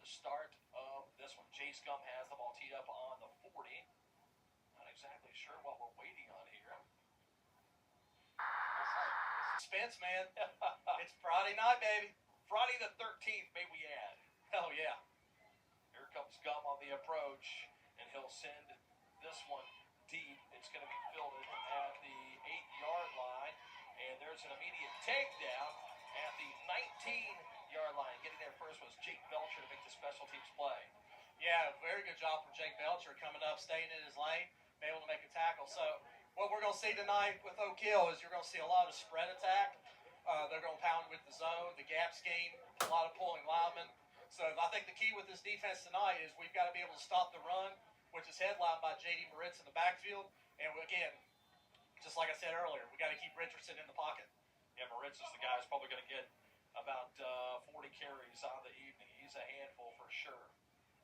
the start of this one. Chase Gum has the ball teed up on the 40. Not exactly sure what we're waiting on here. Suspense, man. It's Friday night, baby. Friday the 13th, may we add. Hell yeah. Here comes Gum on the approach, and he'll send this one deep. It's going to be fielded at the 8-yard line, and there's an immediate takedown at the 19-yard line. Getting there first was Jake Belcher to make the special teams play. Yeah, very good job from Jake Belcher coming up, staying in his lane, being able to make a tackle. So what we're going to see tonight with Oak Hill is you're going to see a lot of spread attack. They're going to pound with the zone, the gap scheme, a lot of pulling linemen. So I think the key with this defense tonight is we've got to be able to stop the run, which is headlined by J.D. Moritz in the backfield. And again, just like I said earlier, we got to keep Richardson in the pocket. Yeah, Moritz is the guy who's probably going to get about 40 carries on the evening. He's a handful for sure.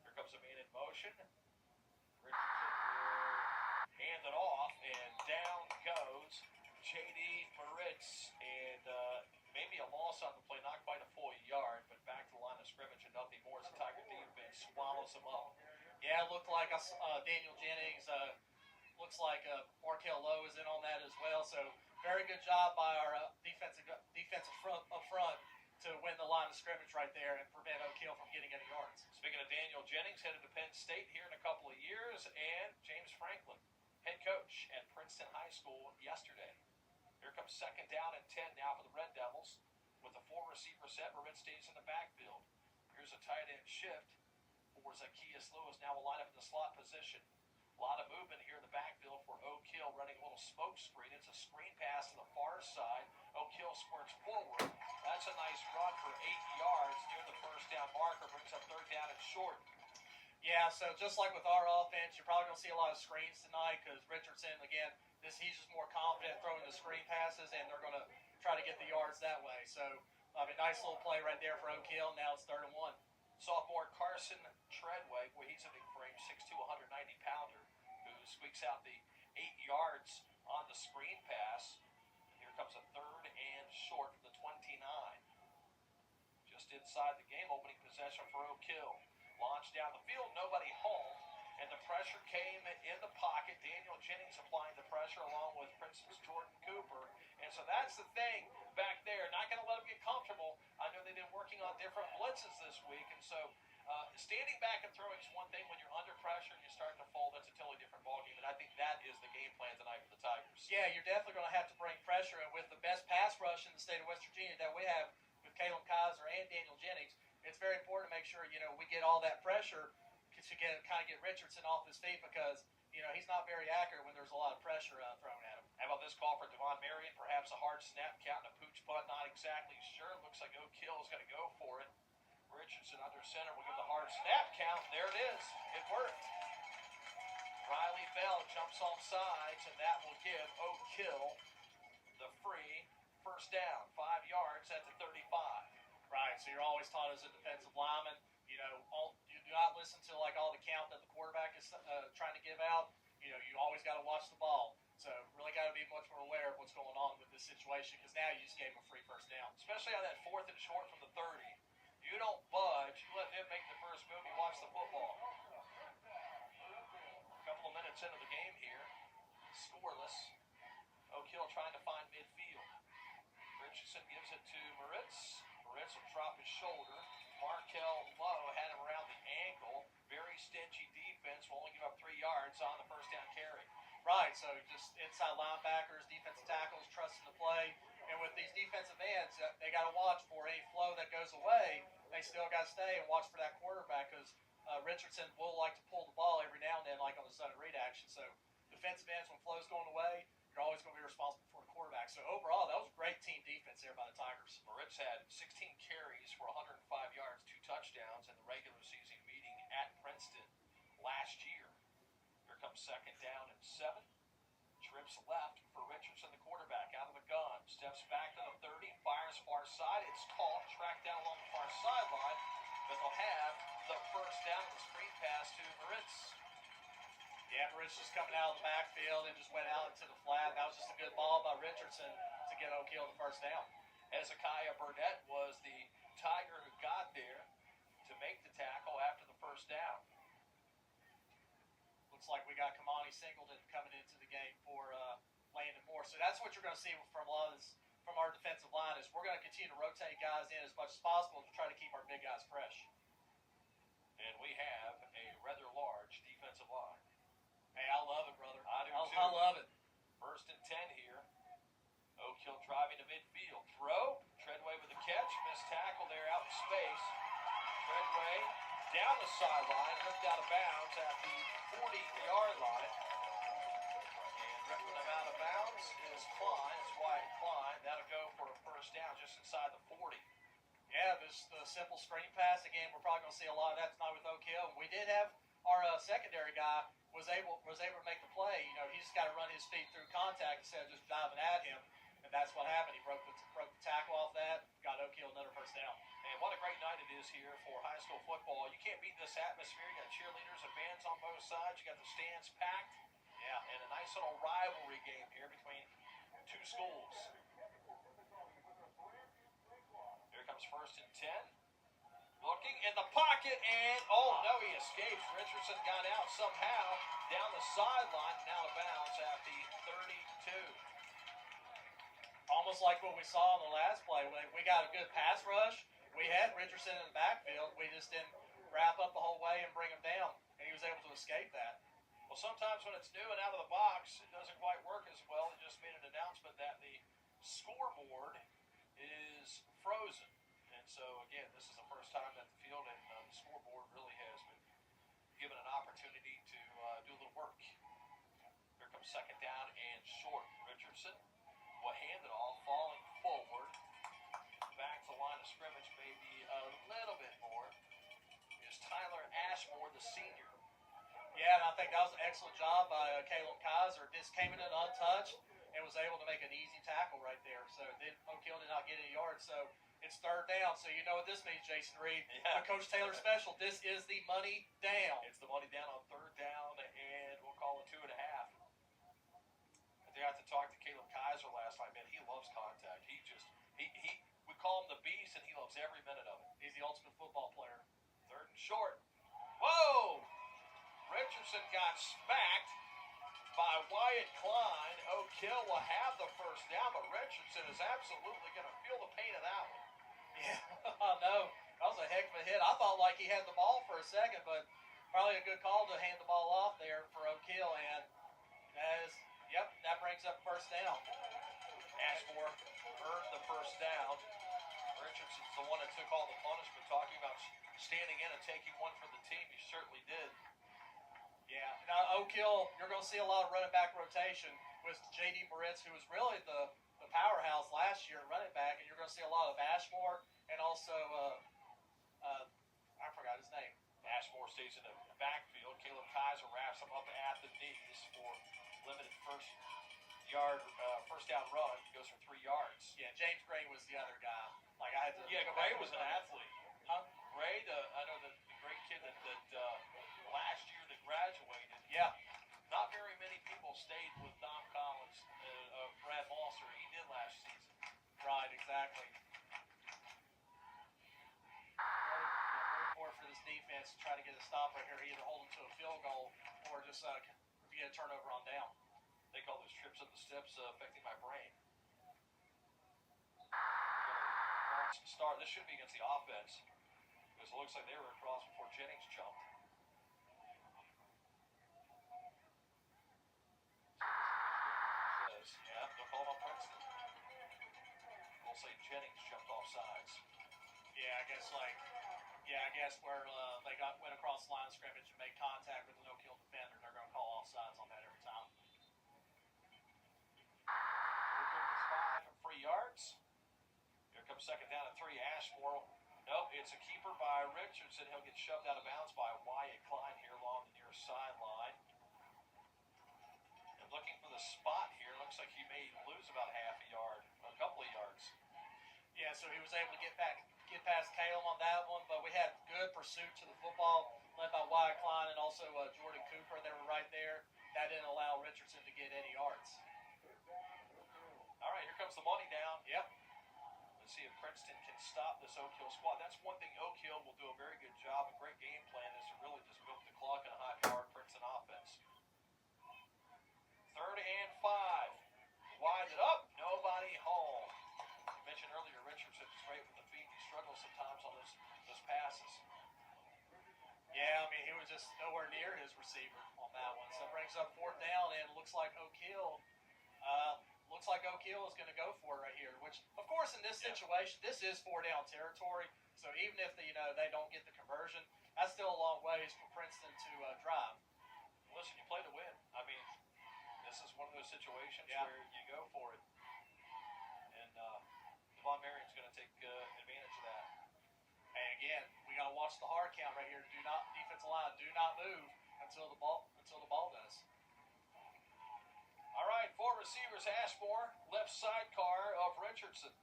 Here comes a man in motion. Richardson will hand it off, and down goes J.D. Moritz. And maybe a loss on the play, not quite a full yard, but back to the line of scrimmage and nothing more as the Tiger defense swallows him up. Yeah, it looked like Daniel Jennings, looks like Markel Lowe is in on that as well. So very good job by our defensive front up front to win the line of scrimmage right there and prevent Oak Hill from getting any yards. Speaking of Daniel Jennings, headed to Penn State here in a couple of years, and James Franklin, head coach at Princeton High School yesterday. Here comes second down and 10 now for the Red Devils. With the 4 receiver set, Moritz stays in the backfield. Here's a tight end shift for Zacchaeus Lewis. Now will line up in the slot position. A lot of movement here in the backfield for Oak Hill, running a little smoke screen. It's a screen pass to the far side. Oak Hill squirts forward. That's a nice run for 8 yards near the first down marker. Brings up third down and short. Yeah, so just like with our offense, you're probably going to see a lot of screens tonight because Richardson, again, he's just more confident throwing the screen passes, and they're going to try to get the yards that way. So, nice little play right there for Oak Hill. Now it's 3rd and 1. Sophomore Carson Treadway, boy, he's a big frame, 6'2", 190-pounder, who squeaks out the 8 yards on the screen pass. Here comes a 3rd and short from the 29. Just inside the game, opening possession for Oak Hill. Launched down the field, nobody home, and the pressure came in the pocket. Daniel Jennings applying the pressure along with Princeton's Jordan Cooper. And so that's the thing back there. Not going to let them get comfortable. I know they've been working on different blitzes this week, and so standing back and throwing is one thing. When you're under pressure and you start to fold, that's a totally different ballgame, and I think that is the game plan tonight for the Tigers. Yeah, you're definitely going to have to bring pressure, and with the best pass rush in the state of West Virginia that we have with Caleb Kaiser and Daniel Jennings, it's very important to make sure, we get all that pressure to kind of get Richardson off his feet because, he's not very accurate when there's a lot of pressure thrown at him. How about this call for Devon Marion? Perhaps a hard snap count and a pooch punt. Not exactly sure. Looks like Oak Hill is going to go for it. Richardson under center will give the hard snap count. There it is. It worked. Riley Bell jumps off sides, and that will give Oak Hill the free first down. 5 yards at the 35. Right, so you're always taught as a defensive lineman, you do not listen to all the count that the quarterback is trying to give out. You always got to watch the ball. So really got to be much more aware of what's going on with this situation because now you just gave them a free first down. Especially on that 4th and short from the 30. You don't budge. You let them make the first move. You watch the football. A couple of minutes into the game here. Scoreless. Oak Hill trying to find midfield. Richardson gives it to Moritz. Moritz will drop his shoulder. Markel Lowe had him around the ankle. Very stingy defense. Will only give up 3 yards on the first down carry. Right, so just inside linebackers, defensive tackles, trusting the play. And with these defensive ends, they got to watch for any flow that goes away. They still got to stay and watch for that quarterback because Richardson will like to pull the ball every now and then like on the zone read action. So defensive ends, when flow's going away, you're always going to be responsible for the quarterback. So overall, that was great team defense there by the Tigers. Moritz had 16 carries for 105 yards, 2 touchdowns in the regular season meeting at Princeton last year. Here comes second down and 7. Trips left for Richardson, the quarterback, out of the gun. Steps back to the 30, fires far side. It's caught, tracked down along the far sideline, but they'll have the first down of the screen pass to Moritz. Yeah, Moritz just coming out of the backfield and just went out into the flat. That was just a good ball by Richardson to get Oak Hill the first down. Hezekiah Burnett was the Tiger who got there to to make the tackle after the first down. Looks like we got Kamani Singleton coming into the game for Landon Moore. So that's what you're going to see from a lot of this, from our defensive line, is we're going to continue to rotate guys in as much as possible to try to keep our big guys fresh. And we have a rather large defensive line. Hey, I love it, brother. I do too. I love it. 1st and 10 here. Oak Hill driving to midfield. Throw. Treadway with the catch. Missed tackle there out in space. Treadway down the sideline. Ripped out of bounds at the 40-yard line. And ripping them out of bounds is Klein. It's Wyatt Klein. That'll go for a first down just inside the 40. Yeah, this the simple screen pass. Again, we're probably going to see a lot of that tonight with Oak Hill. We did have our secondary guy was able to make the play. You know, he just got to run his feet through contact instead of just diving at him, and that's what happened. He broke the tackle off that, got Oak Hill another first down. And what a great night it is here for high school football. You can't beat this atmosphere. You got cheerleaders and bands on both sides. You got the stands packed. Yeah, and a nice little rivalry game here between two schools. Here comes 1st and 10. Looking in the pocket, and oh no, he escapes. Richardson got out somehow down the sideline and out of bounds at the 32. Almost like what we saw in the last play. We got a good pass rush. We had Richardson in the backfield. We just didn't wrap up the whole way and bring him down, and he was able to escape that. Well, sometimes when it's new and out of the box, it doesn't quite work as well. It just made an announcement that the scoreboard is frozen. And so, again, this is the first time that the field and the scoreboard really has been given an opportunity to do a little work. Here comes 2nd down and short. Richardson will hand it off, falling forward. Back to the line of scrimmage, maybe a little bit more, is Tyler Ashmore, the senior. Yeah, and I think that was an excellent job by Caleb Kaiser. Just came in untouched and was able to make an easy tackle right there. So Oak Hill did not get any yards. So it's 3rd down. So you know what this means, Jason Reed. Yeah. Coach Taylor special. This is the money down. It's the money down on 3rd down, and we'll call it 2.5. I got to talk to Caleb Kaiser last night. Man, he loves contact. We call him the Beast, and he loves every minute of it. He's the ultimate football player. 3rd and short. Whoa! Richardson got smacked by Wyatt Klein. Oak Hill will have the first down, but Richardson is absolutely going to feel the pain of that one. Yeah, I know. That was a heck of a hit. I thought like he had the ball for a second, but probably a good call to hand the ball off there for Oak Hill. And that brings up first down. Ashmore earned the first down. Richardson's the one that took all the punishment, talking about standing in and taking one for the team. He certainly did. Yeah, now Oak Hill, you're going to see a lot of running back rotation with J.D. Moritz, who was really the powerhouse last year at running back, and you're going to see a lot of Ashmore and also, I forgot his name. Ashmore stays in the backfield. Caleb Kaiser wraps him up at the knees for limited first down run. He goes for 3 yards. Yeah, James Gray was the other guy. Like I had to. Yeah, Gray was an athlete. Huh? Gray, I know the great kid that last year that graduated. Yeah. Not very many people stayed with Dom Collins, Brad Malser. He did last season. Right, exactly. For this defense to try to get a stop right here, either hold them to a field goal or just get a turnover on down. They call those trips up the steps affecting my brain. Start. This should be against the offense because it looks like they were across before Jennings jumped. Yeah, they'll call him on Princeton. We'll say Jennings jumped off sides. Yeah, I guess where they went across the line of scrimmage and made contact with an Oak Hill defender, they're going to call offsides on that every time. For 3 yards. Here comes 2nd down and 3. Ashmore. Nope, it's a keeper by Richardson. He'll get shoved out of bounds by Wyatt Klein here along the near sideline. And looking for the spot here. Looks like he may lose about a couple of yards. Yeah, so he was able to get past Caleb on that one, but we had good pursuit to the football led by Wyatt Klein and also Jordan Cooper. They were right there. That didn't allow Richardson to get any yards. All right, here comes the money down. Yep. As see if Princeton can stop this Oak Hill squad. That's one thing Oak Hill will do a very good job, a great game plan, is to really just milk the clock in a high-powered Princeton offense. 3rd and 5. Wide it up, nobody home. You mentioned earlier Richardson is great with the feet. He struggles sometimes on those passes. Yeah, I mean, he was just nowhere near his receiver on that one. So it brings up 4th down, and it looks like Oak Hill is going to go for it right here, which, of course, in this situation, this is 4-down territory. So even if they don't get the conversion, that's still a long ways for Princeton to drive. Listen, you play to win. I mean, this is one of those situations where you go for it. And Devon Marion's going to take advantage of that. And again, we got to watch the hard count right here. Defensive line, do not move until the ball does. All right, 4 receivers, Ashmore, left sidecar of Richardson.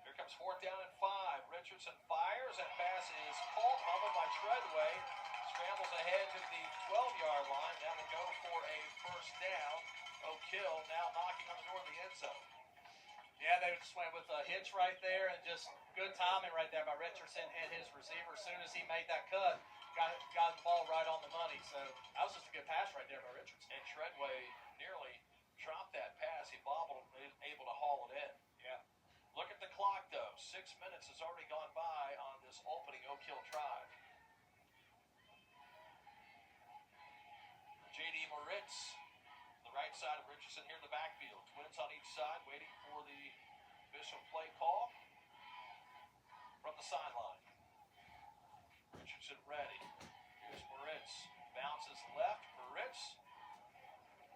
Here comes 4th down and 5. Richardson fires. That pass is caught, fumbled by Treadway. Scrambles ahead to the 12-yard line. Now they go for a 1st down. Oak Hill now knocking on the door of the end zone. Yeah, they just went with a hitch right there, and just good timing right there by Richardson and his receiver. As soon as he made that cut, got the ball right on the money. So that was just a good pass right there by Richardson. And Treadway nearly dropped that pass. He bobbled, able to haul it in. Yeah. Look at the clock, though. 6 minutes has already gone by on this opening Oak Hill drive. J.D. Moritz, the right side of Richardson here in the backfield. Twins on each side, waiting for the official play call from the sideline. Richardson ready. Here's Moritz. Bounces left. Moritz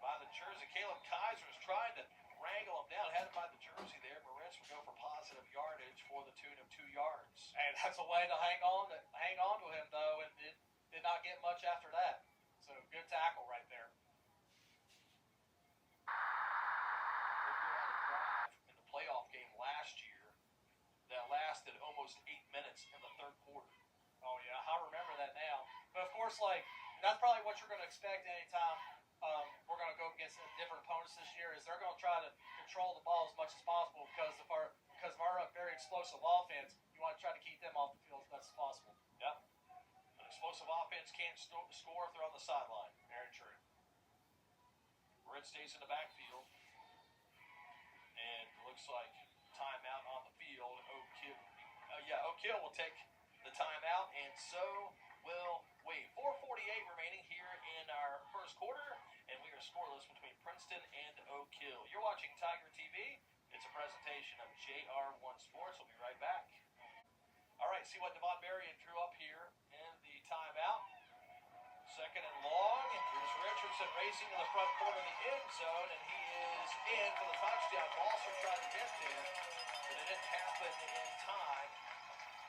by the jersey. Caleb Kaiser is trying to wrangle him down. Had him by the jersey there. Moritz will go for positive yardage for the tune of 2 yards. And that's a way to hang on to him, though, and it did not get much after that. So good tackle right there. In the playoff game last year, that lasted almost 8 minutes in the 3rd quarter. Oh yeah, I remember that now. But of course, that's probably what you're going to expect anytime we're going to go against different opponents this year. Is they're going to try to control the ball as much as possible because of our very explosive offense. You want to try to keep them off the field as much as possible. Yep. An explosive offense can't score if they're on the sideline. Very true. Moritz stays in the backfield, and looks like timeout on the field. Oak Hill will take the timeout, and so will we. 4:48 remaining here in our 1st quarter, and we are scoreless between Princeton and Oak Hill. You're watching Tiger TV. It's a presentation of JR1-Sports. We'll be right back. All right, see what Devon Marion drew up here in the timeout. 2nd and long. Here's Richardson racing to the front corner of the end zone, and he is in for the touchdown. Balser tried to get there, but it didn't happen in time.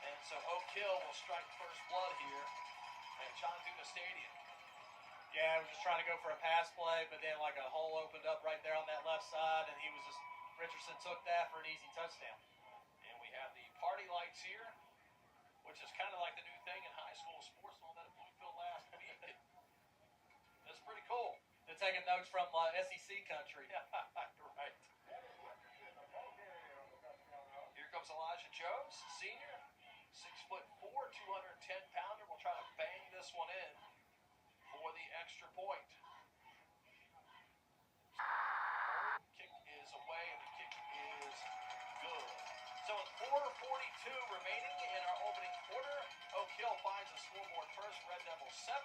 And so Oak Hill will strike first blood here at John Duda Stadium. Yeah, he was just trying to go for a pass play, but then a hole opened up right there on that left side, and Richardson took that for an easy touchdown. And we have the party lights here, which is kind of like the new thing in high school sports and all that at Bluefield last week. That's pretty cool. They're taking notes from SEC country. Right. Here comes Elijah Jones, senior, 6'4", 210-pounder. Will try to bang this one in for the extra point. Kick is away, and the kick is good. So with 4:42 remaining in our opening quarter, Oak Hill finds the scoreboard first. Red Devils 7,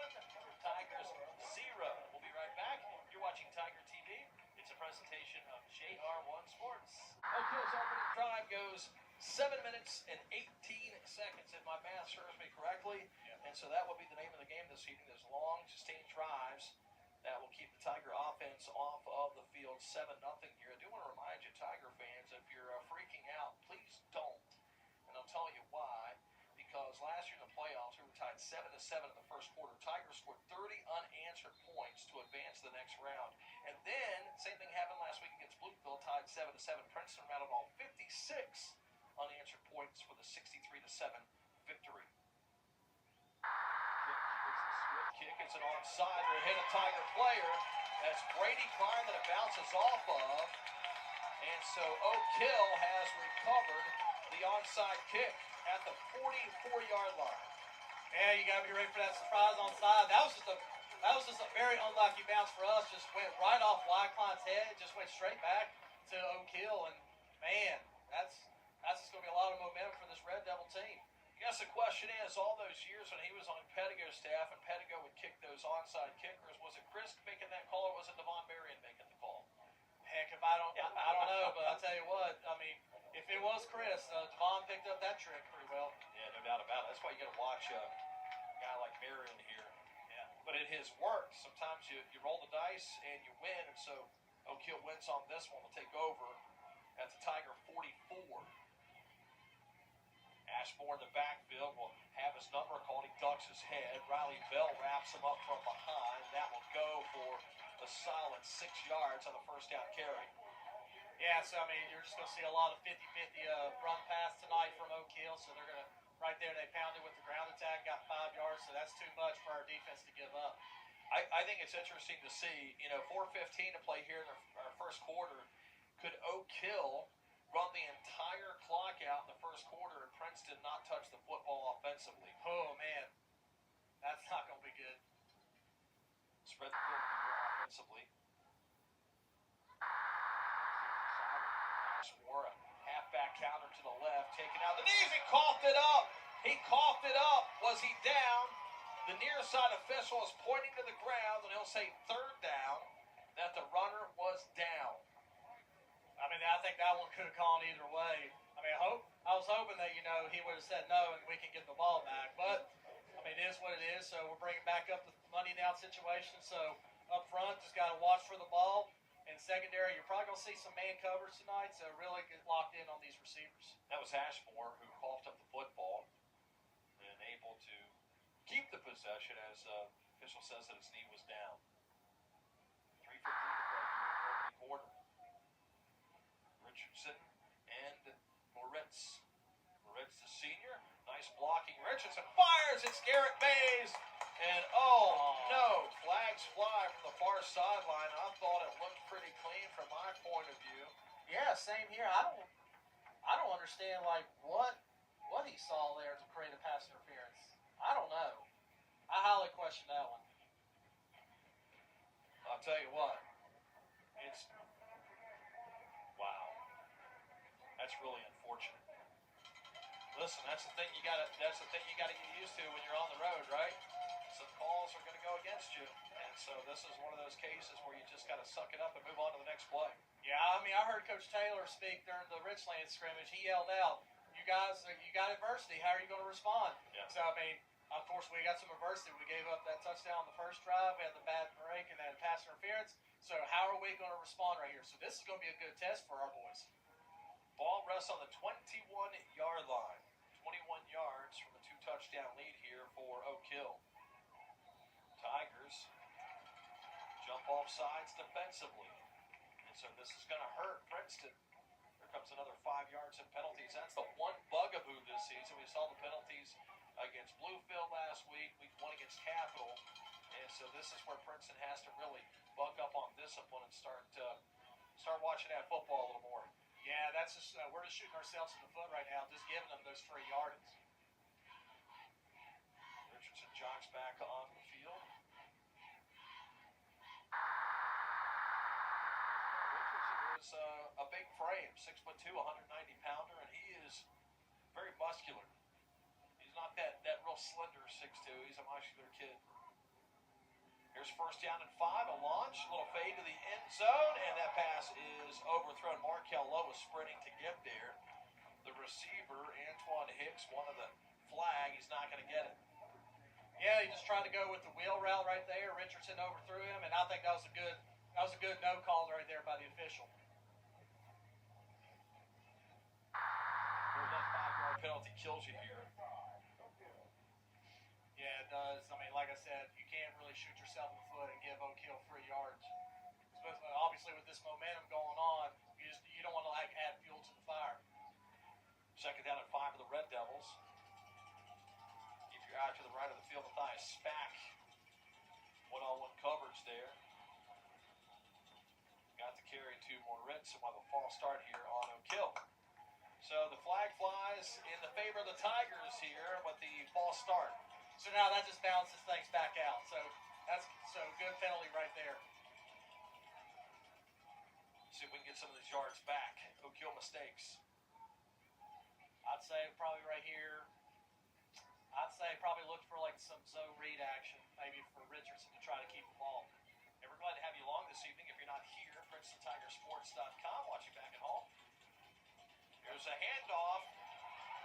Tigers 0. We'll be right back. You're watching Tiger TV. It's a presentation of JR1-Sports. Oak Hill's opening drive goes 7 minutes and 18 seconds, if my math serves me correctly. Yeah. And so that will be the name of the game this evening. There's long, sustained drives that will keep the Tiger offense off of the field. 7-0 here. I do want to remind you, Tiger fans, if you're freaking out, please don't. And I'll tell you why. Because last year in the playoffs, we were tied 7-7 in the 1st quarter. Tigers scored 30 unanswered points to advance to the next round. And then, same thing happened last week against Bluefield, tied 7-7. Princeton rounded all 56 unanswered points for the 63-7 victory. Kick, it's an onside. We'll hit a Tiger player. That's Brady Klein that it bounces off of. And so Oak Hill has recovered the onside kick at the 44-yard line. Yeah, you gotta be ready for that surprise onside. That was just a very unlucky bounce for us. Just went right off Wycline's head. Just went straight back to Oak Hill, and man, that's just gonna be a lot of momentum for this Red Devil team. I guess the question is, all those years when he was on Pedigo's staff and Pedigo would kick those onside kickers, was it Chris making that call or was it Devon Marion making the call? Heck, if I don't know, but I'll tell you what. I mean, if it was Chris, Devon picked up that trick pretty well. Yeah, no doubt about it. That's why you got to watch a guy like Marion here. Yeah, but it has worked. Sometimes you roll the dice and you win, and so Oak Hill wins on this one. Will take over at the Tiger 44. Ashmore in the backfield will have his number called. He ducks his head. Riley Bell wraps him up from behind. That will go for a solid 6 yards on the first down carry. Yeah, so I mean, you're just going to see a lot of 50-50 run pass tonight from Oak Hill. So they're going to, right there, they pounded with the ground attack, got 5 yards. So that's too much for our defense to give up. I think it's interesting to see, 4:15 to play here in our first quarter. Could Oak Hill run the entire clock out in the first quarter and Princeton not touch the football offensively? Oh, man. That's not going to be good. Spread the field offensively. Ashmore, a halfback counter to the left, taken out the knees. He coughed it up. Was he down? The near side official is pointing to the ground, and he'll say third down, that the runner was down. I mean, I think that one could have gone either way. I mean, I was hoping that, he would have said no and we can get the ball back. But, I mean, it is what it is. So we're bringing back up the money down situation. So up front, just got to watch for the ball. And secondary, you're probably going to see some man coverage tonight. So really get locked in on these receivers. That was Ashmore who coughed up the football and able to keep the possession as official says that his knee was down. 3:15 to play here in the opening quarter. Richardson and Moritz. Moritz, the senior. Nice blocking. Richardson fires. It's Garrett Mays. And oh no, flags fly from the far sideline. I thought it looked pretty clean from my point of view. Yeah, same here. I don't understand what he saw there to create a pass interference. I don't know. I highly question that one. I'll tell you what. It's wow. That's really unfortunate. Listen, that's the thing you gotta get used to when you're on the road, right? Some calls are gonna go against you. And so this is one of those cases where you just gotta suck it up and move on to the next play. Yeah, I mean, I heard Coach Taylor speak during the Richland scrimmage. He yelled out, "You guys, you got adversity. How are you going to respond?" Yeah. So, I mean, of course, we got some adversity. We gave up that touchdown on the first drive. We had the bad break and then pass interference. So, how are we going to respond right here? So, this is going to be a good test for our boys. Ball rests on the 21-yard line. 21 yards from a 2-touchdown lead here for Oak Hill. Tigers jump off sides defensively. And so this is going to hurt Princeton. Here comes another 5 yards in penalties. That's the one bugaboo this season. We saw the penalties against Bluefield last week. Week 1 against Capital. And so this is where Princeton has to really buck up on discipline and start watching that football a little more. Yeah, that's just we're just shooting ourselves in the foot right now, just giving them those free yardage. Richardson jogs back on the field. Richardson is a big frame, 6'2", 190-pounder, and he is very muscular. He's not that real slender 6'2". He's a muscular kid. Here's first down and 5, a launch, a little fade to the end zone, and that pass is overthrown. Markel Lowe was sprinting to get there. The receiver, Antoine Hicks, wanted the flag. He's not going to get it. Yeah, he just tried to go with the wheel route right there. Richardson overthrew him, and I think that was a good no call right there by the official. That 5-yard penalty kills you here. Yeah, it does. I mean, like I said, you can't really shoot yourself in the foot and give Oak Hill free yards. Obviously, with this momentum going on, you don't want to add fuel to the fire. Second down and 5 for the Red Devils. Keep your eye to the right of the field. Matthias Spack. One-on-one coverage there. Got the carry to Moritz. Princeton will have a false start here on Oak Hill. So the flag flies in the favor of the Tigers here with the false start. So now that just balances things back out. So that's good penalty right there. See if we can get some of these yards back. Oak Hill mistakes. I'd say probably right here. I'd say probably look for like some zone read action, maybe for Richardson to try to keep the ball. And we're glad to have you along this evening. If you're not here, PrincetonTigerSports.com, watching back at home. Here's a handoff.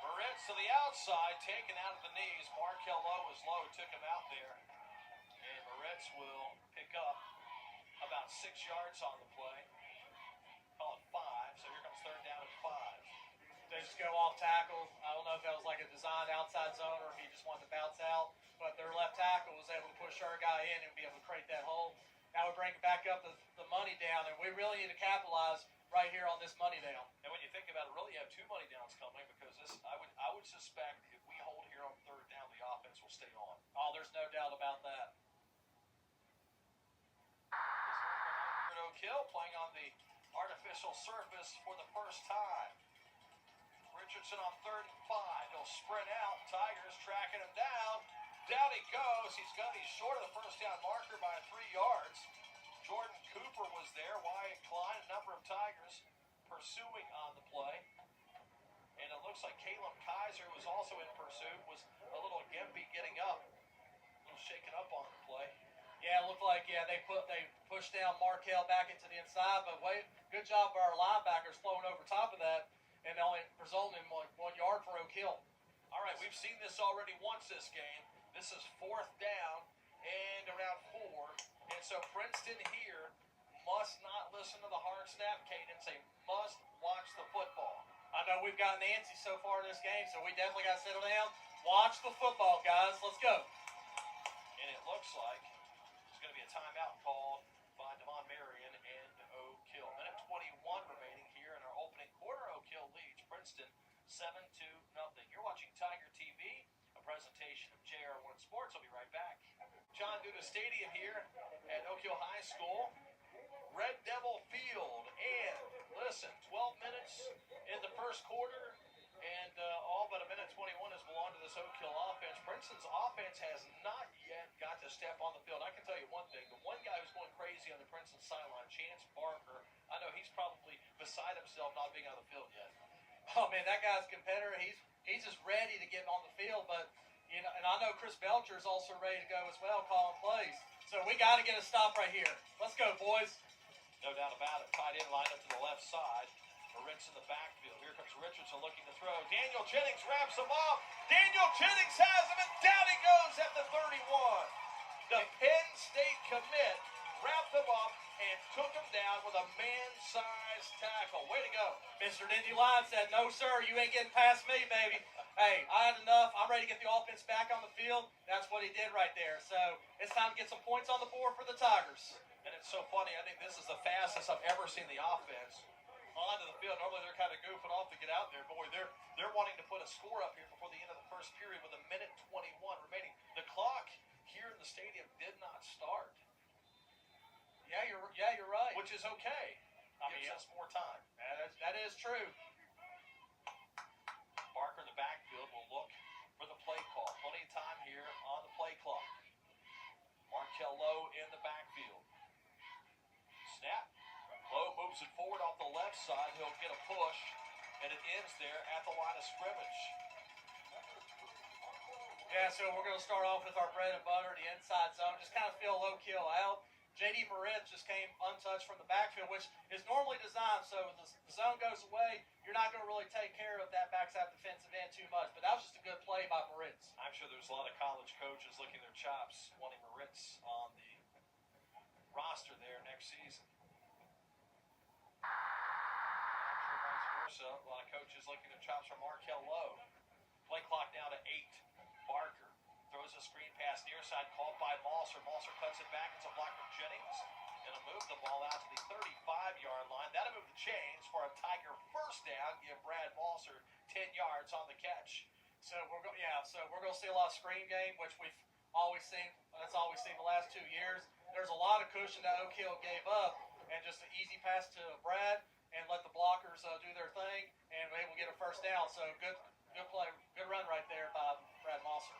Moritz to the outside, taken out of the knees. Markel Lowe was low, took him out there. And Moritz will pick up about 6 yards on the play. Call it 5, so here comes third down and 5. They just go off tackle. I don't know if that was like a designed outside zone or if he just wanted to bounce out. But their left tackle was able to push our guy in and be able to create that hole. Now we bring it back up the money down, and we really need to capitalize right here on this money down. And when you think about it, really you have 2 money downs coming because this, I would suspect if we hold here on third down, the offense will stay on. Oh, there's no doubt about that. Oak Hill playing on the artificial surface for the first time. Richardson on 3rd and 5. He'll sprint out. Tigers tracking him down. Down he goes. He's short of the first down marker by 3 yards. Jordan Cooper was there. Wyatt Klein, a number of Tigers pursuing on the play. And it looks like Caleb Kaiser, who was also in pursuit, was a little gimpy getting up. A little shaken up on the play. Yeah, it looked like, they pushed down Markel back into the inside, but good job by our linebackers flowing over top of that and only resulting in 1 yard for Oak Hill. All right, we've seen this already once this game. This is 4th down and around 4. And so Princeton here must not listen to the hard snap cadence. They must watch the football. I know we've gotten antsy so far in this game, so we definitely got to settle down. Watch the football, guys. Let's go. And it looks like there's going to be a timeout called by Devon Marion and Oak Hill. Minute 21 remaining here in our opening quarter. Oak Hill leads Princeton 7-0. You're watching Tiger TV, a presentation of JR1-Sports. I'll be right back. John Duda Stadium here at Oak Hill High School. Red Devil Field. And listen, 12 minutes in the first quarter, and all but a minute 21 has belonged to this Oak Hill offense. Princeton's offense has not yet got to step on the field. I can tell you one thing. The one guy who's going crazy on the Princeton sideline, Chance Barker, I know he's probably beside himself not being on the field yet. Oh, man, that guy's a competitor. He's just ready to get on the field, but you know, and I know Chris Belcher is also ready to go as well, calling plays. So we got to get a stop right here. Let's go, boys. No doubt about it. Tight end lined up to the left side. Moritz in the backfield. Here comes Richardson looking to throw. Daniel Jennings wraps him up. Daniel Jennings has him, and down he goes at the 31. The Penn State commit wrapped him up and took him down with a man-sized tackle. Way to go. Mr. Indy Line said, no, sir, you ain't getting past me, baby. Hey, I had enough. I'm ready to get the offense back on the field. That's what he did right there. So it's time to get some points on the board for the Tigers. And it's so funny. I think this is the fastest I've ever seen the offense onto the field. Normally they're kind of goofing off to get out there. Boy, they're wanting to put a score up here before the end of the first period with a minute 21 remaining. The clock here in the stadium did not start. Yeah, you're right. Which is okay. Gives us more time. That is true. Barker in the backfield will look for the play call. Plenty of time here on the play clock. Markel Lowe in the backfield. Snap. Lowe moves it forward off the left side. He'll get a push, and it ends there at the line of scrimmage. Yeah, so we're going to start off with our bread and butter, the inside zone. Just kind of feel low kill out. J.D. Moritz just came untouched from the backfield, which is normally designed so the zone goes away. You're not going to really take care of that backside defensive end too much. But that was just a good play by Moritz. I'm sure there's a lot of college coaches licking their chops, wanting Moritz on the roster there next season. I'm sure vice versa. A lot of coaches licking their chops from Markel Lowe. Play clock now to 8. Barker throws a screen pass near side, called by Malser. Malser cuts it back. It's a block from Jennings. Gonna move the ball out to the 35-yard line. That'll move the chains for a Tiger first down. Give Brad Malser 10 yards on the catch. So we're going to see a lot of screen game, which we've always seen. That's all we've seen the last 2 years. There's a lot of cushion that Oak Hill gave up, and just an easy pass to Brad. and let the blockers do their thing, and we're able to get a first down. So good play, good run right there by Brad Mosser.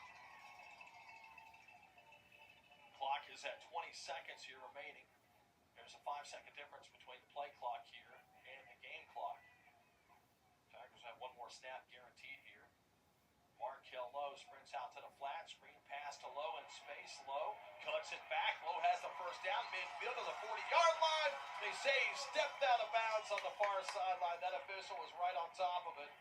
Clock is at 20 seconds here remaining. There's a 5-second difference between the play clock here and the game clock. Tigers have one more snap guaranteed here. Angell Low sprints out to the flat, screen pass to Low in space. Low cuts it back. Low has the first down, midfield to the 40-yard line. They say he stepped out of bounds on the far sideline. That official was right on top of it.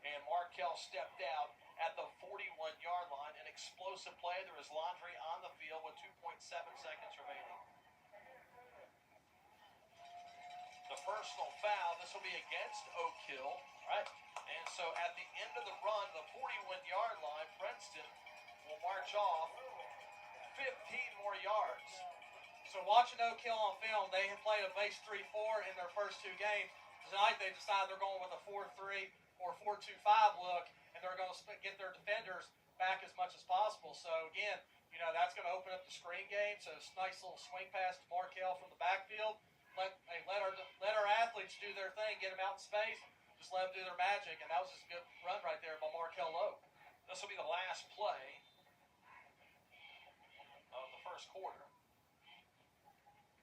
And Angell stepped out at the 41-yard line. An explosive play. There is Laundry on the field with 2.7 seconds remaining. The personal foul, this will be against Oak Hill. Right. And so at the end of the run, the 41-yard line, Princeton will march off 15 more yards. So watching Oak Hill on film, they have played a base 3-4 in their first two games. Tonight they decide they're going with a 4-3 or 4-2-5 look, and they're going to get their defenders back as much as possible. So again, you know, that's going to open up the screen game. So it's a nice little swing pass to Angell from the backfield. Let our athletes do their thing, get them out in space, just let them do their magic, and that was just a good run right there by Angell Low. This will be the last play of the first quarter.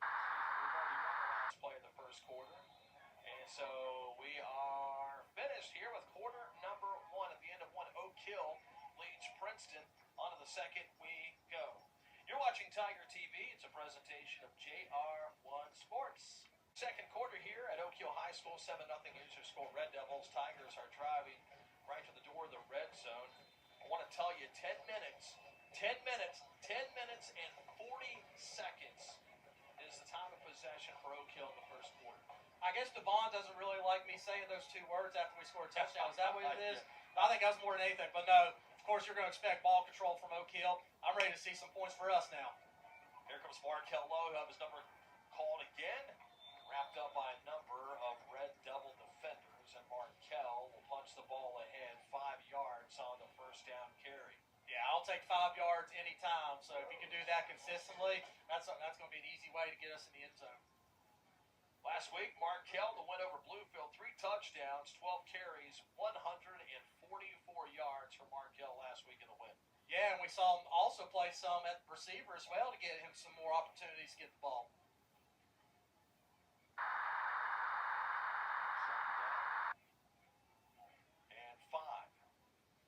We've already run the last play of the first quarter, and so we are finished here with quarter number 1. At the end of one, Oak Hill leads Princeton. On to the second we go. You're watching Tiger TV. It's a presentation of JR1-Sports. Second quarter here at Oak Hill High School, 7-0 is your score. Red Devils. Tigers are driving right to the door of the red zone. I want to tell you, 10 minutes and 40 seconds is the time of possession for Oak Hill in the first quarter. I guess Devon doesn't really like me saying those two words after we score a touchdown. Is that what it is? I think that's more than anything. But no, of course you're going to expect ball control from Oak Hill. I'm ready to see some points for us now. Here comes Angell Low, who have his number called again. Wrapped up by a number of Red Devil defenders, and Angell will punch the ball ahead 5 yards on the first down carry. Yeah, I'll take 5 yards anytime. So if you can do that consistently, that's going to be an easy way to get us in the end zone. Last week, Angell, the win over Bluefield, 3 touchdowns, 12 carries, 144 yards for Angell last week in the win. Yeah, and we saw him also play some at receiver as well to get him some more opportunities to get the ball. And 5.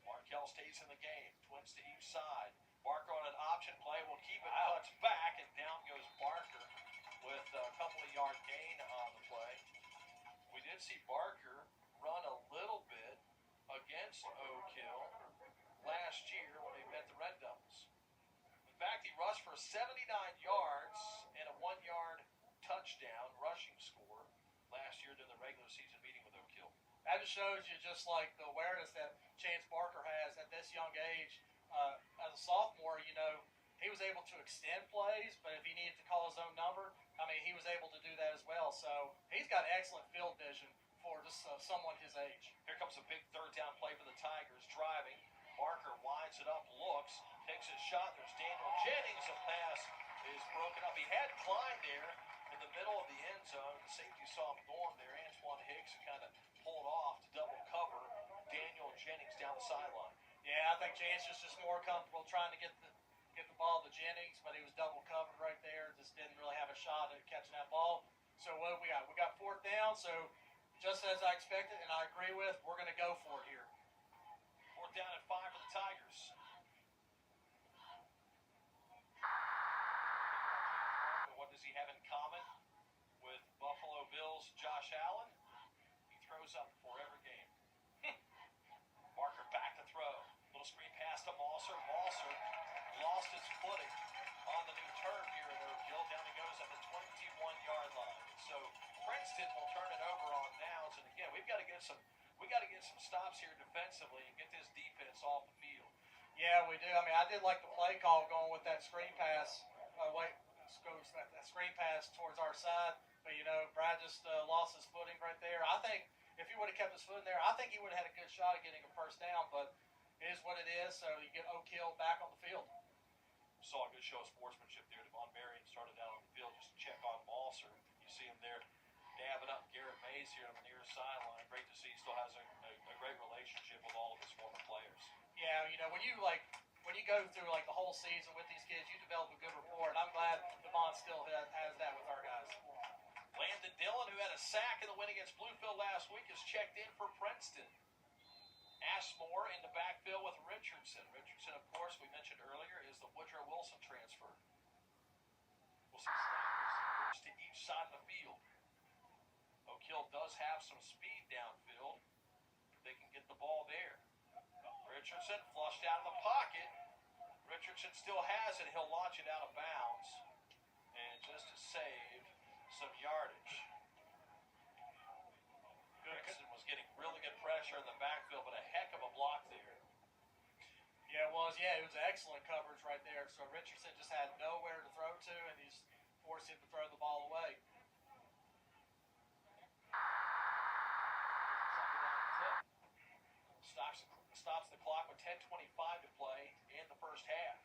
Angell stays in the game, twins to each side. Barker on an option play will keep it, cuts back, and down goes Barker with a couple of yard gain on the play. We did see Barker run a little bit against Oak Hill last year when they met the Red Devils. In fact, he rushed for 79 yards and a 1-yard touchdown rushing score last year during the regular season meeting with Oak Hill. That just shows you just like the awareness that Chance Barker has at this young age. As a sophomore, you know, he was able to extend plays, but if he needed to call his own number, I mean, he was able to do that as well. So he's got excellent field vision for just someone his age. Here comes a big third down play for the Tigers, driving. Barker winds it up, looks, takes his shot. There's Daniel Jennings. A pass is broken up. He had Klein there in the middle of the end zone. The safety saw him going there. Antoine Hicks kind of pulled off to double cover Daniel Jennings down the sideline. Yeah, I think Chance is just more comfortable trying to get the ball to Jennings, but he was double covered right there. Just didn't really have a shot at catching that ball. So what do we got? We got 4th down. So just as I expected, and I agree with, we're going to go for it here. 4th down and 5 for the Tigers. What does he have in common with Buffalo Bills' Josh Allen? He throws up before every game. Barker back to throw. Little screen pass to Mosser. Mosser lost his footing on the new turf here at Oak Hill. Down he goes at the 21-yard line. So Princeton will turn it over on downs. And again, we got to get some stops here defensively and get this defense off the field. Yeah, we do. I mean, I did like the play call going with that screen pass. That screen pass towards our side. But, you know, Brad just lost his footing right there. I think if he would have kept his foot in there, I think he would have had a good shot at getting a first down. But it is what it is, so you get Oak Hill back on the field. Saw a good show of sportsmanship there. Devon Marion started out on the field just to check on Mosser. You see him there dabbing up Garrett Mays here on the near sideline. Great to see he still has a great relationship with all of his former players. Yeah, when you go through like the whole season with these kids, you develop a good rapport, and I'm glad Devon still has that with our guys. Landon Dillon, who had a sack in the win against Bluefield last week, is checked in for Princeton. Ashmore in the backfield with Richardson. Richardson, of course, we mentioned earlier, is the Woodrow Wilson transfer. We'll see snappers to each side of the field. Oak Hill does have some speed downfield. They can get the ball there. Richardson flushed out of the pocket. Richardson still has it. He'll launch it out of bounds. And just to save some yardage. Princeton was getting really good pressure in the backfield, but a heck of a block there. Yeah, it was. Yeah, it was excellent coverage right there. So Richardson just had nowhere to throw to, and he's forced him to throw the ball away. Stops the clock with 10:25 to play in the first half.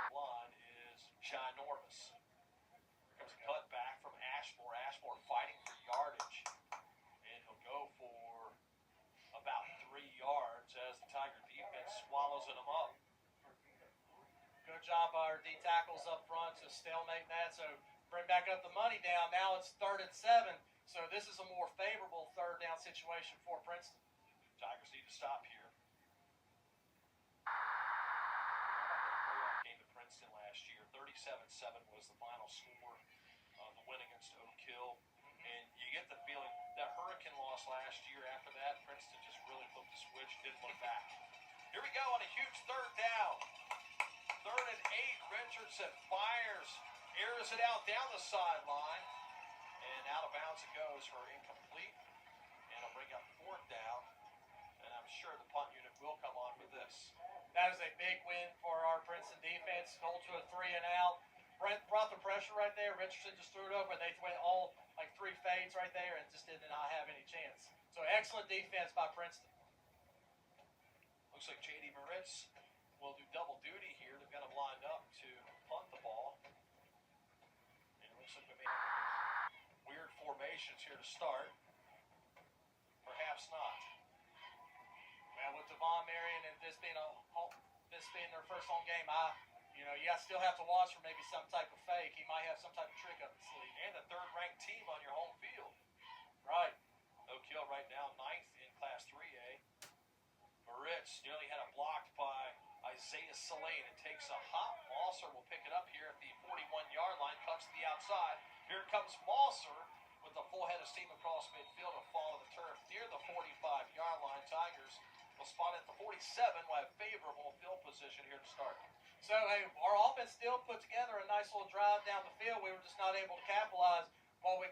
The line is ginormous. Here comes a cut back from Ashmore. Ashmore fighting for yardage. And he'll go for about 3 yards as the Tiger defense swallows him up. Good job by our D tackles up front to stalemate that. So bring back up the money down. Now it's 3rd and 7. So this is a more favorable 3rd down situation for Princeton. Tigers need to stop here. Came to Princeton last year. 37-7 was the final score of the win against Oak Hill. And you get the feeling that Hurricane loss last year. After that, Princeton just really flipped the switch, didn't look back. Here we go on a huge 3rd down. 3rd and 8. Richardson fires, airs it out down the sideline. And out of bounds it goes for incomplete. And it'll bring up 4th down. And I'm sure the punt unit will come on for this. That is a big win for our Princeton defense. Hold to a 3 and out. Brent brought the pressure right there. Richardson just threw it over. They went all like 3 fades right there and just did not have any chance. So excellent defense by Princeton. Looks like J.D. Moritz will do double duty here. They've got him lined up to punt the ball. And it looks like we made weird formations here to start. Perhaps not. Well, with Devon Marion and this being their first home game, you still have to watch for maybe some type of fake. He might have some type of trick up his sleeve. And the 3rd-ranked team on your home field. Right. Oak Hill right now 9th in Class 3A. Moritz nearly had it blocked by Isaiah Salane. It takes a hop. Mosser will pick it up here at the 41-yard line. Cuts to the outside. Here comes Mosser with a full head of steam across midfield to fall to the turf near the 45-yard line. Tigers will spot at the 47. Will have favorable field position here to start. So, hey, our offense still put together a nice little drive down the field. We were just not able to capitalize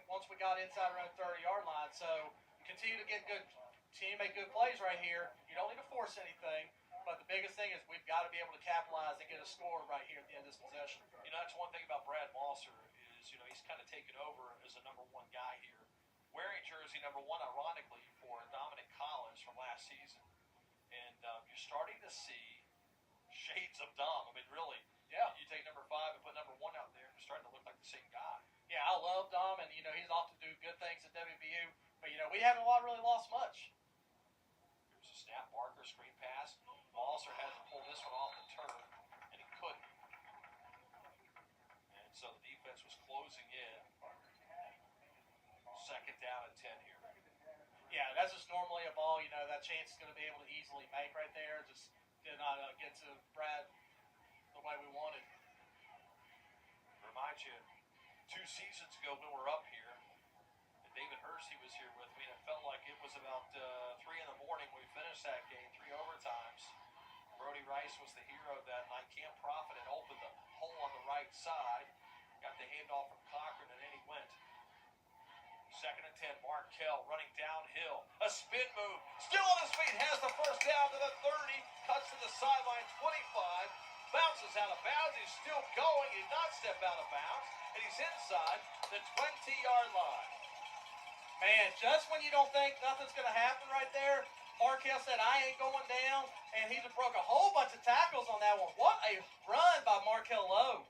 once we got inside our own 30-yard line. So, continue to make good plays right here. You don't need to force anything. But the biggest thing is we've got to be able to capitalize and get a score right here at the end of this possession. That's one thing about Brad Mosser is, he's kind of taken over as a number 1 guy here. Wearing jersey number 1, ironically, for Dominic Collins from last season. And you're starting to see shades of Dom. I mean, really, yeah. You take number 5 and put number 1 out there, and you're starting to look like the same guy. Yeah, I love Dom, and, he's off to do good things at WVU. But, we haven't really lost much. Here's a snap, Barker, screen pass. Mosser had to pull this one off the turf, and he couldn't. And so the defense was closing in. 2nd down and 10 here. Yeah, that's just normally a ball, that Chance is going to be able to easily make right there. Just did not get to Brad the way we wanted. Remind you, 2 seasons ago when we were up here, and David Hercey was here with me, and it felt like it was about 3 in the morning when we finished that game, 3 overtimes. Brody Rice was the hero that night. Cam Profit had opened the hole on the right side. Got the handoff from Cochran, and in he went. 2nd and 10, Markell running downhill. A spin move. Still on his feet. Has the 1st down to the 30. Cuts to the sideline, 25. Bounces out of bounds. He's still going. He did not step out of bounds. And he's inside the 20-yard line. Man, just when you don't think nothing's going to happen right there, Markell said, I ain't going down, and he just broke a whole bunch of tackles on that one. What a run by Markell Lowe.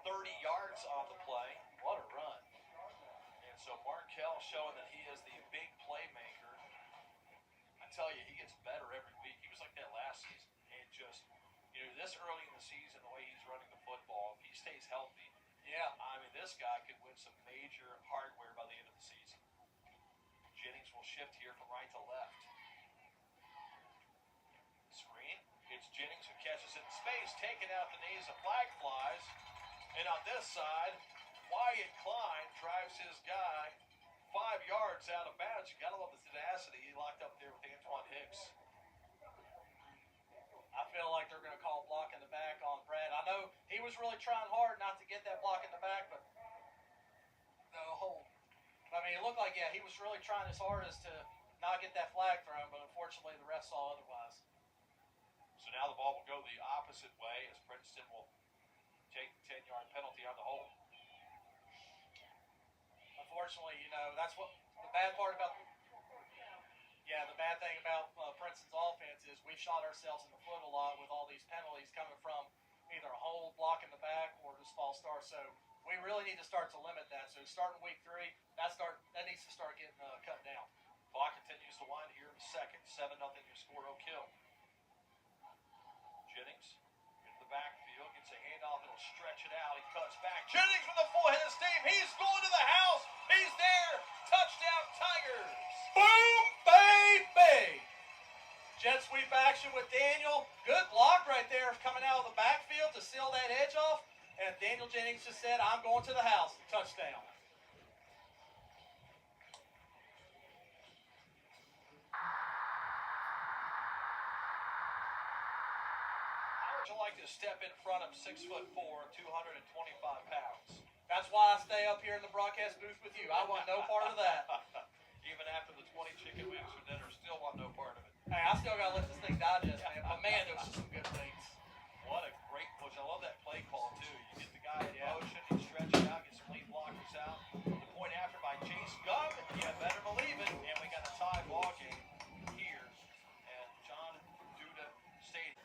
30 yards on the play. What a run. And so Markell showing that he is the big playmaker. I tell you, he gets better every week. He was like that last season. And just, this early in the season, the way he's running the football, if he stays healthy, Yeah. I mean, this guy could win some major hardware by the end of the season. Jennings will shift here from right to left. Screen. It's Jennings who catches it in space, taking out the knees. A flag flies. And on this side, Wyatt Klein drives his guy 5 yards out of bounds. You got to love the tenacity. He locked up there with Antoine Hicks. I feel like they're going to call block in the back on Brad. I know he was really trying hard not to get that block in the back, but no hold. I mean, it looked like, he was really trying his hardest to not get that flag thrown, but unfortunately the ref saw otherwise. So now the ball will go the opposite way as Princeton will take the 10-yard penalty on the hold. Unfortunately, that's what the bad part about the bad thing about Princeton's offense is we've shot ourselves in the foot a lot with all these penalties coming from either a hold, block in the back, or just false start. So we really need to start to limit that. So starting week 3, that needs to start getting cut down. Clock continues to wind here in the second. 7-0 your score, Oak Hill. Jennings into the backfield, gets a handoff, it'll stretch it out. He cuts back. Jennings with a full head of steam. He's going to the house. He's there. Touchdown, Tigers. Boom, baby! Jet sweep action with Daniel. Good block right there coming out of the backfield to seal that edge off. And Daniel Jennings just said, I'm going to the house. Touchdown. How would you like to step in front of 6'4", 225 pounds? That's why I stay up here in the broadcast booth with you. I want no part of that. Even after the 20 chicken wings for dinner, still want no part of it. Hey, I still got to let this thing digest, man. But, man, those are some good things. What a great push. I love that play call, too. You get the guy in motion, he stretches out, gets some lead blockers out. The point after by Chase Gum. You better believe it. And we got a tie ball game here at John Duda Stadium.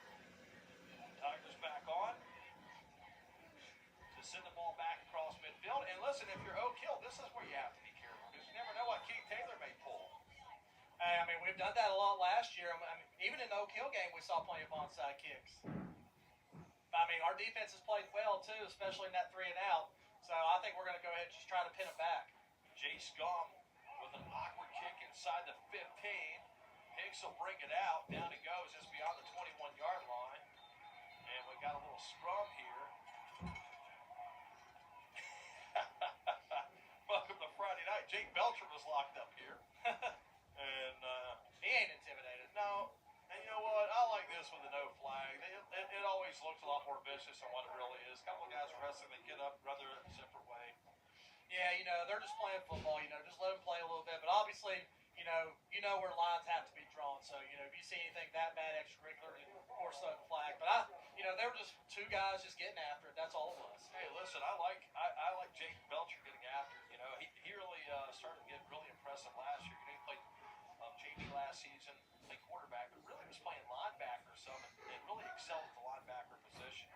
Tigers back on to send the ball back across midfield. And listen, if you're Oak Hill, this is where you have to be careful because you never know what Keith Taylor may pull. Hey, I mean, we've done that a lot last year. I mean, even in the Oak Hill game, we saw plenty of onside kicks. I mean, our defense has played well, too, especially in that 3 and out. So I think we're going to go ahead and just try to pin them back. Jace Gum with an awkward kick inside the 15. Hicks will bring it out. Down it goes just beyond the 21-yard line. And we got a little scrum here. Welcome to Friday night. Jake Belcher was locked up here. And he ain't intimidated. No. And you know what? I like this with the no flag. It always looks a lot more vicious than what it really is. A couple of guys wrestling, they get up, run their separate way. Yeah, they're just playing football. Just let them play a little bit. But obviously, you know where lines have to be drawn. So, if you see anything that bad extracurricular, of course, throw the flag. But they were just 2 guys just getting after it. That's all it was. Hey, listen, I like Jake Belcher getting after it. He really started to get really impressive last year. He played JV last season, played quarterback, but really was playing linebacker some and really excelled at the linebacker position.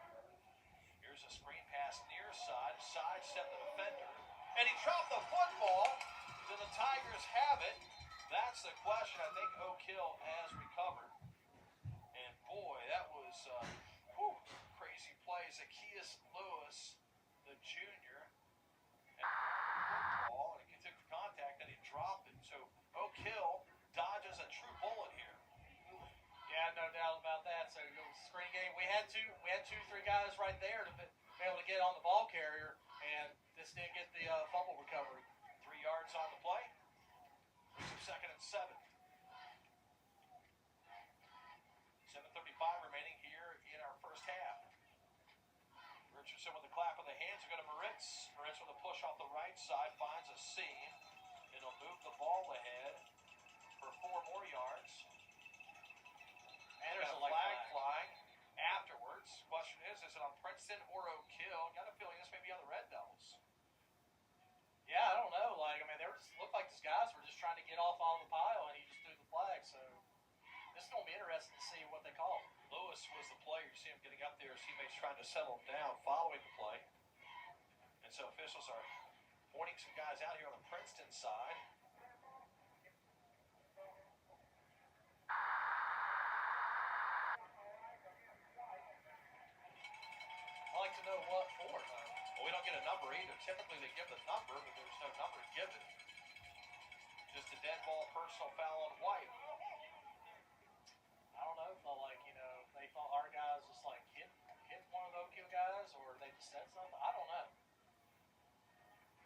Here's a screen pass near side, sidestep the defender, and he dropped the football. Do the Tigers have it? That's the question. I think Oak Hill has recovered. And boy, that was crazy play. Zacchaeus Lewis, the junior, and football, and he took the contact and he dropped it. So Oak Hill dodges a true bullet here. Yeah, no doubt about that. So it was a screen game. We had 2, 3 guys right there to be able to get on the ball carrier, and this didn't get the fumble recovery. 3 yards on the play. Second and 7. 7:35 remaining here in our first half. Richardson with a clap of the hands. We go to Moritz. Moritz with a push off the right side. Finds a seam. It'll move the ball ahead for 4 more yards. And there's a flag flying afterwards. Question is it on Princeton or Oak Hill? Got a feeling this may be on the Red Devils. Yeah, I don't know. Looked like these guys were just trying to get off on the pile, and he just threw the flag. So this is going to be interesting to see what they call. Lewis was the player. You see him getting up there. His teammates trying to settle him down following the play. So officials are pointing some guys out here on the Princeton side. I'd like to know what for, though. Well, we don't get a number either. Typically they give the number, but there's no number given. Just a dead ball personal foul on White. I don't know if they thought our guys just like hit one of the Oak Hill guys, or they just said something. I don't know.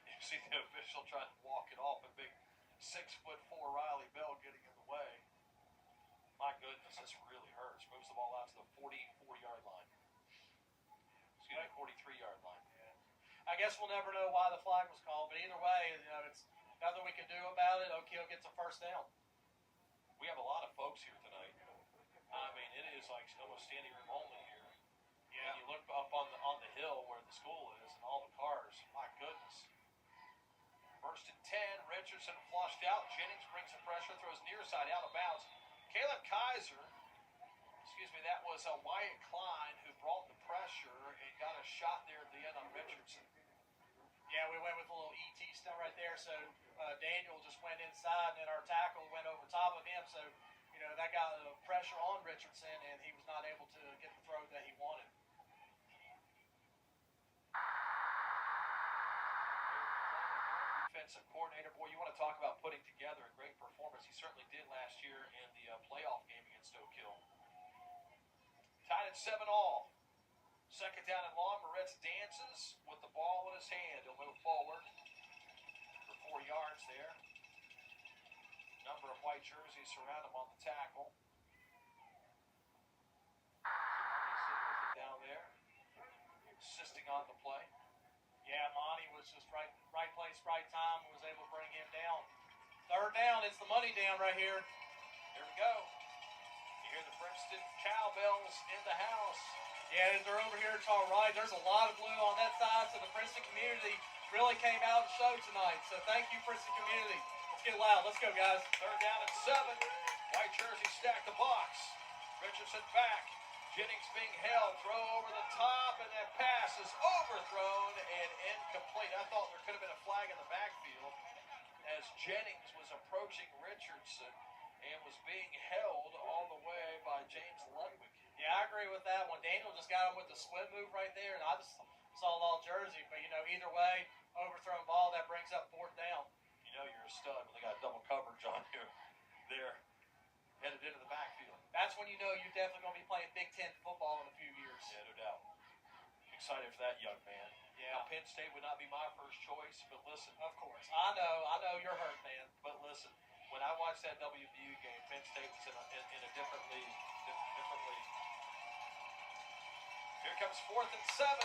You see the official trying to walk it off, and big 6'4" Riley Bell getting in the way. My goodness, this really hurts. Moves the ball out to the 44-yard line. Excuse me, 43-yard line. Yeah. I guess we'll never know why the flag was called, but either way, it's nothing we can do about it. Oak Hill gets a first down. We have a lot of folks here tonight. I mean, it is like almost standing room only here. Yeah. And you look up on the hill where the school is and all the cars. My goodness. First and 10. Richardson flushed out. Jennings brings the pressure, throws near side out of bounds. Caleb Kaiser, that was Wyatt Klein who brought the pressure and got a shot there at the end on Richardson. Yeah, we went with a little ET stuff right there. So Daniel just went inside, and then our tackle went over top of him. So, that got pressure on Richardson, and he was not able to get the throw that he wanted. Defensive coordinator, boy, you want to talk about putting together a great performance. He certainly did last year in the playoff game against Oak Hill. Tied at 7-all. Second down and long. Moretz dances with the ball in his hand. He'll move forward for 4 yards there. Number of white jerseys surround him on the tackle. Down there, assisting on the play. Yeah, Monty was just right place, right time, was able to bring him down. Third down, it's the money down right here. Here we go. You hear the Princeton cowbells in the house. Yeah, they're over here to our right. There's a lot of blue on that side, so the Princeton community really came out and showed tonight. So thank you, Princeton community. Let's get loud. Let's go, guys. Third down and 7. White jersey stack the box. Richardson back. Jennings being held. Throw over the top, and that pass is overthrown and incomplete. I thought there could have been a flag in the backfield as Jennings was approaching Richardson and was being held all the way by James Ludwig. Yeah, I agree with that one. Daniel just got him with the split move right there, and I just saw all jersey. But, either way, overthrown ball, that brings up fourth down. You're a stud when they got double coverage on you there, headed into the backfield. That's when you know you're definitely going to be playing Big Ten football in a few years. Yeah, no doubt. Excited for that young man. Yeah. Now, Penn State would not be my first choice, but listen. Of course. I know you're hurt, man. But listen, when I watched that WVU game, Penn State was in a different league. Different league. Here comes 4th and 7.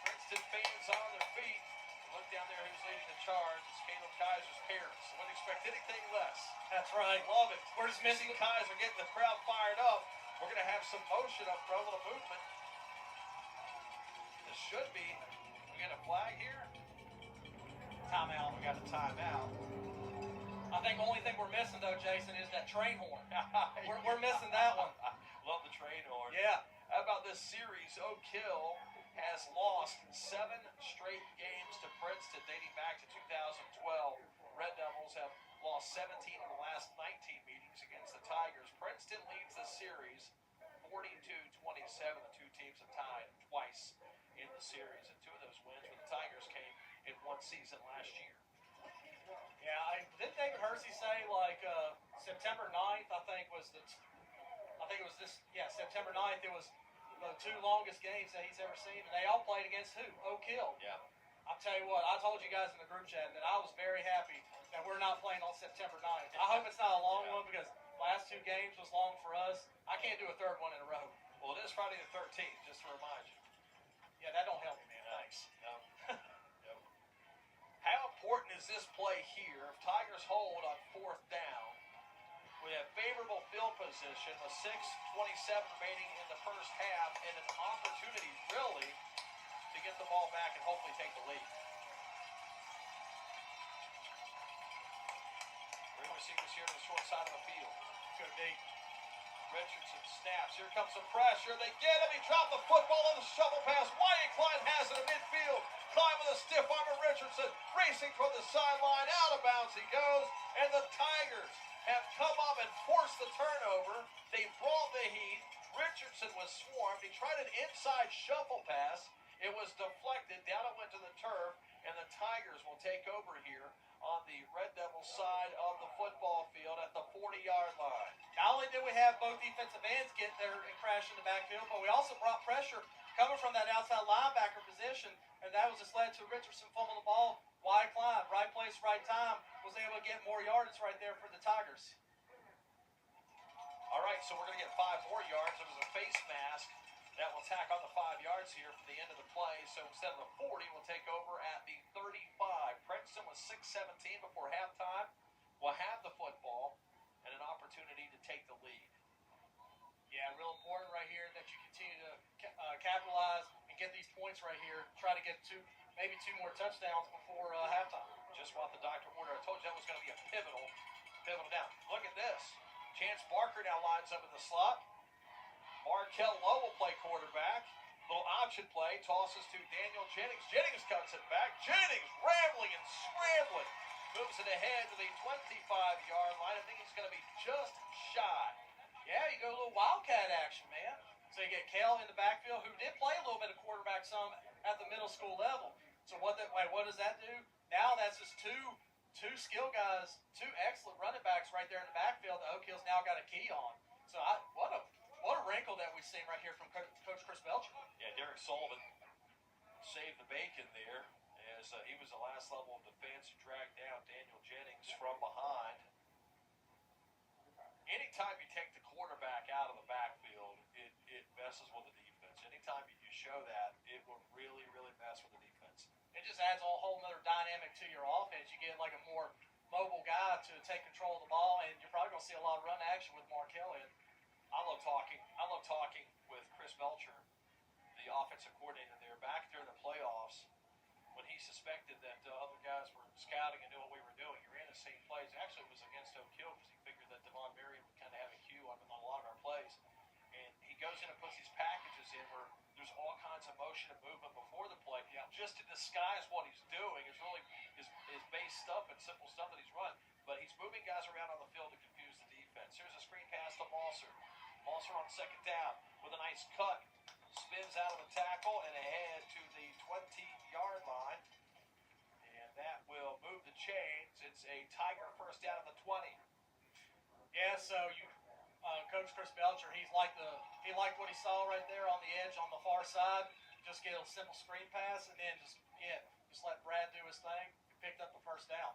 Princeton fans on their feet. Look down there who's leading the charge. It's Caleb Kaiser's parents. Wouldn't expect anything less. That's right. Love it. We're just missing Kaiser getting the crowd fired up. We're going to have some motion up front, a little movement. This should be. We got a flag here. Timeout. We got a timeout. I think the only thing we're missing, though, Jason, is that train horn. We're missing that one. Love the train horn. Yeah. How about this series? Oak Hill has lost 7 straight games to Princeton dating back to 2012. Red Devils have lost 17 of the last 19 meetings against the Tigers. Princeton leads the series 42-27. The two teams have tied twice in the series, and 2 of those wins for the Tigers came in one season last year. Yeah, didn't David Hercey say September 9th, September 9th, it was the 2 longest games that he's ever seen, and they all played against who? Oak Hill. Yeah. I'll tell you what, I told you guys in the group chat that I was very happy that we're not playing on September 9th. I hope it's not a long one because last 2 games was long for us. I can't do a 3rd one in a row. Well, it is Friday the 13th, just to remind you. Yeah, that don't help me, man. Thanks. No. No. How important is this play here? If Tigers hold on 4th down, we have favorable field position with 6:27 remaining in the first half and an opportunity, really, to get the ball back and hopefully take the lead. 3 receivers here to the short side of the field. Go deep. Richardson snaps. Here comes some pressure. They get him. He dropped the football on the shovel pass. Wyatt Klein has it in midfield. Klein with a stiff arm of Richardson. Racing from the sideline. Out of bounds he goes. And the Tigers have come up and forced the turnover. They brought the heat. Richardson was swarmed. He tried an inside shuffle pass. It was deflected. Down it went to the turf. And the Tigers will take over here on the Red Devils side of the football field at the 40-yard line. Not only did we have both defensive ends get there and crash in the backfield, but we also brought pressure coming from that outside linebacker position, and that was just led to Richardson fumbling the ball. Wide Klein, right place, right time, was able to get more yardage right there for the Tigers. All right, so we're going to get 5 more yards. It was a face mask that will tack on the 5 yards here from the end of the play. So instead of the 40, we'll take over at the 35. Princeton was 6-17 before halftime. We'll have the football and an opportunity to take the lead. Yeah, real important right here that you continue to capitalize and get these points right here. Try to get maybe two more touchdowns before halftime. Just what the doctor ordered. I told you that was going to be a pivotal down. Look at this. Chance Barker now lines up in the slot. Markel Lowe will play quarterback. Little option play. Tosses to Daniel Jennings. Jennings cuts it back. Jennings rambling and scrambling. Moves it ahead to the 25-yard line. I think he's going to be just shy. Yeah, you go a little Wildcat action, man. So you get Kale in the backfield, who did play a little bit of quarterback some at the middle school level. So what does that do? Now that's just two skill guys, 2 excellent running backs right there in the backfield that Oak Hill's now got a key on. So what a wrinkle that we've seen right here from Coach Chris Belcher. Yeah, Derek Sullivan saved the bacon there as he was the last level of defense who dragged down Daniel Jennings from behind. Anytime you take the quarterback out of the backfield, it messes with the defense. Anytime you show that, it will really, really mess with the defense. It just adds a whole nother dynamic to your offense. You get like a more mobile guy to take control of the ball, and you're probably going to see a lot of run action with Markel in. I love talking with Chris Belcher, the offensive coordinator there, back during the playoffs when he suspected that other guys were scouting and knew what we were doing. He ran the same plays. Actually, it was against Oak Hill because he figured that Devon Marion would kind of have a cue on a lot of our plays. And he goes in and puts these packages in where there's all kinds of motion and movement before the play, just to disguise what he's doing. It's really his base stuff and simple stuff that he's run. But he's moving guys around on the field to confuse the defense. Here's a screen pass to Malser. Malser on second down with a nice cut. Spins out of the tackle and ahead to the 20-yard line. And that will move the chains. It's a Tiger first down at the 20. Yeah, so Coach Chris Belcher, he liked what he saw right there on the edge on the far side. Just get a simple screen pass and then just let Brad do his thing. He picked up the first down.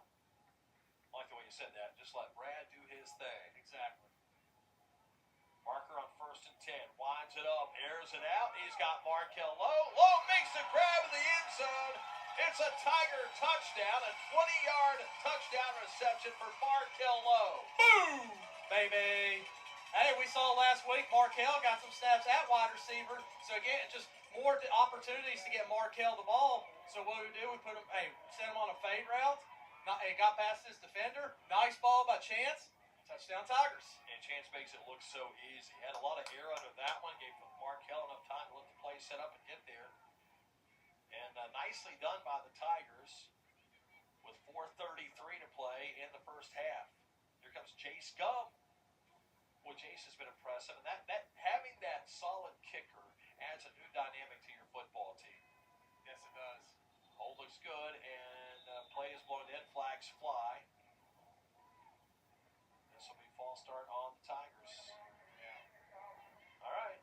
I like the way you said that. Just let Brad do his thing. Exactly. Marker on 1st and 10. Winds it up. Airs it out. He's got Markel Lowe. Lowe makes the grab in the end zone. It's a Tiger touchdown. A 20-yard touchdown reception for Markel Lowe. Boom! Baby. Hey, we saw last week Markel got some snaps at wide receiver. So again, just more opportunities to get Markel the ball. So what we do, we send him on a fade route. It got past his defender. Nice ball by Chance. Touchdown Tigers. And Chance makes it look so easy. Had a lot of air under that one. Gave Markel enough time to let the play set up and get there. And nicely done by the Tigers with 4:33 to play in the first half. Here comes Jace Gum. Well, Jace has been impressive, and that having that solid kicker adds a new dynamic to your football team. Yes, it does. Hold looks good, and play is blown in. Flags fly. This will be false start on the Tigers. Yeah. All right.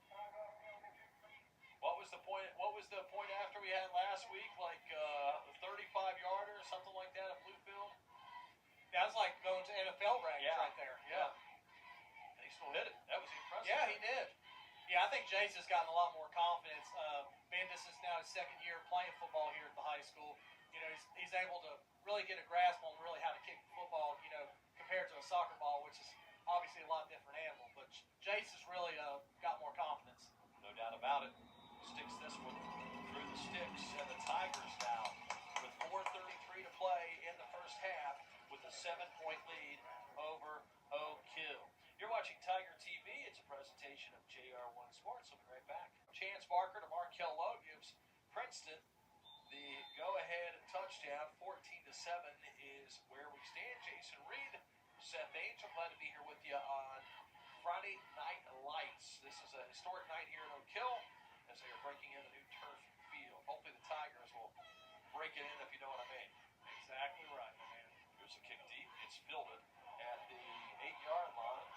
What was the point? What was the point after we had last week? Like a 35-yarder or something like that at Bluefield? Yeah, that's like going to NFL ranks right there. Yeah. And he still hit it. That was impressive. Yeah, he did. Yeah, I think Jace has gotten a lot more confidence. This is now his 2nd year playing football here at the high school. You know, he's able to really get a grasp on really how to kick the football, compared to a soccer ball, which is obviously a lot different animal. But Jace has really got more confidence. No doubt about it. Sticks this one through the sticks, and the Tigers now with 4:33 to play in the first half with a 7-point lead over Oak Hill. You're watching Tiger TV. It's a presentation is where we stand. Jason Reed, Seth Angell, glad to be here with you on Friday Night Lights. This is a historic night here in Oak Hill as they are breaking in the new turf field. Hopefully the Tigers will break it in, if you know what I mean. Exactly right, man. Here's a kick deep. It's fielded at the 8-yard line.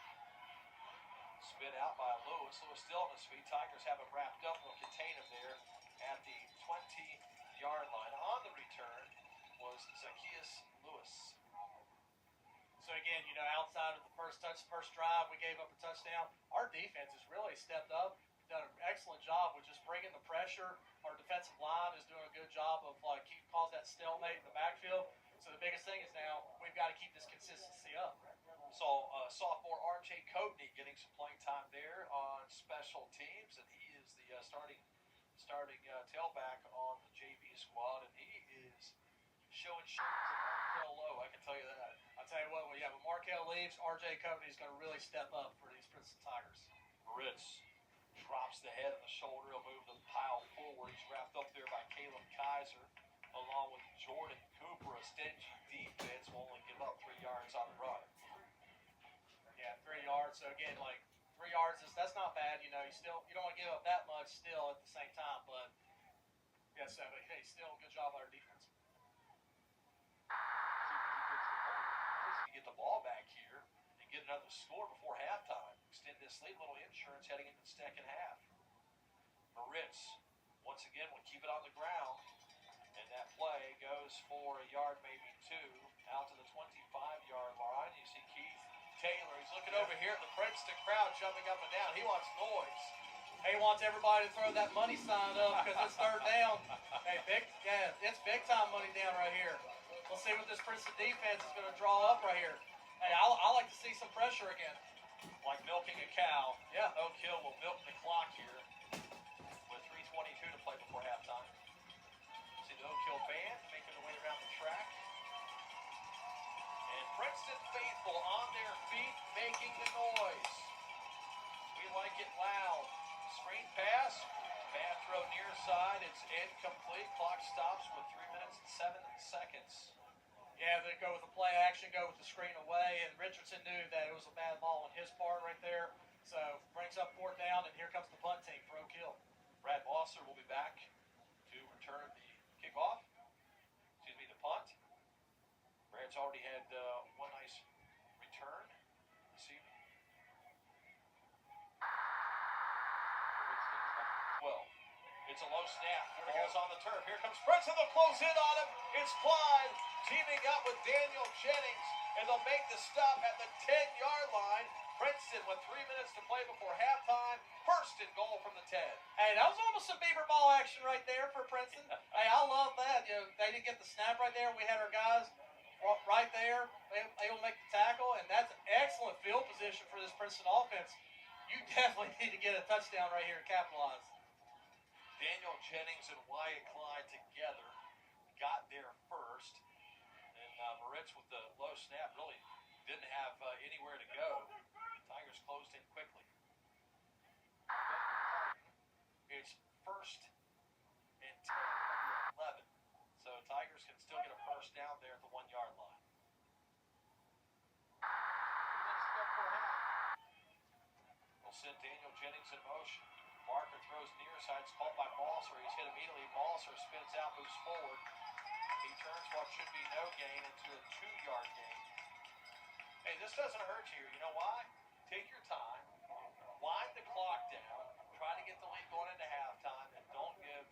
Spin out by Lewis. Lewis still on his feet. Tigers have him wrapped up. They'll contain him there at the 20-yard line. On the return was Zacchaeus Lewis. So again, outside of the first drive, we gave up a touchdown. Our defense has really stepped up, done an excellent job with just bringing the pressure. Our defensive line is doing a good job of cause that stalemate in the backfield. So the biggest thing is now we've got to keep this consistency up. So sophomore R.J. Coatney getting some playing time there on special teams, and he is the starting tailback on the JV squad, and he is showing shades of Markel Lowe, I can tell you that. I'll tell you what, when Markel leaves, R.J. Coatney is going to really step up for these Princeton Tigers. Moritz drops the head and the shoulder. He'll move the pile forward. He's wrapped up there by Caleb Kaiser, along with Jordan Cooper. A stingy defense will only give up 3 yards on the run. Yeah, 3 yards. So again, 3 yards that's not bad. You don't want to give up that much still at the same time, but yeah, so hey, still good job by our defense. To get the ball back here and get another score before halftime. Extend this lead, little insurance heading into the second half. Moritz once again will keep it on the ground, and that play goes for a yard, maybe 2, out to the 25-yard line. You see Keith Taylor. He's looking over here at the Princeton crowd jumping up and down. He wants noise. He wants everybody to throw that money sign up because it's third down. Hey, it's big time money down right here. We'll see what this Princeton defense is going to draw up right here. Hey, I like to see some pressure again. Like milking a cow. Yeah. Oak Hill will milk the clock here with 3:22 to play before halftime. See the Oak Hill band making their way around the track. And Princeton faithful on their feet making the noise. We like it loud. Screen pass. Bad throw near side. It's incomplete. Clock stops with 3 minutes and 7 seconds. Yeah, they go with the play action, go with the screen away, and Richardson knew that it was a bad ball on his part right there. So brings up 4th down, and here comes the punt team for Oak Hill. Brad Bosser will be back to return the kickoff. The punt. Brad's already had one nice return this evening. 12. It's a low snap. Ball's on the turf. Here comes Princeton. They'll close in on him. It's Clyde teaming up with Daniel Jennings, and they'll make the stop at the 10-yard line. Princeton with 3 minutes to play before halftime. First and goal from the 10. Hey, that was almost some beaver ball action right there for Princeton. Hey, I love that. They didn't get the snap right there. We had our guys right there able to make the tackle, and that's an excellent field position for this Princeton offense. You definitely need to get a touchdown right here and capitalize. Daniel Jennings and Wyatt Clyde together got there first. And Moritz with the low snap really didn't have anywhere to go. Tigers closed in quickly. It's first and 10 from the 11. So Tigers can still get a first down there at the 1-yard line. We'll send Daniel Jennings in motion. Barker throws near side. It's called by Balser. He's hit immediately. Balser spins out, moves forward. He turns what should be no gain into a 2-yard gain. Hey, this doesn't hurt you. You know why? Take your time. Wind the clock down. Try to get the lead going into halftime, and don't give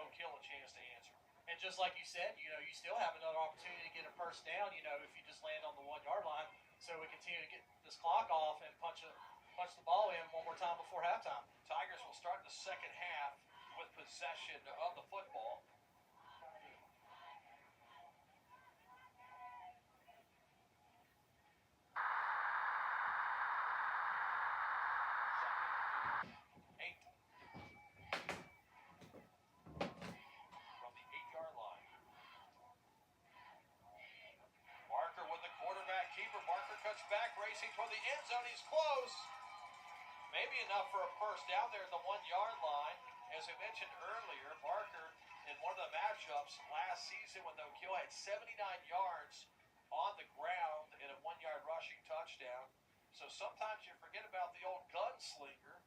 Oak Hill a chance to answer. And just like you said, you still have another opportunity to get a first down, if you just land on the 1-yard line. So we continue to get this clock off and punch the ball in one more time before halftime. Tigers will start the second half with possession of the football. From the 8-yard line. Barker with the quarterback keeper. Barker cuts back, racing toward the end zone. He's close. Maybe enough for a first down there at the 1-yard line. As I mentioned earlier, Barker in one of the matchups last season when Oak Hill had 79 yards on the ground and a 1-yard rushing touchdown. So sometimes you forget about the old gunslinger.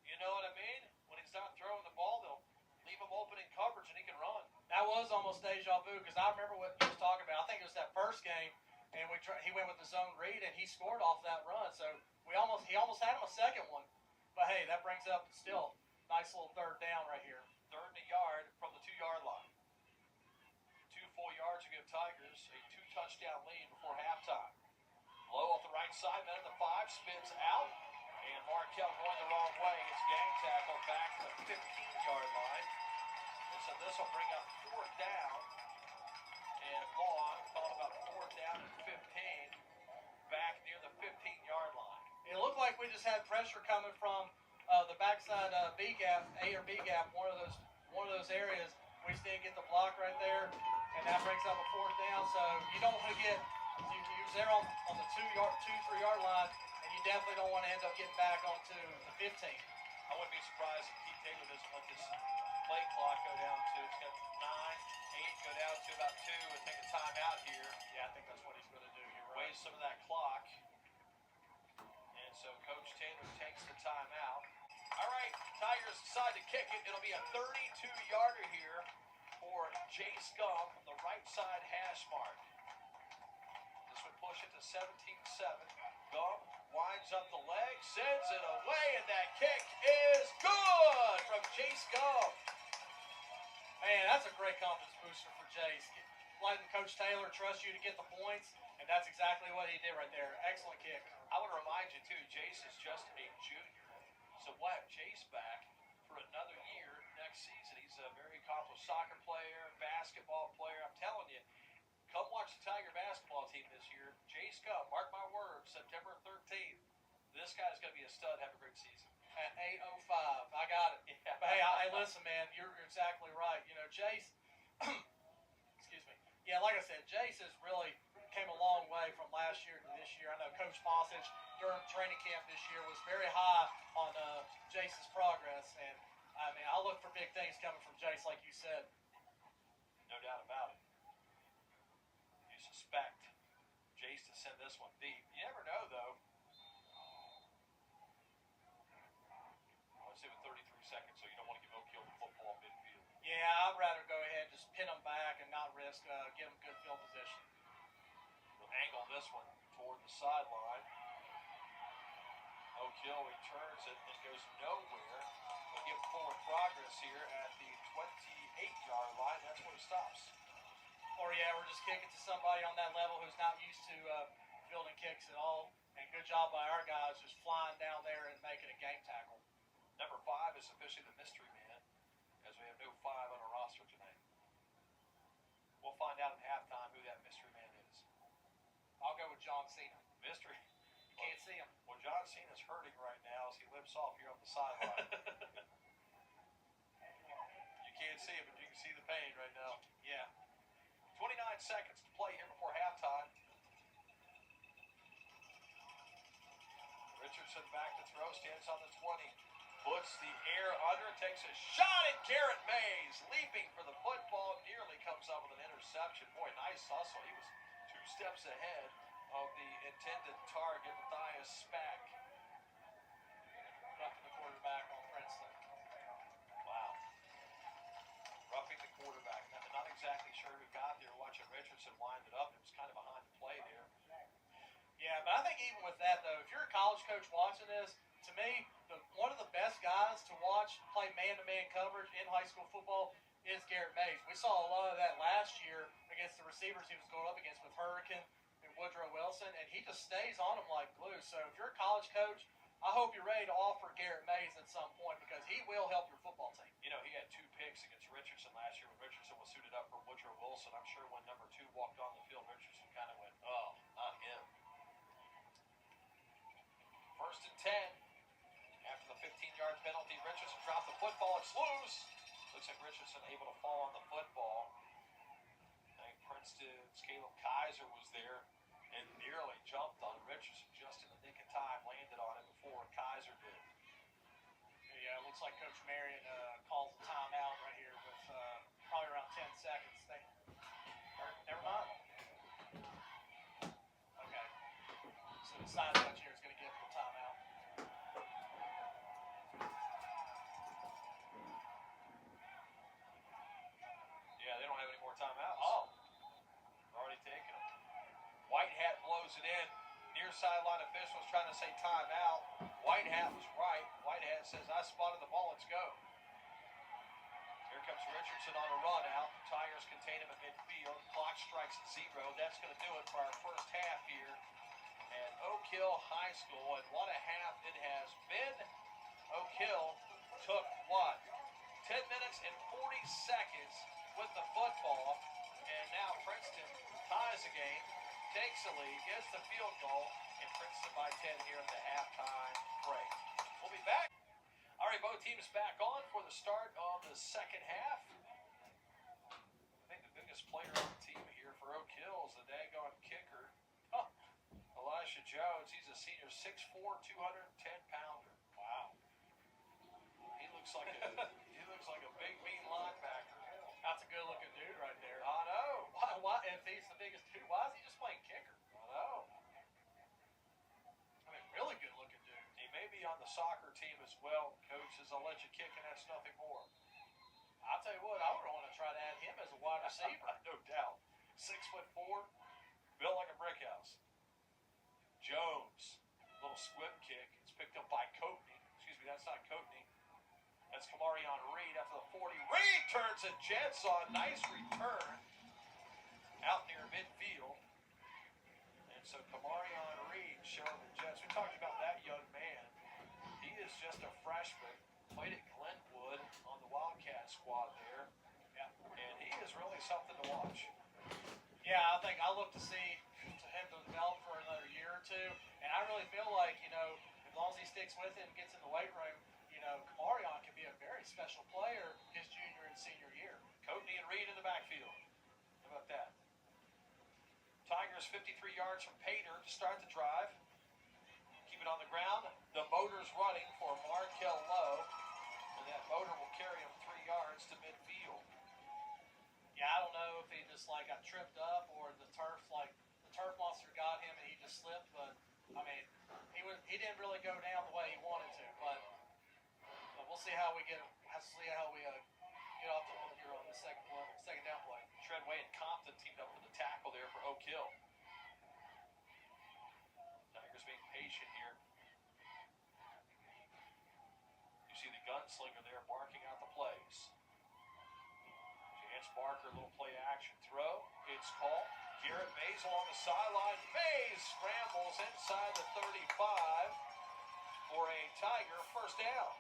You know what I mean? When he's not throwing the ball, they'll leave him open in coverage and he can run. That was almost deja vu because I remember what he was talking about. I think it was that first game, and he went with the zone read and he scored off that run. So he almost had him a second one. But hey, that brings up still nice little third down right here. Third and a yard from the 2-yard line. 2 full yards to give Tigers a 2-touchdown lead before halftime. Low off the right side, then at the 5, spins out. And Markell going the wrong way. It's gang tackle back to the 15-yard line. And so this will bring up 4th down. And long, thought about 4th down and 15. Back near the 15-yard line. It looked like we just had pressure coming from the backside B gap, A or B gap, one of those areas. We just didn't get the block right there, and that brings up a 4th down. So you don't want to get you was there on the 2-3-yard line, and you definitely don't want to end up getting back onto the 15. I wouldn't be surprised if Keith Taylor doesn't let this play clock go down to, it's got 9, 8, go down to about 2 and take a timeout here. Yeah, I think that's what he's going to do. You're right. Waste some of that clock. And so Coach Taylor takes the timeout. All right, Tigers decide to kick it. It'll be a 32-yarder here for Jace Gump from the right side hash mark. This would push it to 17-7. Gump winds up the leg, sends it away, and that kick is good from Jace Gump. Man, that's a great confidence booster for Jace. Letting Coach Taylor trust you to get the points, and that's exactly what he did right there. Excellent kick. I want to remind you, too, Jace is just a junior. So we'll have Jace back for another year next season. He's a very accomplished soccer player, basketball player. I'm telling you, come watch the Tiger basketball team this year. Jace Gump, mark my words, September 13th. This guy's going to be a stud. Have a great season. At 8:05. I got it. Yeah. But hey, listen, man, you're exactly right. You know, Jace, excuse me. Yeah, like I said, Jace has really came a long way from last year to this year. I know Coach Mossage during training camp this year was very high on Jace's progress, and I mean, I look for big things coming from Jace, like you said. No doubt about it. You suspect Jace to send this one deep. You never know, though. Let's see, with 33 seconds, so you don't want to give Oak Hill the football midfield. Yeah, I'd rather go ahead and just pin them back and not risk get them good field position. We'll angle this one toward the sideline. Oak Hill returns it and goes nowhere. We'll give forward progress here at the 28-yard line. That's where it stops. Or yeah, we're just kicking to somebody on that level who's not used to fielding kicks at all. And good job by our guys just flying down there and making a game tackle. Number 5 is officially the mystery man, as we have no 5 on our roster tonight. We'll find out at halftime who that mystery man is. I'll go with John Cena. Mystery. You can't see him. Well, John Cena's hurting right now as he limps off here on the sideline. You can't see him, but you can see the pain right now. Yeah. 29 seconds to play here before halftime. Richardson back to throw, stands on the 20. Puts the air under, takes a shot at Garrett Mays. Leaping for the football, nearly comes up with an interception. Boy, nice hustle. He was 2 steps ahead of the intended target, Matthias Spack. Roughing the quarterback on Princeton. Wow. Roughing the quarterback. Not exactly sure who got there. Watching Richardson wind it up. It was kind of behind the play there. Yeah, but I think even with that, though, if you're a college coach watching this, to me, one of the best guys to watch play man-to-man coverage in high school football is Garrett Mays. We saw a lot of that last year against the receivers he was going up against with Hurricane and Woodrow Wilson, and he just stays on them like glue. So if you're a college coach, I hope you're ready to offer Garrett Mays at some point because he will help your football team. You know, he had 2 picks against Richardson last year when Richardson was suited up for Woodrow Wilson. I'm sure when number 2 walked on the field, Richardson kind of went, oh, not him. 1st and 10. After the 15-yard penalty, Richardson dropped the football. It's loose. Looks like Richardson able to fall on the football. I think Princeton's Caleb Kaiser was there and nearly jumped on Richardson just in the nick of time. Landed on it before Kaiser did. Yeah, it looks like Coach Marion calls a timeout right here with throws it in. Near sideline officials trying to say timeout. White hat was right. White hat says, I spotted the ball, let's go. Here comes Richardson on a run out. Tigers contain him at midfield. Clock strikes at 0. That's going to do it for our first half here at Oak Hill High School. And what a half it has been. Oak Hill took what? 10 minutes and 40 seconds with the football. And now Princeton ties the game, takes the lead, gets the field goal, and Princeton by 10 here at the halftime break. We'll be back. All right, both teams back on for the start of the second half. I think the biggest player on the team here for Oak Hill is the daggone kicker, Elisha Jones. He's a senior, 6'4", 210-pounder. Wow. He looks like a big, mean linebacker. That's a good-looking dude right there. I know. Why, if he's the biggest dude, why is he just playing kicker? I know. I mean, really good-looking dude. He may be on the soccer team as well. Coach says, I'll let you kick, and that's nothing more. I'll tell you what, I would want to try to add him as a wide receiver. No doubt. 6'4", built like a brick house. Jones, little squib kick. It's picked up by Coatney. Excuse me, that's not Coatney. That's Kamarion Reed after the 40. Reed turns and jets on. Nice return out near midfield. And so Kamarion Reed showing the Jets. We talked about that young man. He is just a freshman. Played at Glenwood on the Wildcat squad there. Yeah. And he is really something to watch. Yeah, I think I look to see him to develop for another year or two. And I really feel like, as long as he sticks with it and gets in the weight room, Kamarion can be a very special player his junior and senior year. Coatney and Reed in the backfield. How about that? Tigers 53 yards from Pater to start the drive. Keep it on the ground. The motor's running for Markel Lowe. And that motor will carry him 3 yards to midfield. Yeah, I don't know if he just got tripped up or the turf monster got him and he just slipped, but I mean he didn't really go down the way he wanted to, but we'll see how we get off the one here on the second down play. Treadway and Compton teamed up with the tackle there for Oak Hill. Tigers being patient here. You see the gunslinger there barking out the plays. Chance Barker, little play action throw. It's called. Garrett Mays along the sideline. Mays scrambles inside the 35 for a Tiger first down.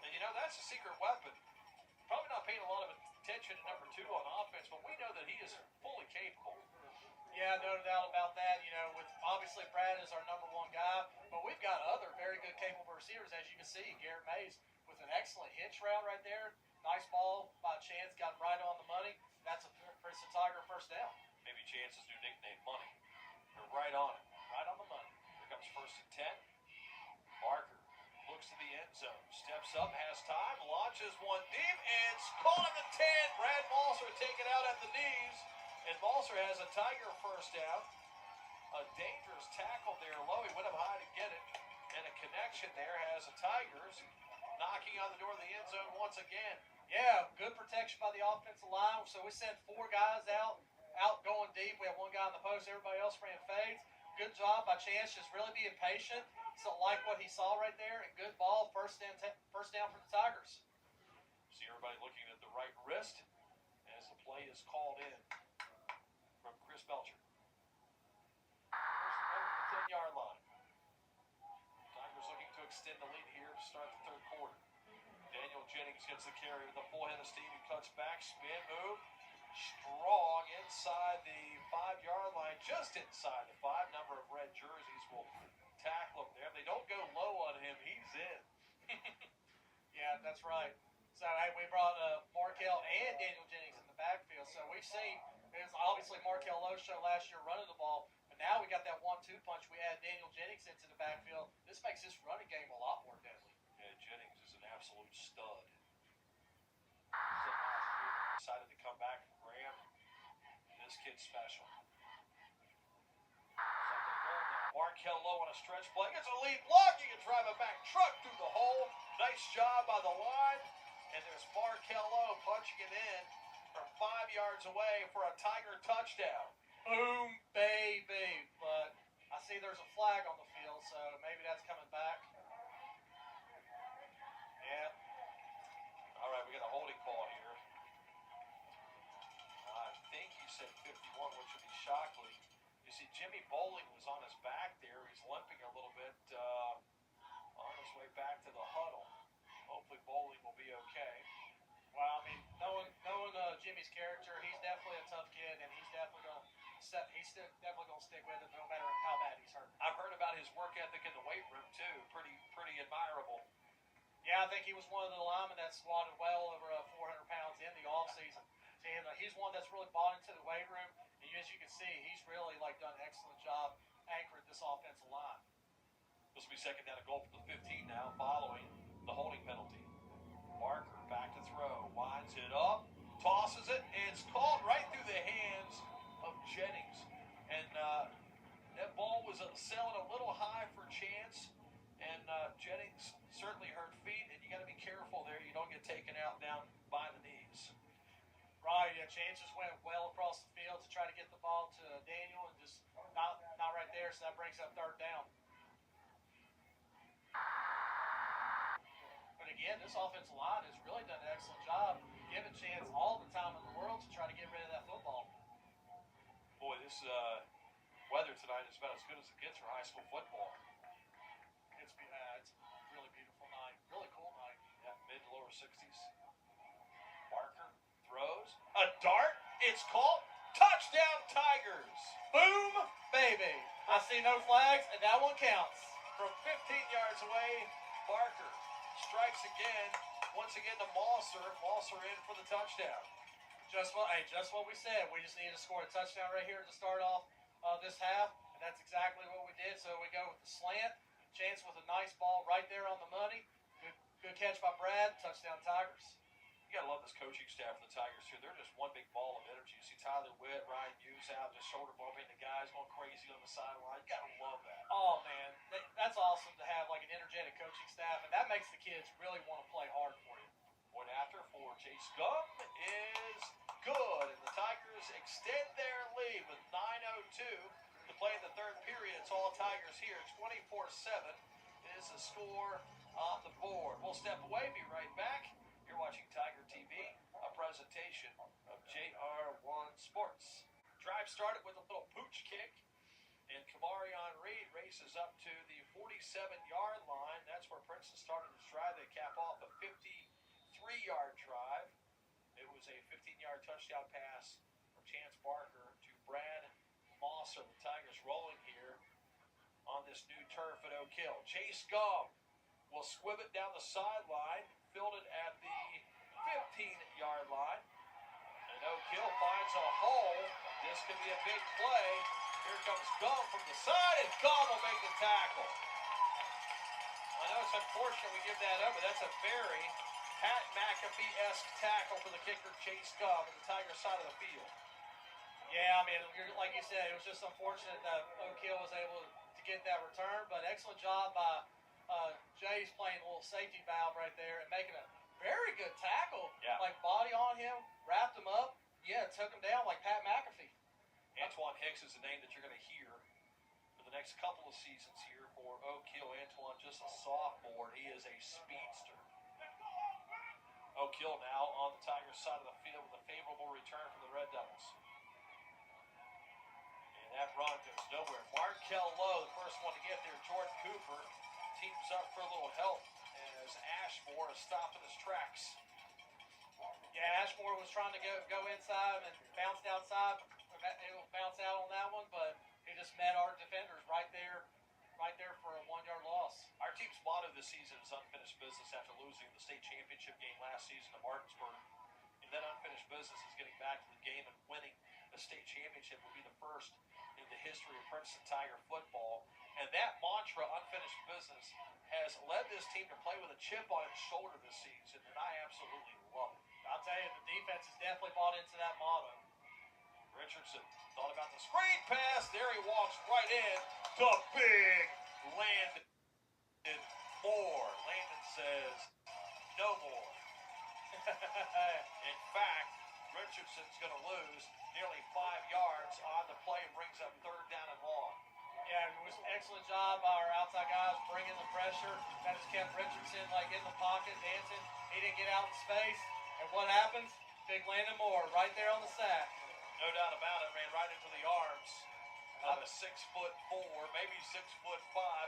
And that's a secret weapon. Probably not paying a lot of attention to number 2 on offense, but we know that he is fully capable. Yeah, no doubt about that. With obviously Brad is our number 1 guy, but we've got other very good capable receivers, as you can see. Garrett Mays with an excellent hitch route right there. Nice ball by Chance, got him right on the money. That's a Princeton Tiger first down. Maybe Chance's new nickname, Money. They're right on it. Right on the money. Here comes 1st and 10. Barker looks to the end zone. Steps up, has time, launches one deep, and it's caught at the 10. Brad Balser taken out at the knees. And Balser has a Tiger first down. A dangerous tackle there low. He went up high to get it. And a connection there has the Tigers knocking on the door of the end zone once again. Yeah, good protection by the offensive line. So we sent 4 guys out going deep. We have 1 guy on the post. Everybody else ran fades. Good job by Chance, just really being patient. So like what he saw right there, and good ball, first down for the Tigers. See everybody looking at the right wrist as the play is called in from Chris Belcher. First over the 10-yard line. Tigers looking to extend the lead here to start the third quarter. Daniel Jennings gets the carry with a full head of steam. He cuts back, spin move. Strong inside the 5-yard line, just inside the 5. Number of red jerseys will tackle him there. If they don't go low on him, he's in. Yeah, that's right. So, hey, we brought Markel and Daniel Jennings in the backfield. So we've seen, it was obviously Markel Lowe's show last year running the ball, but now we got that 1-2 punch. We add Daniel Jennings into the backfield. This makes this running game a lot more deadly. Yeah, Jennings is an absolute stud. Decided to come back from Graham. This kid's special. Markel Lowe on a stretch play. Gets a lead block. He can drive it back. Truck through the hole. Nice job by the line. And there's Markel Lowe punching it in from 5 yards away for a Tiger touchdown. Boom, baby. But I see there's a flag on the field, so maybe that's coming back. Yeah. All right, we got a holding call here. I think he said 51, which would be Shockley. You see Jimmy Bowling was on his back there. He's limping a little bit on his way back to the huddle. Hopefully Bowling will be okay. Well, I mean, knowing Jimmy's character, he's definitely a tough kid, and he's definitely going to stick with it no matter how bad he's hurt. I've heard about his work ethic in the weight room too. Pretty admirable. Yeah, I think he was one of the linemen that squatted well over 400 pounds in the offseason. And he's one that's really bought into the weight room. And as you can see, he's really done an excellent job anchoring this offensive line. This will be second down and goal from the 15 now, following the holding penalty. Barker back to throw, winds it up, tosses it, and it's called right through the hands of Jennings. And that ball was sailing a little high for Chance, and Jennings certainly hurt feet, and you got to be careful there. You don't get taken out down by the knees. Right, yeah, Chance just went well across the field to try to get the ball to Daniel, and just not right there, so that brings up third down. But again, this offensive line has really done an excellent job giving Chance all the time in the world to try to get rid of that football. Boy, this weather tonight is about as good as it gets for high school football. It's a really beautiful night, really cool night. Yeah, mid to lower 60s. Barker throws a dart. It's called touchdown Tigers. Boom, baby. I see no flags, and that one counts. From 15 yards away, Barker strikes again. Once again to Mosser. Mosser in for the touchdown. Just what we said. We just needed to score a touchdown right here to start off this half, and that's exactly what we did. So we go with the slant. Chance with a nice ball right there on the money. Good catch by Brad. Touchdown Tigers. You gotta love this coaching staff of the Tigers too. They're just one big ball of energy. You see Tyler Witt, Ryan Hughes out, just shoulder bumping the guys going crazy on the sideline. You gotta love that. Oh man, that's awesome to have an energetic coaching staff, and that makes the kids really want to play hard for you. Point after for Chase Gum is good, and the Tigers extend their lead with 9:02 to play in the third period. It's all Tigers here. 24-7 is the score on the board. We'll step away, be right back. You're watching Tiger TV, a presentation of JR1-Sports. Drive started with a little pooch kick, and Kamarion Reed races up to the 47-yard line. That's where Princeton started his drive. They cap off a 53-yard drive. It was a 15-yard touchdown pass from Chance Barker to Brad Mosser. The Tigers rolling here on this new turf at Oak Hill. Chase Gum will squib it down the sideline, filled it at the 15-yard line. And Oak Hill finds a hole. This could be a big play. Here comes Gum from the side, and Gum will make the tackle. I know it's unfortunate we give that up, but that's a very Pat McAfee-esque tackle for the kicker, Chase Gum, on the Tiger side of the field. Yeah, I mean, like you said, it was just unfortunate that Oak Hill was able to get that return, but excellent job by Jay's playing a little safety valve right there and making a very good tackle. Yeah. Body on him, wrapped him up, took him down like Pat McAfee. Antoine Hicks is a name that you're going to hear for the next couple of seasons here for Oak Hill. Antoine, just a sophomore. He is a speedster. Oak Hill now on the Tigers side of the field with a favorable return from the Red Devils. And that run goes nowhere. Markel Lowe, the first one to get there. Jordan Cooper teams up for a little help as Ashmore is stopped in his tracks. Yeah, Ashmore was trying to go inside and bounced outside. It will bounce out on that one, but he just met our defenders right there for a 1-yard loss. Our team's motto this season is unfinished business after losing the state championship game last season to Martinsburg. And that unfinished business is getting back to the game, and winning the state championship will be the first in the history of Princeton Tiger football. And that mantra, unfinished business, has led this team to play with a chip on its shoulder this season, and I absolutely love it. I'll tell you, the defense has definitely bought into that motto. Richardson thought about the screen pass. There he walks right in to big Landon Moore. Landon says, no more. In fact, Richardson's going to lose nearly 5 yards on the play excellent job by our outside guys bringing the pressure. That has kept Richardson like in the pocket, dancing. He didn't get out in space. And what happens? Big Landon Moore right there on the sack. No doubt about it, ran right into the arms of a 6'4", maybe 6'5".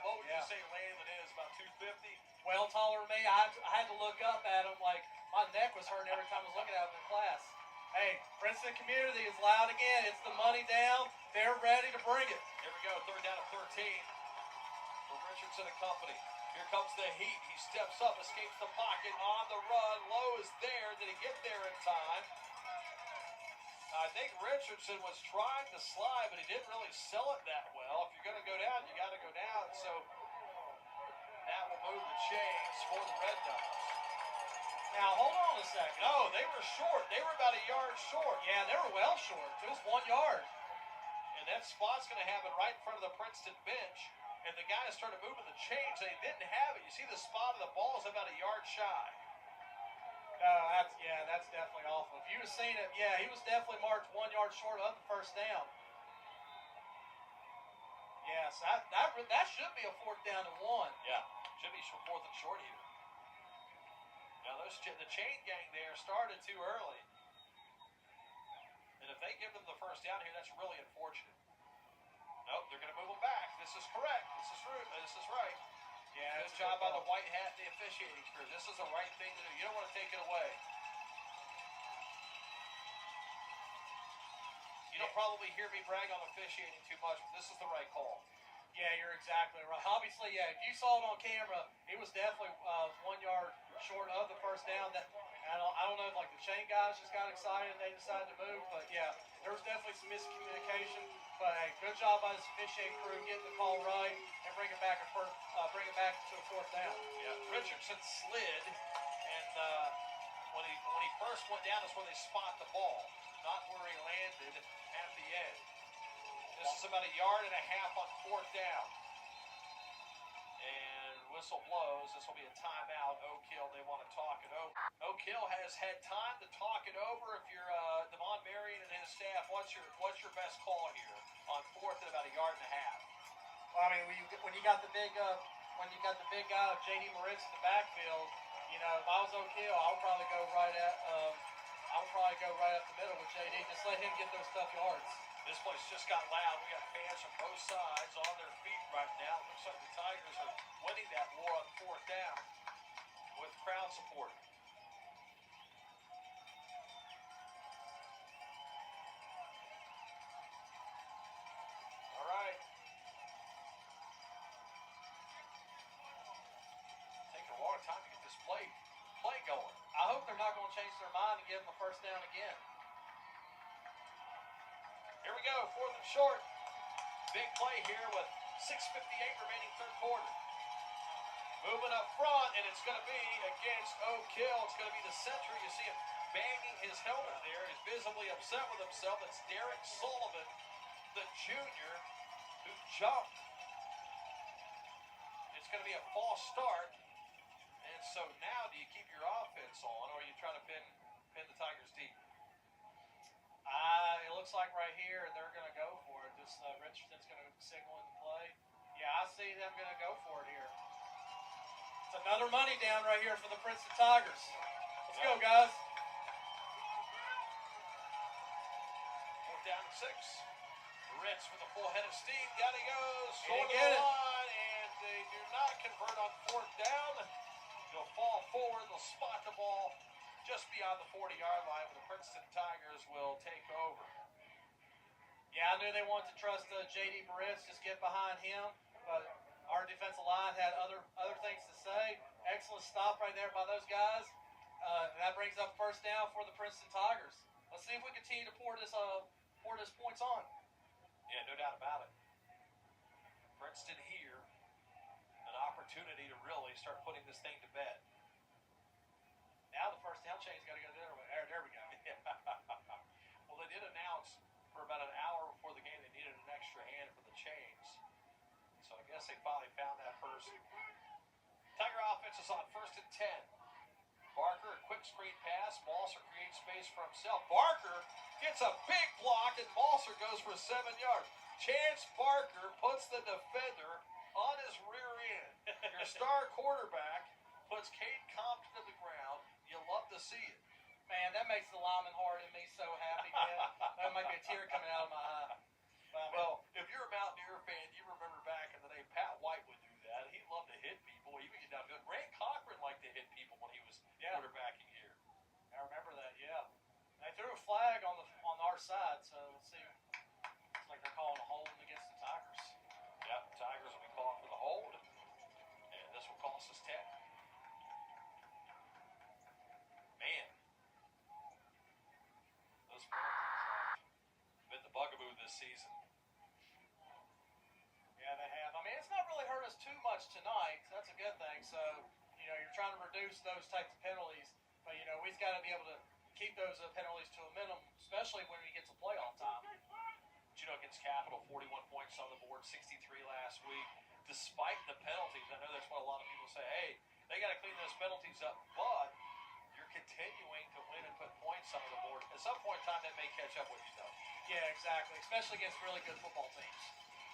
What would you say Landon is? About 250? Well taller than me. I had to look up at him like my neck was hurting every time I was looking at him in class. Hey, Princeton community is loud again. It's the money down. They're ready to bring it. Here we go, 3rd down and 13 for Richardson and company. Here comes the heat. He steps up, escapes the pocket, on the run. Lowe is there. Did he get there in time? I think Richardson was trying to slide, but he didn't really sell it that well. If you're going to go down, you got to go down. So that will move the chains for the Red Devils. Now, hold on a second. No, they were short. They were about a yard short. Yeah, they were well short. It was 1 yard. And that spot's going to happen right in front of the Princeton bench. And the guys started moving the chains. They didn't have it. You see the spot of the ball is about a yard shy. That's definitely awful. If you have seen it, he was definitely marked 1 yard short of the first down. Yes, that should be a 4th down and 1. Yeah, should be 4th and short here. Now the chain gang there started too early. And if they give them the first down here, that's really unfortunate. Nope, they're going to move them back. This is correct. This is right. Yeah, good job by the white hat and the officiating crew. This is the right thing to do. You don't want to take it away. You don't probably hear me brag on officiating too much, but this is the right call. Yeah, you're exactly right. Obviously, if you saw it on camera, it was definitely 1 yard short of the first down. I don't know if like the chain guys just got excited and they decided to move, but there was definitely some miscommunication. But hey, good job by this officiating crew getting the call right and bring it back to a 4th down. Yeah, Richardson slid, and when he first went down is where they spot the ball, not where he landed at the end. This is about a yard and a half on 4th down. And whistle blows. This will be a timeout. Oak Hill, they want to talk it over. Oak Hill has had time to talk it over. If you're Devon Marion and his staff, what's your best call here on 4th and about a yard and a half? Well, I mean, when you got the big guy of JD Moritz in the backfield, if I was Oak Hill, I would probably go right up the middle with JD. Just let him get those tough yards. This place just got loud. We got fans from both sides on their feet right now. It looks like the Tigers are winning that war on 4th down with crowd support. All right. Taking a long time to get this play going. I hope they're not going to change their mind and give them a first down again. Here we go, 4th and short. Big play here with 6:58 remaining 3rd quarter. Moving up front, and it's going to be against Oak Hill. It's going to be the center. You see him banging his helmet there. He's visibly upset with himself. It's Derek Sullivan, the junior, who jumped. It's going to be a false start. And so now, do you keep your offense on, or are you trying to pin the Tigers deep? It looks like right here they're going to go for it. This Richardson's going to signal into play. Yeah, I see them going to go for it here. It's another money down right here for the Princeton Tigers. Let's go, guys. 4th down and 6. Ritz with a full head of steam. Got to go. Short of the line, and they do not convert on 4th down. They'll fall forward. They'll spot the ball just beyond the 40-yard line, but the Princeton Tigers will take over. Yeah, I knew they wanted to trust J.D. Moritz, just get behind him, but our defensive line had other things to say. Excellent stop right there by those guys. And that brings up 1st down for the Princeton Tigers. Let's see if we continue to pour this points on. Yeah, no doubt about it. Princeton here, an opportunity to really start putting this thing to bed. Now the 1st down chain's got to go there. There we go. Well, they did announce for about an hour before the game they needed an extra hand for the chains. So I guess they finally found that person. Tiger offense is on 1st and 10. Barker, a quick screen pass. Balser creates space for himself. Barker gets a big block, and Balser goes for 7 yards. Chance Parker puts the defender on his rear end. Your star quarterback puts Cade Compton to the ground. You love to see it. Man, that makes the lineman heart in me so happy, man. That might be a tear coming out of my eye. Well, if you're a Mountaineer fan, you remember back in the day, Pat White would do that. He loved to hit people. He would get down good. Rand Cochran liked to hit people when he was quarterbacking here. I remember that, yeah. They threw a flag on our side, so let's see. It's like they're calling a hold against the Tigers. Yep, the Tigers will be called for the hold, and this will cost us 10. Man, those penalties have been the bugaboo this season. Yeah, they have. I mean, it's not really hurt us too much tonight. So that's a good thing. So, you're trying to reduce those types of penalties. But, we've got to be able to keep those penalties to a minimum, especially when we get to playoff time. But, against Capital, 41 points on the board, 63 last week. Despite the penalties, I know that's what a lot of people say, hey, they got to clean those penalties up. But you're continuing to win and put points on the board. At some point in time, that may catch up with you, though. Yeah, exactly, especially against really good football teams.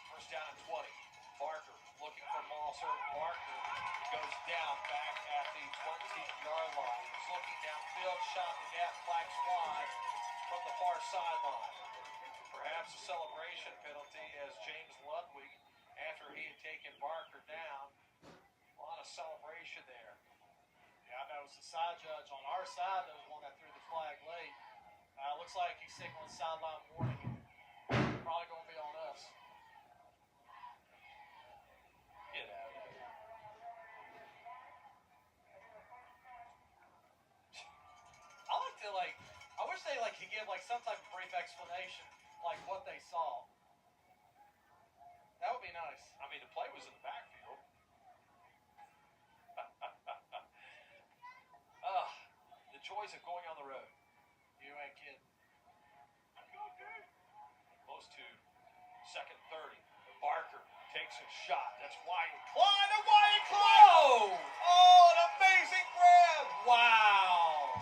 First down and 20. Barker looking for Malser. Barker goes down back at the 20-yard line. He's looking downfield, shot the gap, flags fly from the far sideline. Perhaps a celebration penalty as James Ludwig, after he had taken Barker down, a lot of celebration there. Yeah, I know it was the side judge on our side that was the one that threw the flag late. Looks like he's signaling sideline warning. Probably going to be on us. Get out of here. I wish they could give some type of brief explanation, like what they saw. That would be nice. I mean, the play was in the backfield. The joys of going on the road. You ain't kidding. Close to second 30. Barker takes a shot. That's Wyatt Klein. And Wyatt Klein! Oh, an amazing grab! Wow!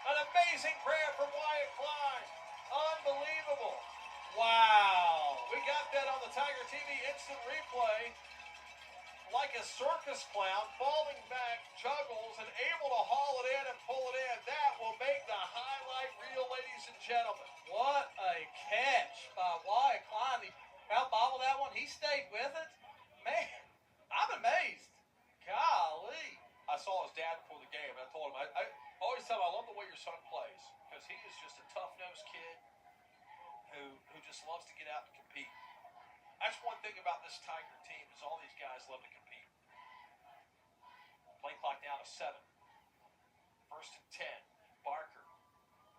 An amazing grab from Wyatt Klein. Unbelievable. Wow. We got that on the Tiger TV instant replay. Like a circus clown, falling back, juggles, and able to haul it in and pull it in. That will make the highlight reel, ladies and gentlemen. What a catch by Wyatt Klein. He out-bobbled that one. He stayed with it. Man, I'm amazed. Golly. I saw his dad before the game, and I told him, I always tell him, I love the way your son plays, because he is just a tough-nosed kid who just loves to get out and compete. That's one thing about this Tiger team is all these guys love to compete. Play clock down to 7. First and 10. Barker.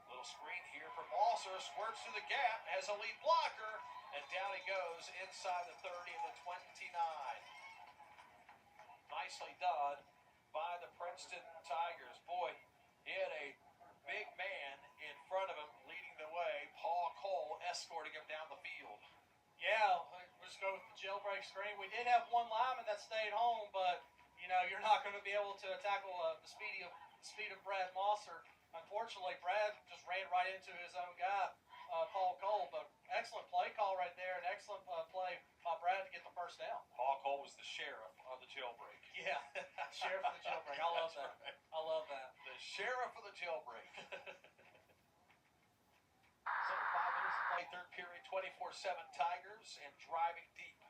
Little screen here from Malser. Squirts through the gap. Has a lead blocker. And down he goes inside the 30 and the 29. Nicely done by the Princeton Tigers. Boy, he had a big man in front of him leading the way. Paul Cole escorting him down the field. Yeah, we'll just go with the jailbreak screen. We did have one lineman that stayed home, but you're not going to be able to tackle the speed of Brad Mosser. Unfortunately, Brad just ran right into his own guy, Paul Cole. But excellent play call right there, and excellent play by Brad to get the first down. Paul Cole was the sheriff of the jailbreak. Yeah, sheriff of the jailbreak. I love that. Right. I love that. The sheriff of the jailbreak. 5 minutes to play, third period, 24-7 Tigers, and driving deep.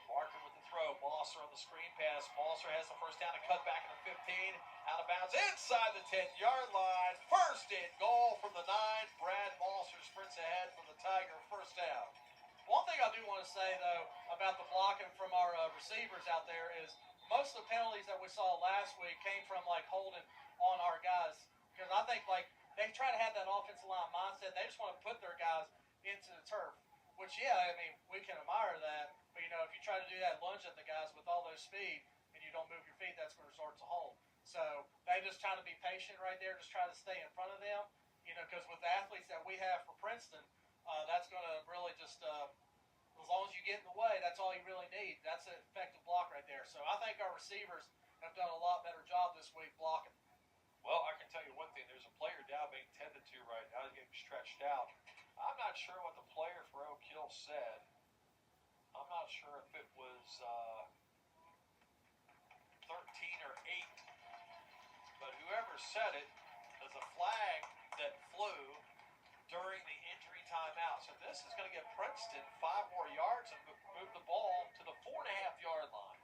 Barker with the throw. Malser on the screen pass. Malser has the first down, a cut back in the 15. Out of bounds inside the 10-yard line. First and goal from the 9. Brad Malser sprints ahead for the Tiger first down. One thing I do want to say, though, about the blocking from our receivers out there is most of the penalties that we saw last week came from, holding on our guys. Because I think, they try to have that offensive line mindset. They just want to put their guys into the turf. Which, we can admire that. But, if you try to do that lunge at the guys with all those speed and you don't move your feet, that's going to resort to hold. So, they just try to be patient right there, just try to stay in front of them. Because with the athletes that we have for Princeton, that's going to really just, as long as you get in the way, that's all you really need. That's an effective block right there. So, I think our receivers have done a lot better job this week blocking. Well, I can tell you one thing. There's a player down being tended to right now. He's getting stretched out. I'm not sure what the player for Oak Hill said. I'm not sure if it was 13 or 8, but whoever said it, there's a flag that flew during the injury timeout. So this is going to get Princeton 5 more yards and move the ball to the 4.5-yard line.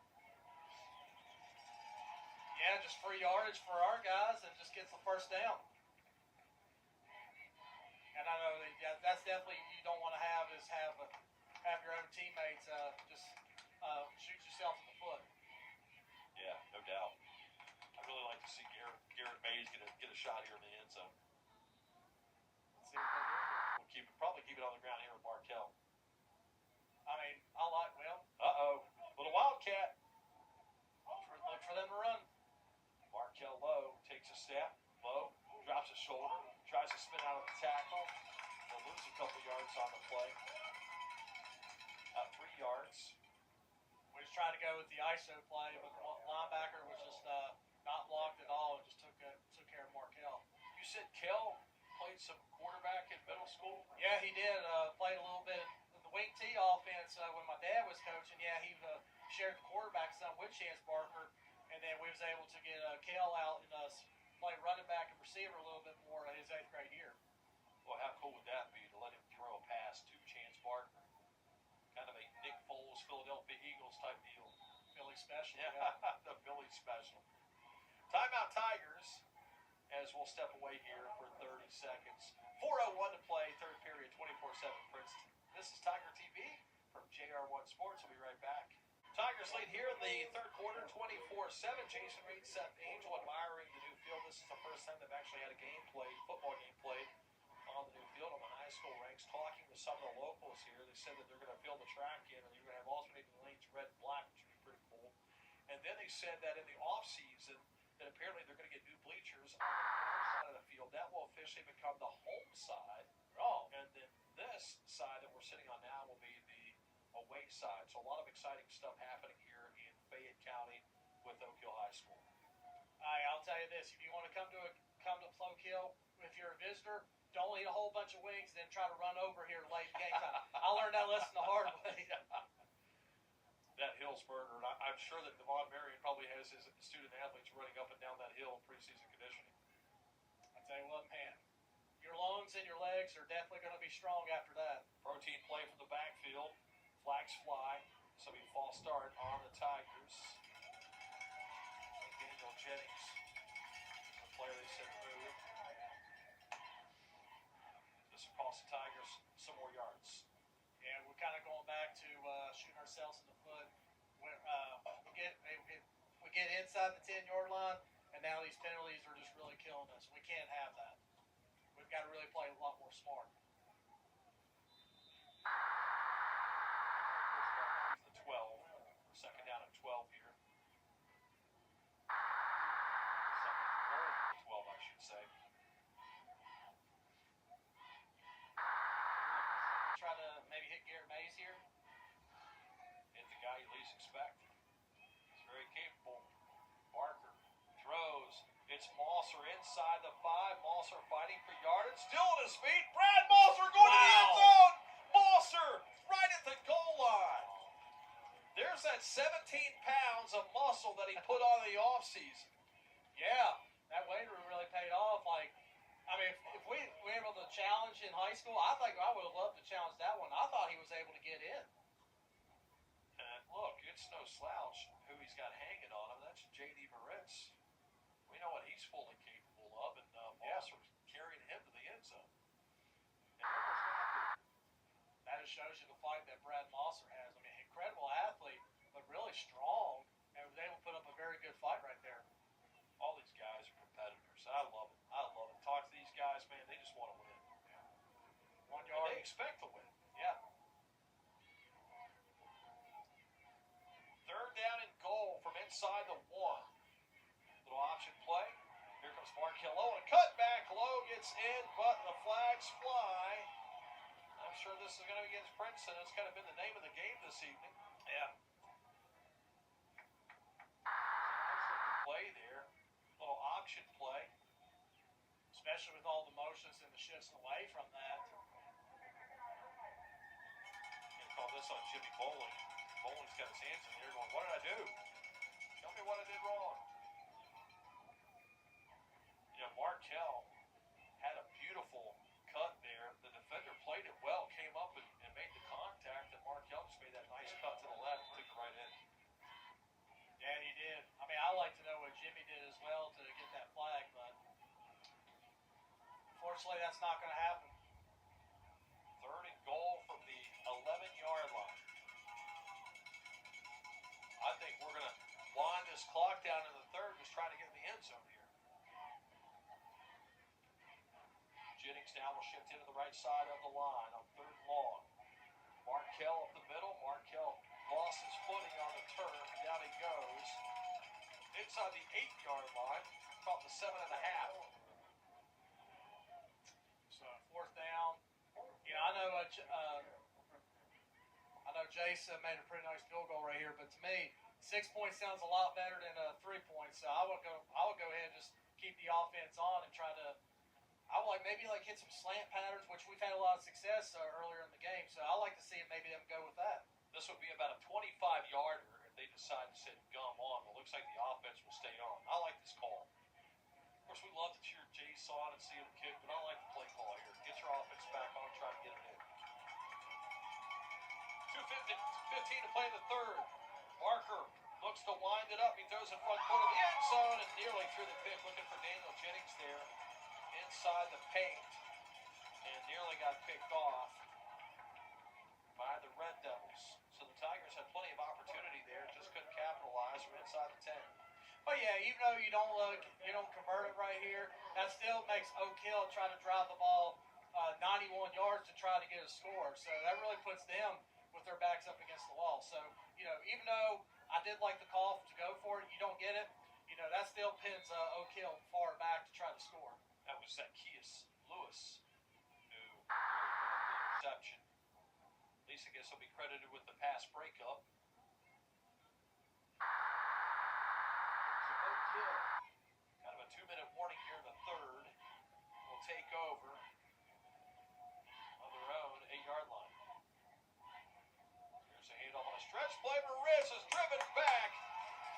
Yeah, just free yardage for our guys and just gets the first down. And I know that's definitely you don't want to have your own teammates just shoot yourself in the foot. Yeah, no doubt. I'd really like to see Garrett Mays get a shot here in the end zone. Let's see what they do here. We'll probably keep it on the ground here with Markel. I mean, I like Little Wildcat. Look for them to run. Markel Lowe takes a step. Lowe drops his shoulder, tries to spin out of the tackle. They'll lose a couple yards on the play. 3 yards. We just tried to go with the ISO play, but the linebacker was just not blocked at all and just took care of Markel. You said Kell played some quarterback in middle school? Yeah, he did. Played a little bit in the wing T offense when my dad was coaching. Yeah, he shared the quarterback some with Chance Barker, and then we was able to get Kell out and play running back and receiver a little bit more in his 8th grade year. Well, how cool would that be to let him throw a pass to Chance Barker? Kind of a Nick Foles, Philadelphia Eagles type deal. Philly special. Yeah, the Philly special. Timeout Tigers, as we'll step away here for 30 seconds. 4:01 to play, third period, 24-7 Princeton. This is Tiger TV from JR1-Sports. We'll be right back. Tigers lead here in the third quarter, 24-7. Jason Reed, Seth, Angell admiring the new field. This is the first time they've actually had a football game played on the new field on the high school ranks. Talking to some of the locals here, they said that they're going to fill the track in and you're going to have alternating lanes, red and black, which would be pretty cool. And then they said that in the off-season, that apparently they're going to get new bleachers on the far side of the field. That will officially become the home side. And then this side that we're sitting on now will be the away side. So a lot of exciting stuff happening here in Fayette County with Oak Hill High School. I'll tell you this: if you want to come to Oak Hill, if you're a visitor, don't eat a whole bunch of wings, then try to run over here late game time. I learned that lesson the hard way. That Hills burger, and I'm sure that Devon Marion probably has his student athletes running up and down that hill in preseason conditioning. I tell you what, man, your lungs and your legs are definitely going to be strong after that. Protein play from the backfield, flags fly. So we false start on the Tigers. Daniel Jennings, the player they said move. This will cost the Tigers some more yards. Yeah, we're kind of going back to shooting ourselves in the foot. We get inside the 10-yard line, and now these penalties are just really killing us. We can't have that. We've got to really play a lot more smart. The 12, second down and 12 here. Second and 12, I should say. Try to maybe hit Garrett Mays here. Hit the guy you least expect. He's very capable. Barker throws. It's Mosser inside the 5. Mosser fighting for yardage. Still on his feet. Brad Mosser going to the end zone. Mosser right at the goal line. There's that 17 pounds of muscle that he put on in the offseason. Yeah, that weight really paid off. If we were able to challenge in high school, I think I would have loved to challenge that one. I thought he was able to get in. Look, it's no slouch who he's got hanging on him. That's J.D. Moritz. We know what he's fully capable of, and Mosser's carrying him to the end zone. That just shows you the fight that Brad Mosser has. I mean, incredible athlete, but really strong, and was able to put up a very good fight right there. All these guys are competitors. I love it. Talk to these guys, man. They just want to win. 1 yard. And they expect to win. Yeah. Third down and goal from inside the 1. Little option play. Here comes Markel Lowe. And cut back. Lowe gets in, but the flags fly. I'm sure this is going to be against Princeton. It's kind of been the name of the game this evening. Yeah. Play there. Little option play. Especially with all the motions and the shifts away from that. focus on Jimmy Bowling. Bowling's got his hands in the air going, what did I do? Tell me what I did wrong. Markell had a beautiful cut there. The defender played it well, came up and made the contact, and Markell just made that nice cut to the left and took it right in. Yeah, he did. I mean, I like to know what Jimmy did as well to get that flag, but unfortunately that's not going to happen. 3rd and goal from the 11-yard line. I think we're going to wind this clock down in the 3rd, just trying to get in the end zone here. Jennings now will shift into the right side of the line on 3rd and long. Markell up the middle. Markell lost his footing on the turf. Down he goes. Inside the 8-yard line. About the 7.5. So 4th down. I know Jason made a pretty nice field goal right here, but to me, 6 points sounds a lot better than 3 points. So I would go ahead and just keep the offense on and try to. I would maybe hit some slant patterns, which we've had a lot of success earlier in the game. So I like to see maybe them go with that. This would be about a 25-yarder if they decide to sit gum on. But it looks like the offense will stay on. I like this call. Of course, we love to cheer Jace on and see him kick, but I don't like the play call here. Get your offense back on, try to get it in. 2:15 to play in the 3rd. Barker looks to wind it up. He throws in front foot of the end zone and nearly threw the pick. Looking for Daniel Jennings there inside the paint and nearly got picked off by the Red Devils. So the Tigers had plenty of opportunity there, just couldn't capitalize from inside the 10. But yeah, even though you don't convert it right here, that still makes Oak Hill try to drive the ball 91 yards to try to get a score. So that really puts them with their backs up against the wall. So, even though I did like the call to go for it, you don't get it, that still pins Oak Hill far back to try to score. That was Zacchaeus Lewis, who the interception. At least I guess he'll be credited with the pass breakup. So Oak Hill, kind of a 2-minute warning here in the 3rd, will take over on their own 8-yard line. Here's a handoff on a stretch play. Mariz is driven back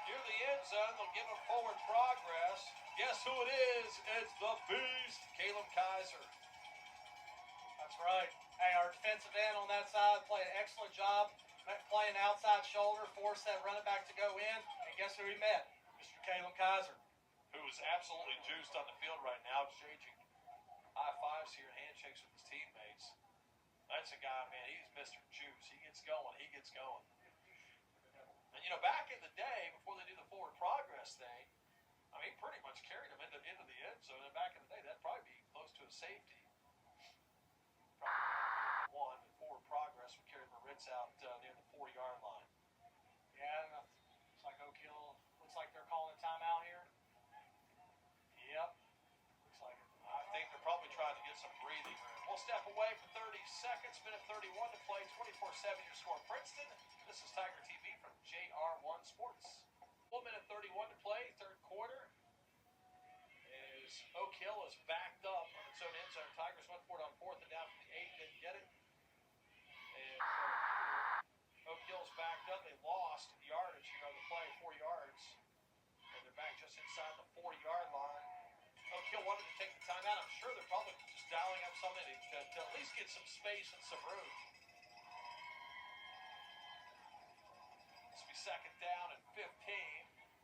near the end zone. They'll give him forward progress. Guess who it is? It's the Beast, Caleb Kaiser. That's right. Hey, our defensive end on that side played an excellent job playing outside shoulder, forced that running back to go in, and guess who he met? Mr. Caleb Kaiser. Who is absolutely juiced on the field right now, exchanging high fives here, handshakes with his teammates. That's a guy, man, he's Mr. Juice. He gets going, And, back in the day, before they do the forward progress thing, he pretty much carried him into the end zone. And back in the day, that'd probably be close to a safety. Probably one, but forward progress would carry Maritz out near the 40-yard line. Yeah, looks like Oak Hill, looks like they're calling a timeout here. Yep, looks like it. I think they're probably trying to get some breathing room. We'll step away for 30 seconds, minute 31 to play, 24-7 your score. Princeton, this is Tiger TV from JR1-Sports. 1 minute 31 to play, 3rd quarter. As Oak Hill is backed up on its own end zone. Tigers went for it on 4th and down from the 8, didn't get it. And so Oak Hill's backed up. They lost yardage here on the play, 4 yards. And they're back just inside the 40-yard line. Oak Hill wanted to take the timeout. I'm sure they're probably just dialing up something to at least get some space and some room. This will be 2nd down and 15.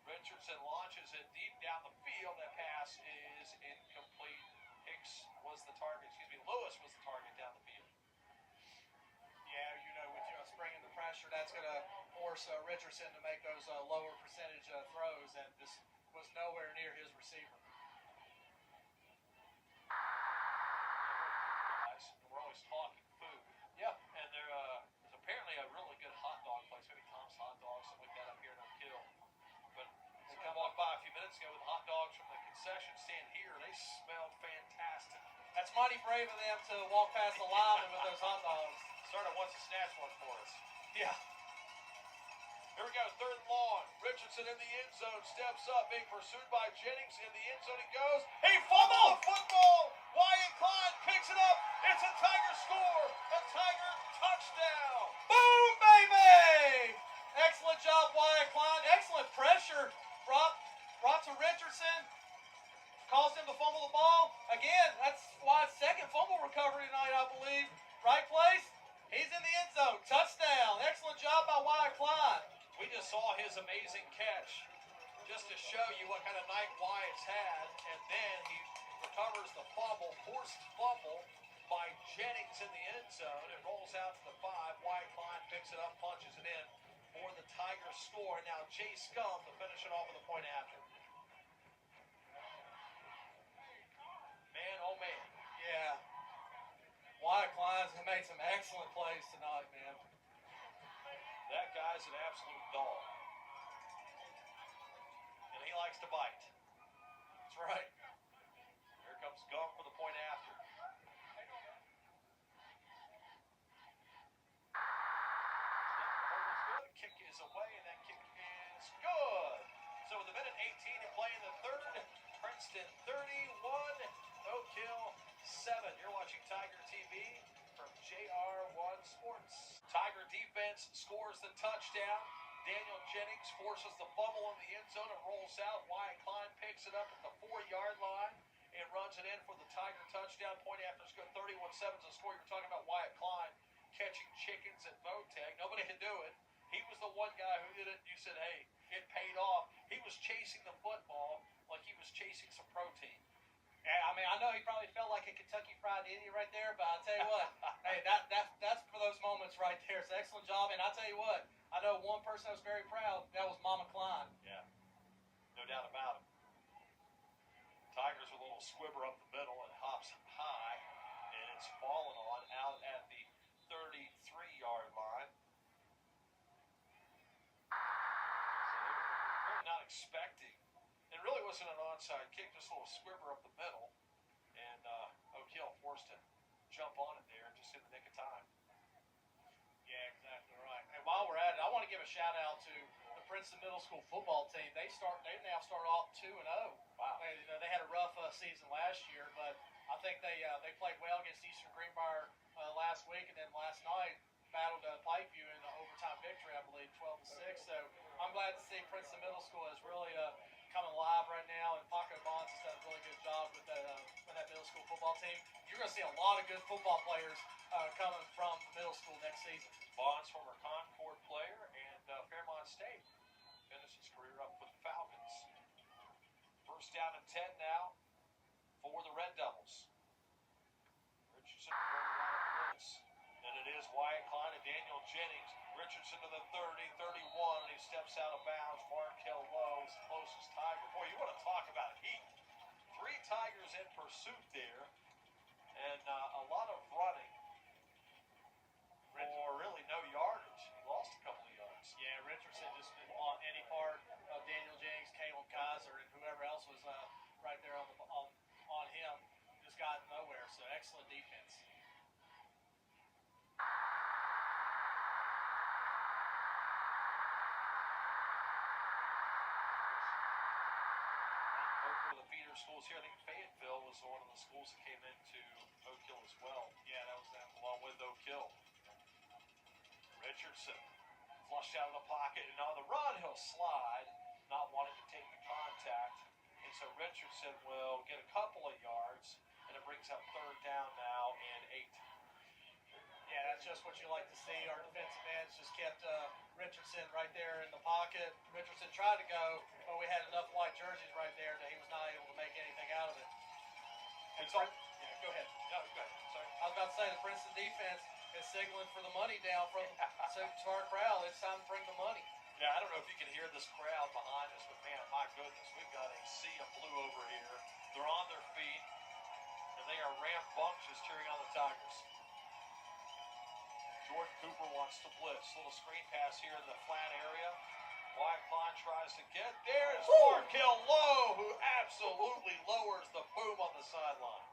Richardson launches it deep down the field. That pass is incomplete. Hicks was the target. Lewis was the target down the field. Yeah, with springing the pressure, that's going to force Richardson to make those lower percentage throws, and this was nowhere near his receiver. We're always talking food. Yep. And there's apparently a really good hot dog place, maybe Tom's Hot Dogs, something like that up here in Oak Hill. But I walked by a few minutes ago with hot dogs from the concession stand here. They smelled fantastic. That's mighty brave of them to walk past the lineman with those hot dogs. Starter wants to snatch one for us. Yeah. Here we go, 3rd and long. Richardson in the end zone, steps up, being pursued by Jennings. In the end zone he goes. He fumbled the football. Wyatt Klein picks it up. It's a Tiger score. A Tiger touchdown. Boom, Excellent job, Wyatt Klein. Excellent pressure brought to Richardson. Caused him to fumble the ball. Again, that's Wyatt's second fumble recovery tonight, I believe. Right place. He's in the end zone. Touchdown. Excellent job by Wyatt Klein. We just saw his amazing catch just to show you what kind of night Wyatt's had. And then he recovers the fumble, forced fumble by Jennings in the end zone. It rolls out to the 5. Wyatt Klein picks it up, punches it in for the Tigers score. Now Jay Scum to finish it off with a point after. Man, oh man. Yeah. Wyatt Klein's made some excellent plays tonight, man. That guy's an absolute dog. And he likes to bite. That's right. Here comes Gum for the point after. The kick is away, and that kick is good. So with a minute 18 to play in the third, Princeton 31, Oak Hill 7. You're watching Tiger TV from JR1-Sports. Tiger defense scores the touchdown. Daniel Jennings forces the fumble in the end zone and rolls out. Wyatt Klein picks it up at the 4-yard line and runs it in for the Tiger touchdown. Point after is good. 31-7 is the score. You're talking about Wyatt Klein catching chickens at Votech. Nobody could do it. He was the one guy who did it. You said, hey, it paid off. He was chasing the football like he was chasing some protein. Yeah, I mean, I know he probably felt like a Kentucky Fried Indian right there, but I'll tell you what, hey, that's for those moments right there. It's an excellent job, and I'll tell you what, I know one person that was very proud. That was Mama Klein. Yeah, no doubt about it. Tigers with a little squibber up the middle and hops high, and it's fallen on out at the 33-yard line. So they were really not expecting. It really wasn't an onside kick, just a little squibber up the middle, and Oak Hill forced to jump on it there just in the nick of time. Yeah, exactly right. And while we're at it, I want to give a shout out to the Princeton Middle School football team. They now start off 2-0. Wow. They had a rough season last year, but I think they played well against Eastern Greenbrier last week, and then last night battled Pikeview in an overtime victory, I believe, 12-6. So I'm glad to see Princeton Middle School is really coming alive right now, and Paco Bonds has done a really good job with that middle school football team. You're going to see a lot of good football players coming from the middle school next season. Bonds, former Concord player, and Fairmont State finished his career up with the Falcons. First down and 10 now for the Red Devils. Richardson going around with this. And it is Wyatt Klein and Daniel Jennings. Richardson to the 30, 31, and he steps out of bounds. Markel Lowe is the closest Tiger. Boy, you want to talk about heat. 3 Tigers in pursuit there, and a lot of running for really no yardage. He lost a couple of yards. Yeah, Richardson just didn't want any part of Daniel Jennings, Caleb Kaiser, and whoever else was right there on him. Just got nowhere, so excellent defense. For the feeder schools here, I think Fayetteville was one of the schools that came into Oak Hill as well. Yeah, that was them. Along with Oak Hill. Richardson flushed out of the pocket, and on the run he'll slide, not wanting to take the contact. And so Richardson will get a couple of yards, and it brings up third down now and 8. Yeah, that's just what you like to see. Our defensive ends just kept Richardson right there in the pocket. Richardson tried to go, but we had enough white jerseys right there that he was not able to make anything out of it. It's all, yeah, go ahead. No, go ahead. Sorry. I was about to say the Princeton defense is signaling for the money down from to our crowd. It's time to bring the money. Yeah, I don't know if you can hear this crowd behind us, but man, my goodness, we've got a sea of blue over here. They're on their feet, and they are rambunctious cheering on the Tigers. Jordan Cooper wants to blitz. Little screen pass here in the flat area. Wyatt Klein tries to get there. It's Markel Lowe, who absolutely lowers the boom on the sideline.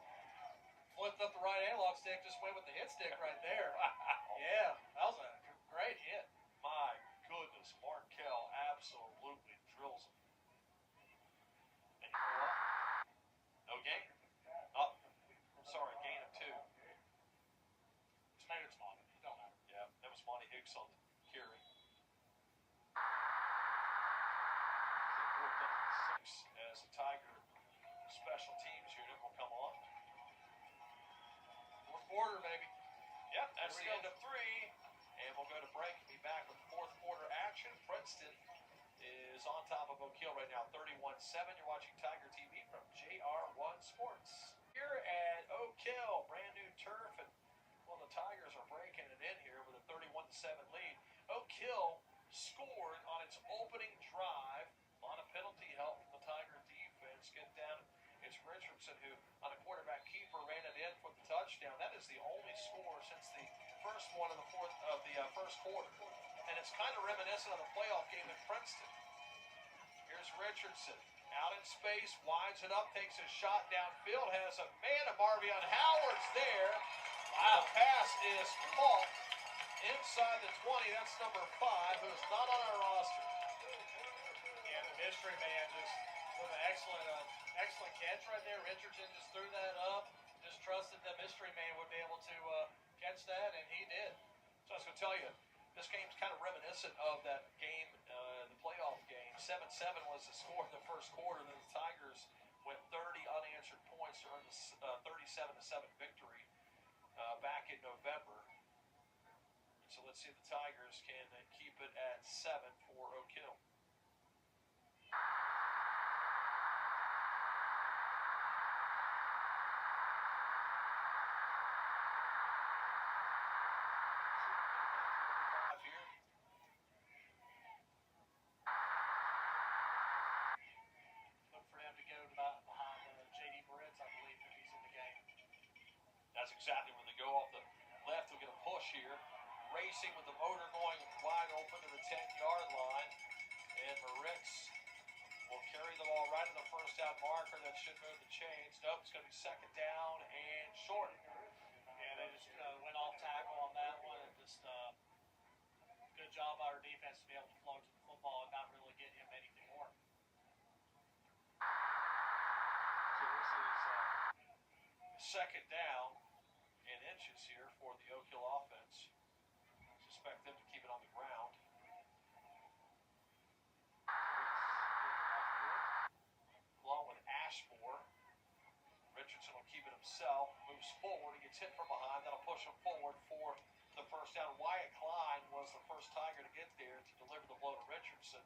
Flipped up the right analog stick, just went with the hit stick right there. Wow. Yeah, that was a great hit. My goodness, Markel absolutely drills him. And you know what? No gain. Oh, sorry, gain of 2. Maybe it's Monty. Don't matter. Yeah, that was Monty Hicks on the carry. quarter, maybe. Yep, that's the end of 3. And we'll go to break and be back with fourth quarter action. Princeton is on top of Oak Hill right now, 31-7. You're watching Tiger TV from JR1-Sports. Here at Oak Hill, brand new turf, and well, the Tigers are breaking it in here with a 31-7 lead. Oak Hill scored on its opening drive. A lot of penalty help from the Tiger defense. Get down. It's Richardson who, on a quarterback keeper, ran it in for the touchdown. That is the only score since the first one of the first quarter. And it's kind of reminiscent of the playoff game at Princeton. Here's Richardson. Out in space, winds it up, takes a shot downfield, has a man of Marvion Howard's there. Wow. The pass is caught inside the 20. That's number 5, who is not on our roster. Yeah, the mystery man just with an excellent catch right there. Richardson just threw that up, just trusted the mystery man would be able to catch that, and he did. So I was going to tell you, this game's kind of reminiscent of that game, the playoff game. 7-7 was the score in the first quarter. Then the Tigers went 30 unanswered points to earn the 37-7 victory back in November. So let's see if the Tigers can keep it at 7 for Oak Hill. That's exactly where they go off the left. They'll get a push here. Racing with the motor going wide open to the 10-yard line. And Moritz will carry the ball right to the first down marker. That should move the chains. Nope, it's going to be second down and short. Yeah, they just went off tackle on that one. And just good job by our defense to be able to float to the football and not really get him anything more. So this is second down in inches here for the Oak Hill offense. Suspect them to keep it on the ground. Along with Ashmore. Richardson will keep it himself. Moves forward. He gets hit from behind. That'll push him forward for the first down. Wyatt Klein was the first Tiger to get there to deliver the blow to Richardson.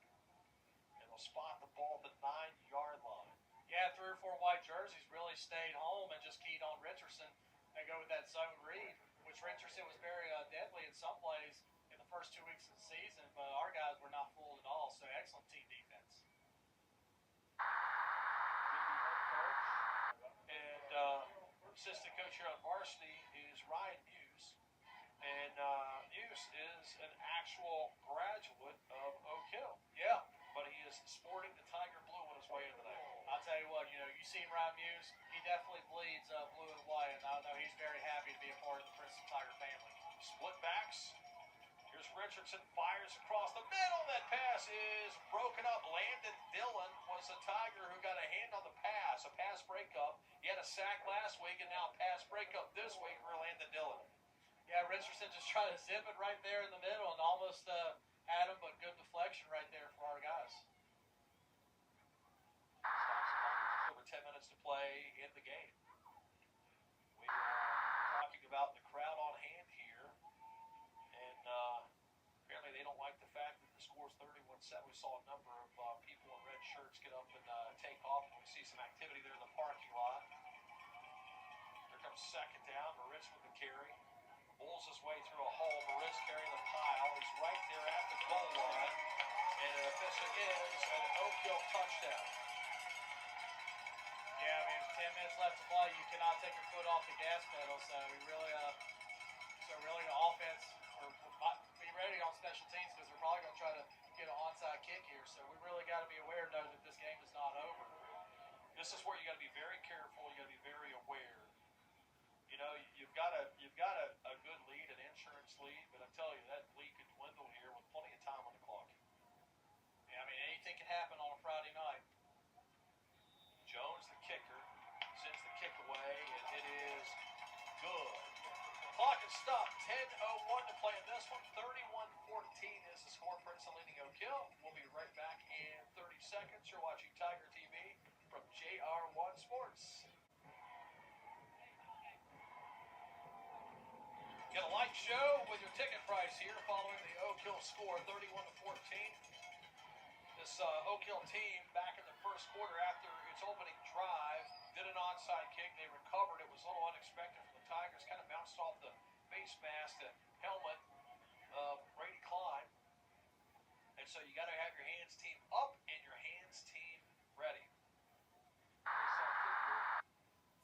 And they'll spot the ball at the 9-yard line. Yeah, 3 or 4 white jerseys really stayed home and just keyed on Richardson. They go with that zone read, which Richardson was very deadly in some plays in the first 2 weeks of the season, but our guys were not fooled at all, so excellent team defense. And assistant coach here on varsity is Ryan Muse. And Muse is an actual graduate of Oak Hill. Yeah. But he is sporting the Tiger blue on his way into that. I'll tell you what, you seen Ryan Muse, he definitely bleeds blue and white, and I know he's very happy to be a part of the Princeton Tiger family. Split backs. Here's Richardson, fires across the middle. That pass is broken up. Landon Dillon was the Tiger who got a hand on the pass, a pass breakup. He had a sack last week, and now a pass breakup this week for Landon Dillon. Yeah, Richardson just tried to zip it right there in the middle and almost had him, but good deflection right there for our guys. Over 10 minutes to play in the game. We are talking about the crowd on hand here, and apparently they don't like the fact that the score's 31-7. We saw a number of people in red shirts get up and take off, and we see some activity there in the parking lot. Here comes second down. Moritz with the carry. Bulls his way through a hole. Moritz carrying the pile. He's right there at the goal line, and it officially is an Oak Hill touchdown. Yeah, I mean, 10 minutes left to play. You cannot take your foot off the gas pedal. So we really, the offense, or be ready on special teams because they're probably going to try to get an onside kick here. So we really got to be aware, know that this game is not over. This is where you got to be very careful. You got to be very aware. You know, you've got a good lead, an insurance lead, but I tell you that lead could dwindle here with plenty of time on the clock. Yeah, I mean, anything can happen on a Friday night. Jones, the kicker, sends the kick away, and it is good. Clock is stopped. 10:01 to play in this one. 31-14 is the score. Princeton leading Oak Hill. We'll be right back in 30 seconds. You're watching Tiger TV from JR1-Sports. Get a light show with your ticket price here following the Oak Hill score, 31-14. This Oak Hill team back in the first quarter after its opening drive did an onside kick. They recovered. It was a little unexpected from the Tigers. Kind of bounced off the face mask, the helmet of Brady Klein. And so you got to have your hands team up and your hands team ready.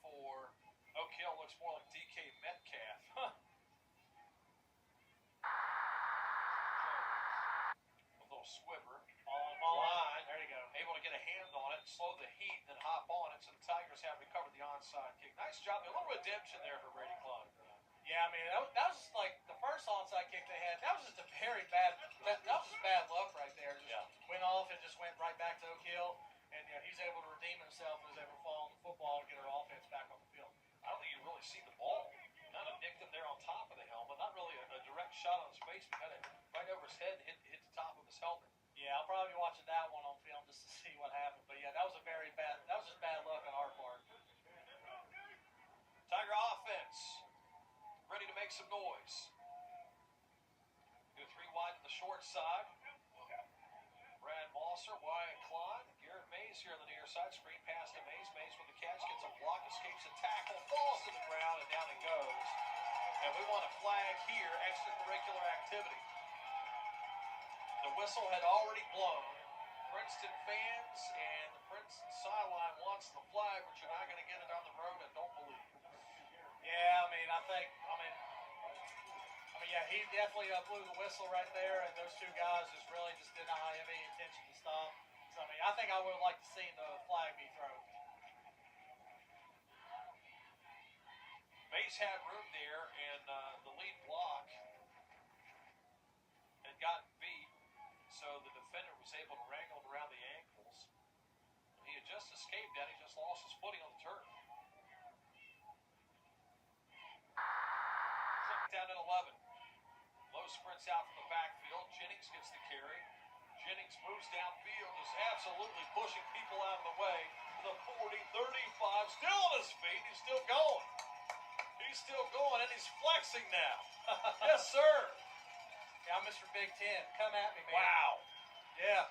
For Oak Hill looks more like DK Metcalf. Huh. A little squibber on line. There you go. Able to get a hand on it, slow the heat, then hop on it. So the Tigers have recovered the onside kick. Nice job. A little redemption there for Brady Klein. Yeah, I mean, that was just like the first onside kick they had. That was just a very bad, that was just bad luck right there. Just went off and just went right back to Oak Hill. And he's able to redeem himself and was able to fall on the football and get our offense back on the field. I don't think you really see the ball. Kind of nicked him there on top of the helmet. Not really a direct shot on his face, but kind of right over his head and hit the top of his helmet. Yeah, I'll probably be watching that one on film just to see what happened. But yeah, that was just bad luck on our part. Tiger offense ready to make some noise. Go 3 wide to the short side. Brad Mosser, Wyatt Klein, Garrett Mays here on the near side. Screen pass to Mays. Mays with the catch, gets a block, escapes a tackle, falls to the ground, and down it goes. And we want a flag here, extracurricular activity. The whistle had already blown. Princeton fans and the Princeton sideline wants the flag, but you're not going to get it on the road, I don't believe. Yeah, yeah, he definitely blew the whistle right there, and those two guys just did not have any intention to stop. So, I mean, I think I would have liked to see the flag be thrown. Mays had room there, and the lead block had gotten beat, so the defender was able to wrangle it around the ankles. He had just escaped that. He just lost his footing on the turf. Second down at 11. Low sprints out from the backfield. Jennings gets the carry. Jennings moves downfield, just absolutely pushing people out of the way. To the 40, 35, still on his feet. He's still going. He's still going, and he's flexing now. Yes, sir. Yeah, I'm Mr. Big Ten. Come at me, man. Wow. Yeah.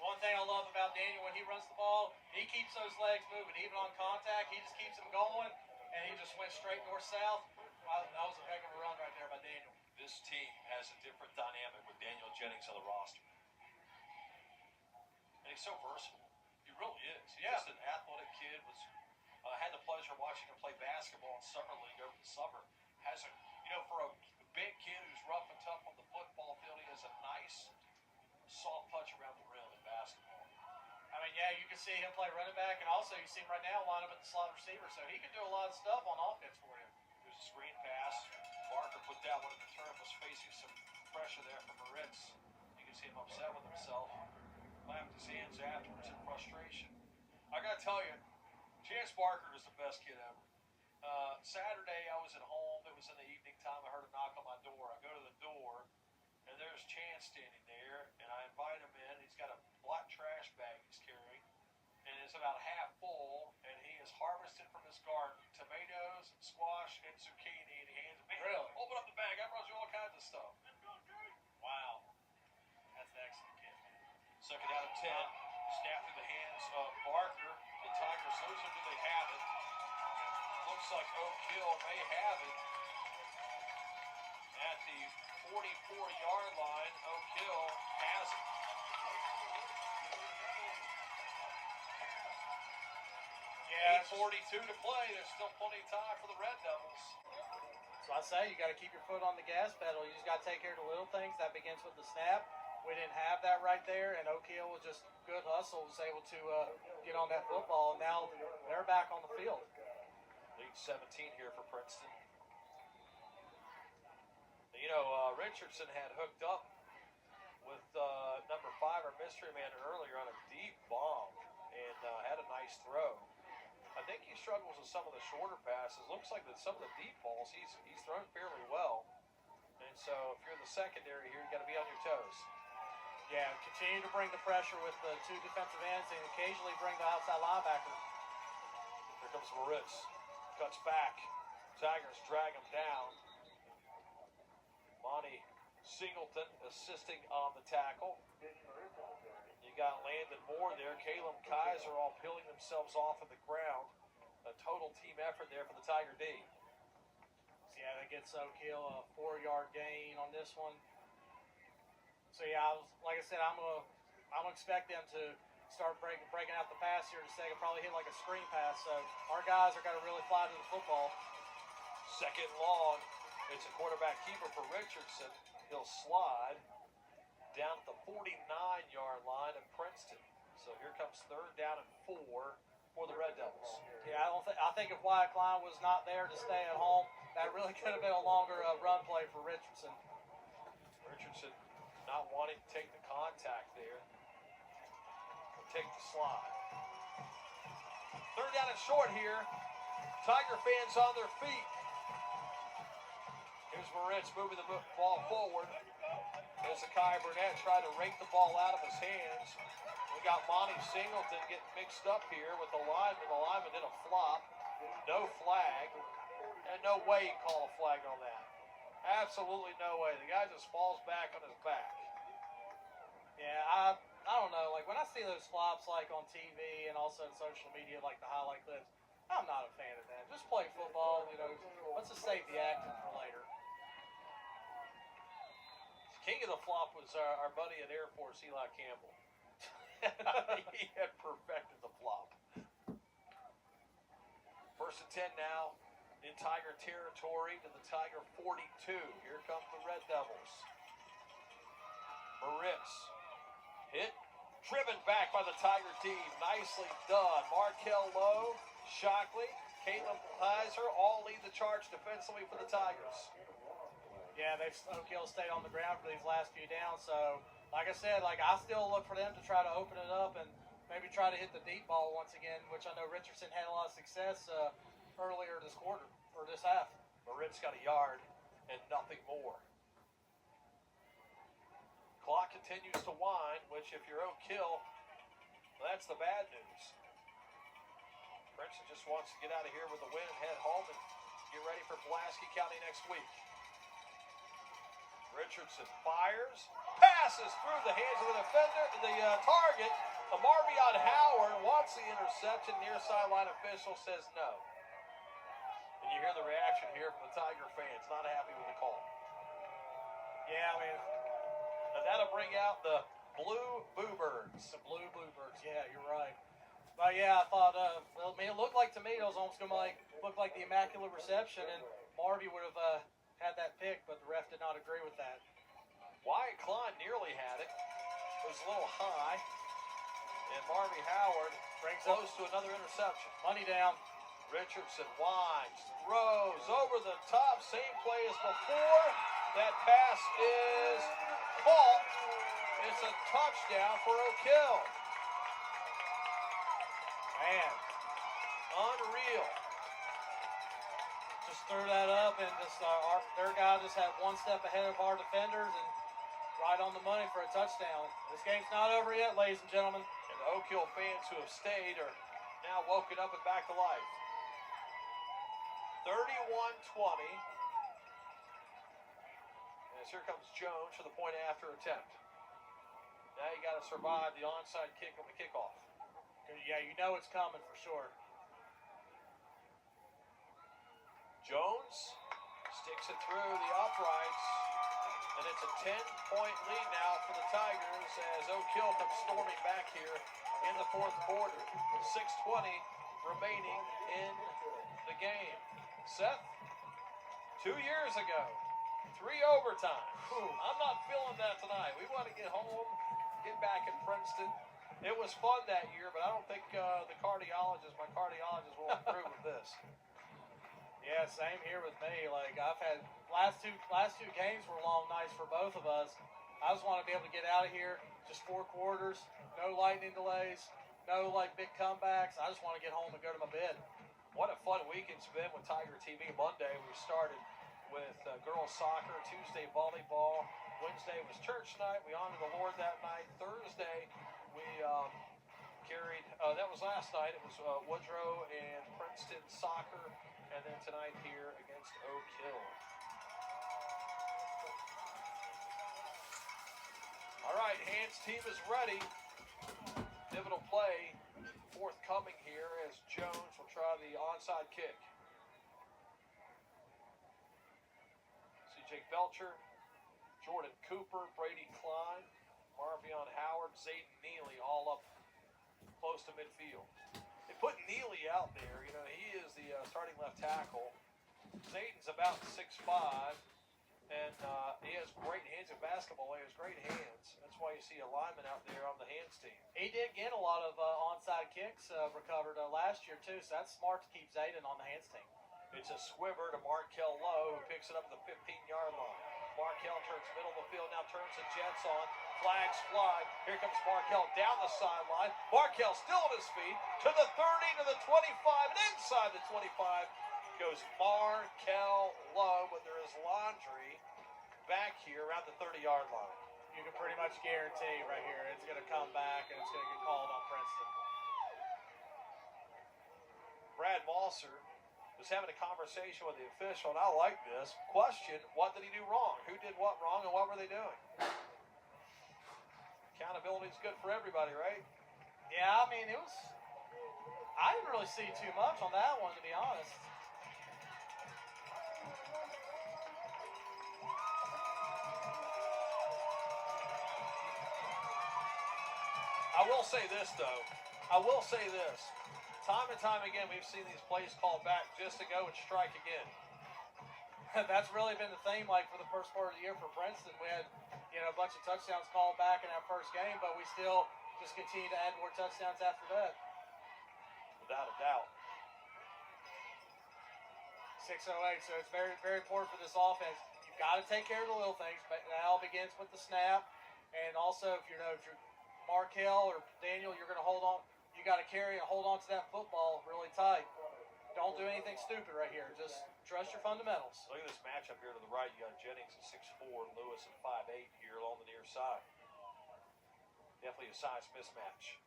One thing I love about Daniel, when he runs the ball, he keeps those legs moving. Even on contact, he just keeps them going, and he just went straight north-south. That was a heck of a run right there by Daniel. This team has a different dynamic with Daniel Jennings on the roster. And he's so versatile. He really is. He's just an athletic kid. Had the pleasure of watching him play basketball in summer league over the summer. Has for a big kid who's rough and tough on the football field, he has a nice, soft touch around the rim in basketball. I mean, yeah, you can see him play running back, and also you see him right now line up at the slot receiver, so he can do a lot of stuff on offense for you. There's a screen pass. Barker put that one in the turf, was facing some pressure there from Moritz. You can see him upset with himself. Clapped his hands afterwards in frustration. I gotta tell you, Chance Barker is the best kid ever. Saturday I was at home. It was in the evening time. I heard a knock on my door. I go to the door, and there's Chance standing there, and I invite him in. He's got a black trash bag he's carrying, and it's about half full, and he has harvested from his garden tomatoes, squash, and zucchini, and he hands it to me. Really? Open up the bag. I brought you all kinds of stuff. Wow. That's an excellent kid. Second out of 10. Snap through the hands of Barker. The Tigers lose him. Do they have it? Looks like Oak Hill may have it. At the 44-yard line, Oak Hill has it. Yeah, 8:42 to play. There's still plenty of time for the Red Devils. So I say you got to keep your foot on the gas pedal. You just got to take care of the little things. That begins with the snap. We didn't have that right there, and Oak Hill was just good hustle, was able to get on that football, and now they're back on the field. Lead 17 here for Princeton. Richardson had hooked up with number 5, our mystery man, earlier on a deep bomb, and had a nice throw. I think he struggles with some of the shorter passes. Looks like that some of the deep balls he's thrown fairly well. And so if you're the secondary here, you got to be on your toes. Yeah, continue to bring the pressure with the 2 defensive ends and occasionally bring the outside linebacker. Here comes Moritz. Cuts back. Tigers drag him down. Monty Singleton assisting on the tackle. You got Landon Moore there, Caleb Kaiser all peeling themselves off of the ground. A total team effort there for the Tiger D. Yeah, that gets Oak Hill a 4-yard gain on this one. So yeah, like I said, I'm gonna expect them to start breaking out the pass here in a second. Probably hit like a screen pass. So our guys are gonna really fly to the football. Second long. It's a quarterback keeper for Richardson. He'll slide down at the 49-yard line of Princeton. So here comes 3rd down and 4 for the Red Devils. Yeah, I think if Wyatt Klein was not there to stay at home, that really could have been a longer run play for Richardson. Richardson not wanting to take the contact there. Will take the slide. 3rd down and short here. Tiger fans on their feet. Here's Moritz moving the ball forward. There's Akai Burnett trying to rake the ball out of his hands. We got Monty Singleton getting mixed up here with the lineman. The lineman did a flop. No flag. And no way he called a flag on that. Absolutely no way. The guy just falls back on his back. Yeah, I don't know. Like when I see those flops like on TV and also on social media, like the highlight clips, I'm not a fan of that. Just play football, you know. Let's just save the action for later. King of the flop was our buddy at Air Force, Eli Campbell. He had perfected the flop. 1st and 10 now in Tiger territory to the Tiger 42. Here come the Red Devils. Moritz hit, driven back by the Tiger team. Nicely done. Markel Lowe, Shockley, Caleb Kaiser all lead the charge defensively for the Tigers. Yeah, Oak Hill stayed on the ground for these last few downs. So, like I said, I still look for them to try to open it up and maybe try to hit the deep ball once again, which I know Richardson had a lot of success earlier this quarter, or this half. Moritz got a yard and nothing more. Clock continues to wind, which if you're Oak Hill, well, that's the bad news. Princeton just wants to get out of here with a win and head home and get ready for Pulaski County next week. Richardson fires, passes through the hands of the defender, the target. Marvion Howard wants the interception. Near sideline official says no. And you hear the reaction here from the Tiger fans, not happy with the call. Yeah, I mean, and that'll bring out the Blue Bluebirds. The Blue Bluebirds, yeah, you're right. But yeah, I thought, it looked like to me it was almost going to look like the Immaculate Reception, and Marvy would have had that pick, but the ref did not agree with that. Wyatt Klein nearly had it. It was a little high. And Marvy Howard brings close to another interception. Money down. Richardson winds, throws over the top. Same play as before. That pass is caught. It's a touchdown for Oak Hill. Man. Unreal. Just threw that up, and just their guy just had one step ahead of our defenders and right on the money for a touchdown. This game's not over yet, ladies and gentlemen. And the Oak Hill fans who have stayed are now woken up and back to life. 31-20. As here comes Jones for the point after attempt. Now you got to survive the onside kick on the kickoff. Yeah, you know it's coming for sure. Jones sticks it through the uprights, and it's a 10-point lead now for the Tigers as Oak Hill comes storming back here in the 4th quarter. 6:20 remaining in the game. Seth, 2 years ago, 3 overtimes. I'm not feeling that tonight. We want to get home, get back in Princeton. It was fun that year, but I don't think my cardiologist will approve of this. Yeah, same here with me. Like I've had last two games were long nights for both of us. I just want to be able to get out of here. Just 4 quarters, no lightning delays, no big comebacks. I just want to get home and go to my bed. What a fun week it's been with Tiger TV. Monday we started with girls soccer, Tuesday volleyball, Wednesday was church night. We honored the Lord that night. Thursday we carried. That was last night. It was Woodrow and Princeton soccer. And then tonight here against Oak Hill. right, hands team is ready. Pivotal play forthcoming here as Jones will try the onside kick. See Jake Belcher, Jordan Cooper, Brady Klein, Marvion Howard, Zayden Neely all up close to midfield. They put Neely out there. You know, he is the starting left tackle. Zayden's about 6'5", and he has great hands in basketball. He has great hands. That's why you see a lineman out there on the hands team. He did get a lot of onside kicks recovered last year, too, so that's smart to keep Zayden on the hands team. It's a squiver to Markel Lowe, who picks it up at the 15-yard line. Markel turns middle of the field, now turns the Jets on. Flags fly. Here comes Markel down the sideline. Markel still on his feet to the 30, to the 25, and inside the 25 goes Markel Lowe, but there is laundry back here around the 30-yard line. You can pretty much guarantee right here it's going to come back and it's going to get called on Princeton. Brad Malser was having a conversation with the official, and I like this. Question, what did he do wrong? Who did what wrong, and what were they doing? Accountability is good for everybody, right? Yeah, I mean, I didn't really see too much on that one, to be honest. I will say this, though. Time and time again, we've seen these plays called back just to go and strike again. That's really been the theme, like, for the first part of the year for Princeton. We had, a bunch of touchdowns called back in that first game, but we still just continue to add more touchdowns after that. Without a doubt. 6:08, so it's very, very important for this offense. You've got to take care of the little things, but that all begins with the snap. And also, if you're Markel or Daniel, you're going to hold on. You got to carry and hold on to that football really tight. Don't do anything stupid right here. Just trust your fundamentals. Look at this matchup here to the right. You got Jennings at 6'4", Lewis at 5'8" here along the near side. Definitely a size mismatch.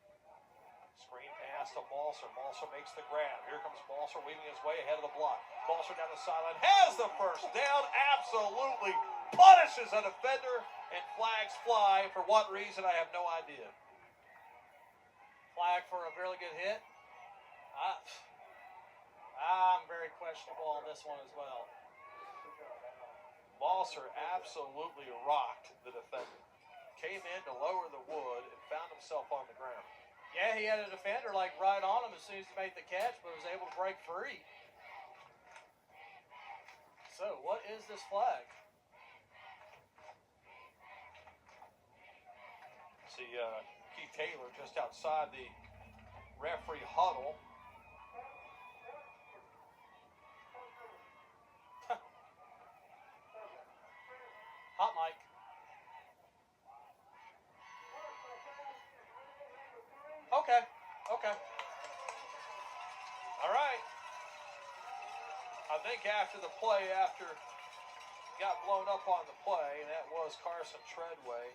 Screen pass to Malser. Malser makes the grab. Here comes Malser weaving his way ahead of the block. Malser down the sideline. Has the first down. Absolutely punishes a defender. And flags fly. For what reason, I have no idea. Flag for a really good hit. I'm very questionable on this one as well. Malser absolutely rocked the defender. Came in to lower the wood and found himself on the ground. Yeah, he had a defender like right on him as soon as he made the catch, but was able to break free. So, what is this flag? See Keith Taylor just outside the referee huddle. Hot mic. Okay. All right. I think after the play, after got blown up on the play, and that was Carson Treadway,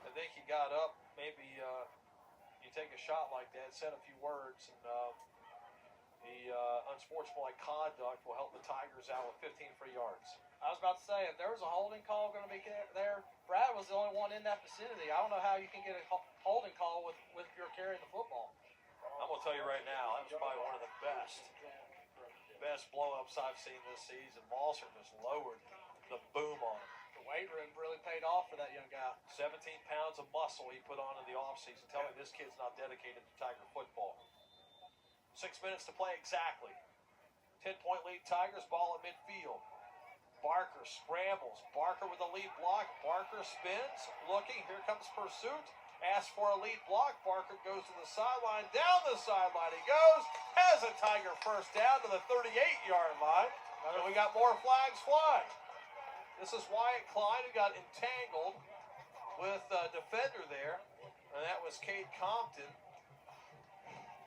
I think he got up. Maybe you take a shot like that, said a few words, and the unsportsmanlike conduct will help the Tigers out with 15 free yards. I was about to say, if there was a holding call going to be there, Brad was the only one in that vicinity. I don't know how you can get a holding call with your carrying the football. I'm going to tell you right now, that was probably one of the best blow-ups I've seen this season. Malser just lowered the boom on him. The weight room really paid off for that young guy. 17 pounds of muscle he put on in the offseason. Tell me this kid's not dedicated to Tiger football. 6 minutes to play exactly. 10-point lead Tigers, ball at midfield. Barker scrambles. Barker with a lead block. Barker spins, looking. Here comes pursuit. Asks for a lead block. Barker goes to the sideline. Down the sideline he goes. Has a Tiger first down to the 38-yard line. And we got more flags flying. This is Wyatt Klein, who got entangled with a defender there. And that was Cade Compton.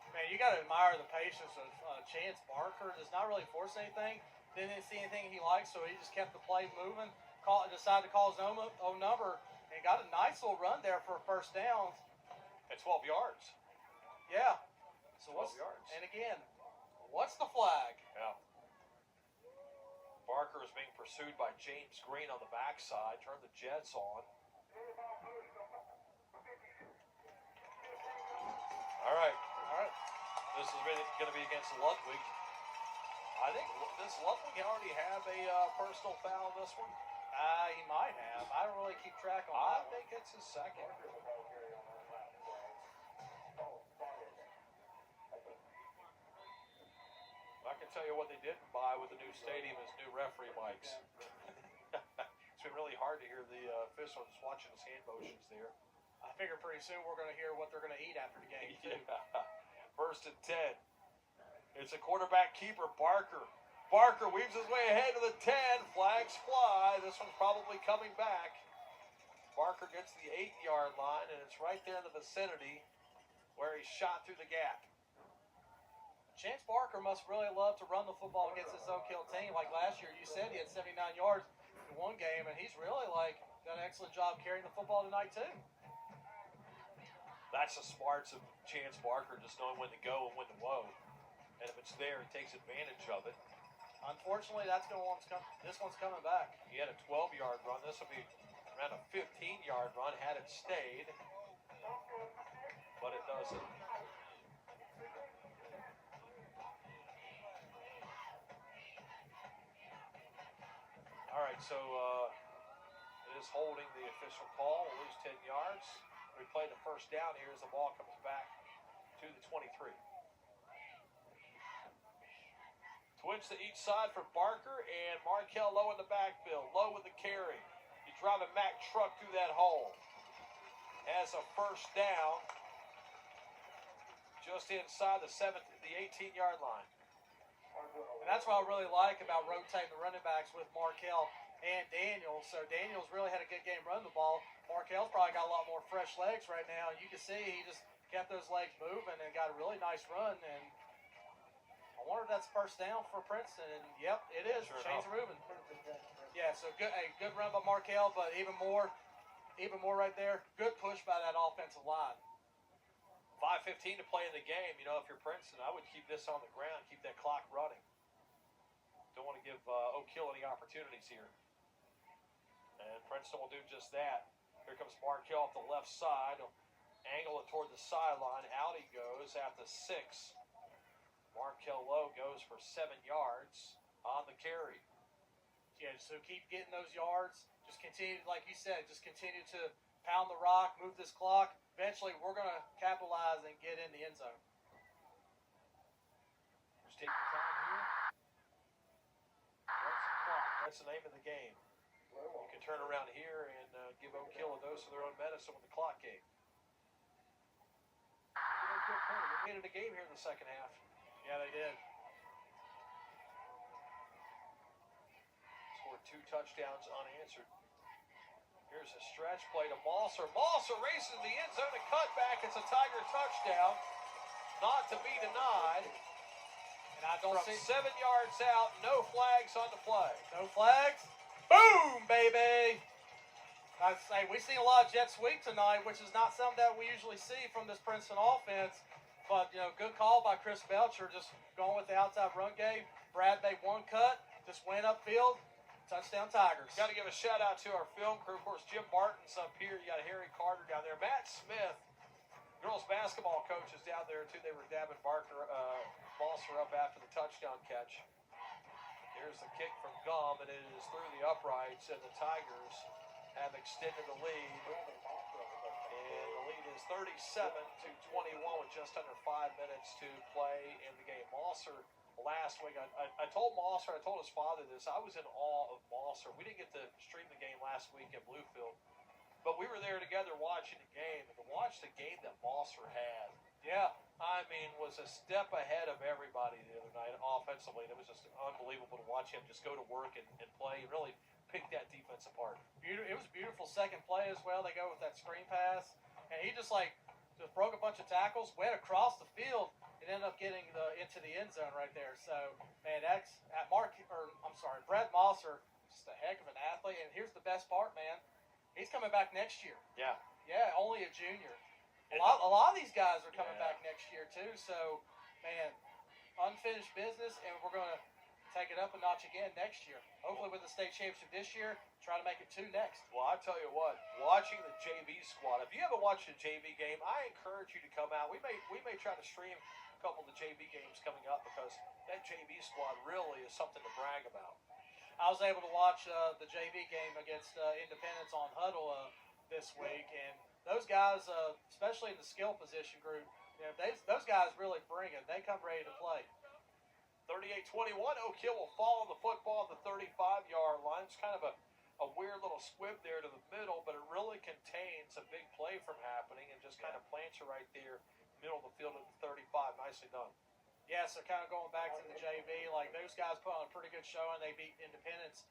Man, you got to admire the patience of Chance Barker. Does not really force anything. Didn't see anything he liked, so he just kept the play moving. Decided to call his own number, and got a nice little run there for a first down. At 12 yards. Yeah. So 12 yards. And again, what's the flag? Yeah. Barker is being pursued by James Green on the backside. Turn the Jets on. All right. All right. This is going to be against Ludwig. I think does Ludwig already have a personal foul in this one? He might have. I don't really keep track on I that one. think it's his second. I can tell you what they didn't buy with the new stadium is new referee mics. It's been really hard to hear the officials watching his hand motions there. I figure pretty soon we're going to hear what they're going to eat after the game, too. Yeah. First and 10. It's a quarterback keeper, Barker. Barker weaves his way ahead to the 10. Flags fly. This one's probably coming back. Barker gets to the 8-yard line, and it's right there in the vicinity where he shot through the gap. Chance Barker must really love to run the football against his Oak Hill team. Like last year, you said he had 79 yards in one game, and he's really done an excellent job carrying the football tonight too. That's the smarts of Chance Barker, just knowing when to go and when to whoa. And if it's there, he takes advantage of it. Unfortunately, this one's coming back. He had a 12-yard run. This will be around a 15-yard run had it stayed. But it doesn't. All right, so it is holding the official call. We'll lose 10 yards. We play the first down here as the ball comes back to the 23. Twins to each side for Barker and Markell low in the backfield. Low with the carry. He's driving Mack truck through that hole. Has a first down just inside the 18-yard line. And that's what I really like about rotating the running backs with Markell and Daniels. So Daniels really had a good game running the ball. Markell's probably got a lot more fresh legs right now. You can see he just kept those legs moving and got a really nice run. And I wonder if that's first down for Princeton. And yep, it is. Sure Chains enough. are moving. Yeah, so good, a good run by Markell, but even more right there, good push by that offensive line. 5:15 to play in the game. You know, if you're Princeton, I would keep this on the ground, keep that clock running. Don't want to give Oak Hill any opportunities here. And Princeton will do just that. Here comes Markell off the left side. He'll angle it toward the sideline. Out he goes at the 6. Markell low goes for 7 yards on the carry. Yeah, so keep getting those yards. Just continue, like you said, just continue to pound the rock, move this clock. Eventually, we're going to capitalize and get in the end zone. Just take your time here. What's the clock? That's the name of the game. You can turn around here and give Oak Hill a dose of their own medicine with the clock game. They made it a game here in the second half. Yeah, they did. Scored 2 touchdowns unanswered. Here's a stretch play to Malser. Malser races the end zone and cut back. It's a Tiger touchdown. Not to be denied. And I don't From see 7 yards out, no flags on the play. no flags. Boom, baby. I'd say we've seen a lot of jet sweep tonight, which is not something that we usually see from this Princeton offense. But, you know, good call by Chris Belcher, just going with the outside run game. Brad made one cut, just went upfield. Touchdown Tigers. Got to give a shout out to our film crew. Of course, Jim Martin's up here. You got Harry Carter down there. Matt Smith, girls basketball coaches down there too. They were dabbing Balser up after the touchdown catch. Here's the kick from Gum, and it is through the uprights, and the Tigers have extended the lead. And the lead is 37-21 with just under 5 minutes to play in the game. Balser. Last week, I told Malser, I told his father this, I was in awe of Malser. We didn't get to stream the game last week at Bluefield, but we were there together watching the game, and to watch the game that Malser had, Yeah. I mean, was a step ahead of everybody the other night offensively. It was just unbelievable to watch him just go to work and play and really pick that defense apart. It was a beautiful second play as well. They go with that screen pass, and he just broke a bunch of tackles, went across the field, and ended up getting into the end zone right there. So, man, Brad Malser, just a heck of an athlete. And here's the best part, man. He's coming back next year. Yeah. Yeah, only a junior. A lot of these guys are coming back next year too. So, man, unfinished business, and we're gonna take it up a notch again next year. Hopefully with the state championship this year, try to make it 2 next. Well, I tell you what, watching the JV squad. If you haven't watched a JV game, I encourage you to come out. We may try to stream a couple of the JV games coming up because that JV squad really is something to brag about. I was able to watch the JV game against Independence on Huddle this week, and those guys, especially in the skill position group, those guys really bring it. They come ready to play. 38-21, Oak Hill will fall on the football at the 35-yard line. It's kind of a weird little squib there to the middle, but it really contains a big play from happening and just kind of plants you right there, middle of the field at the 35. Nicely done. Yes, they're kind of going back to the JV. Like, those guys put on a pretty good showing. They beat Independence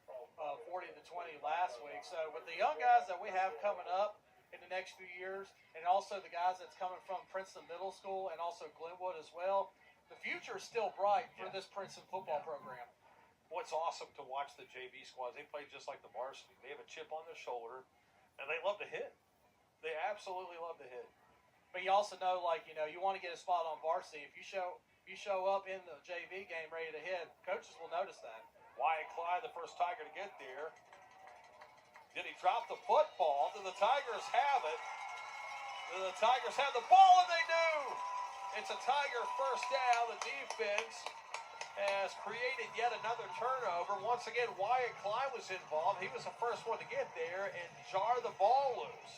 40-20 last week. So with the young guys that we have coming up in the next few years, and also the guys that's coming from Princeton Middle School and also Glenwood as well, the future is still bright for this Princeton football program. What's awesome to watch the JV squads, they play just like the varsity. They have a chip on their shoulder, and they love to hit. They absolutely love to hit. But you also know, like, you want to get a spot on varsity. If you show up in the JV game ready to hit, coaches will notice that. Wyatt Klein, the first Tiger to get there. Did he drop the football? Do the Tigers have it? Do the Tigers have the ball? And they do! It's a Tiger first down. The defense has created yet another turnover. Once again, Wyatt Klein was involved. He was the first one to get there and jar the ball loose.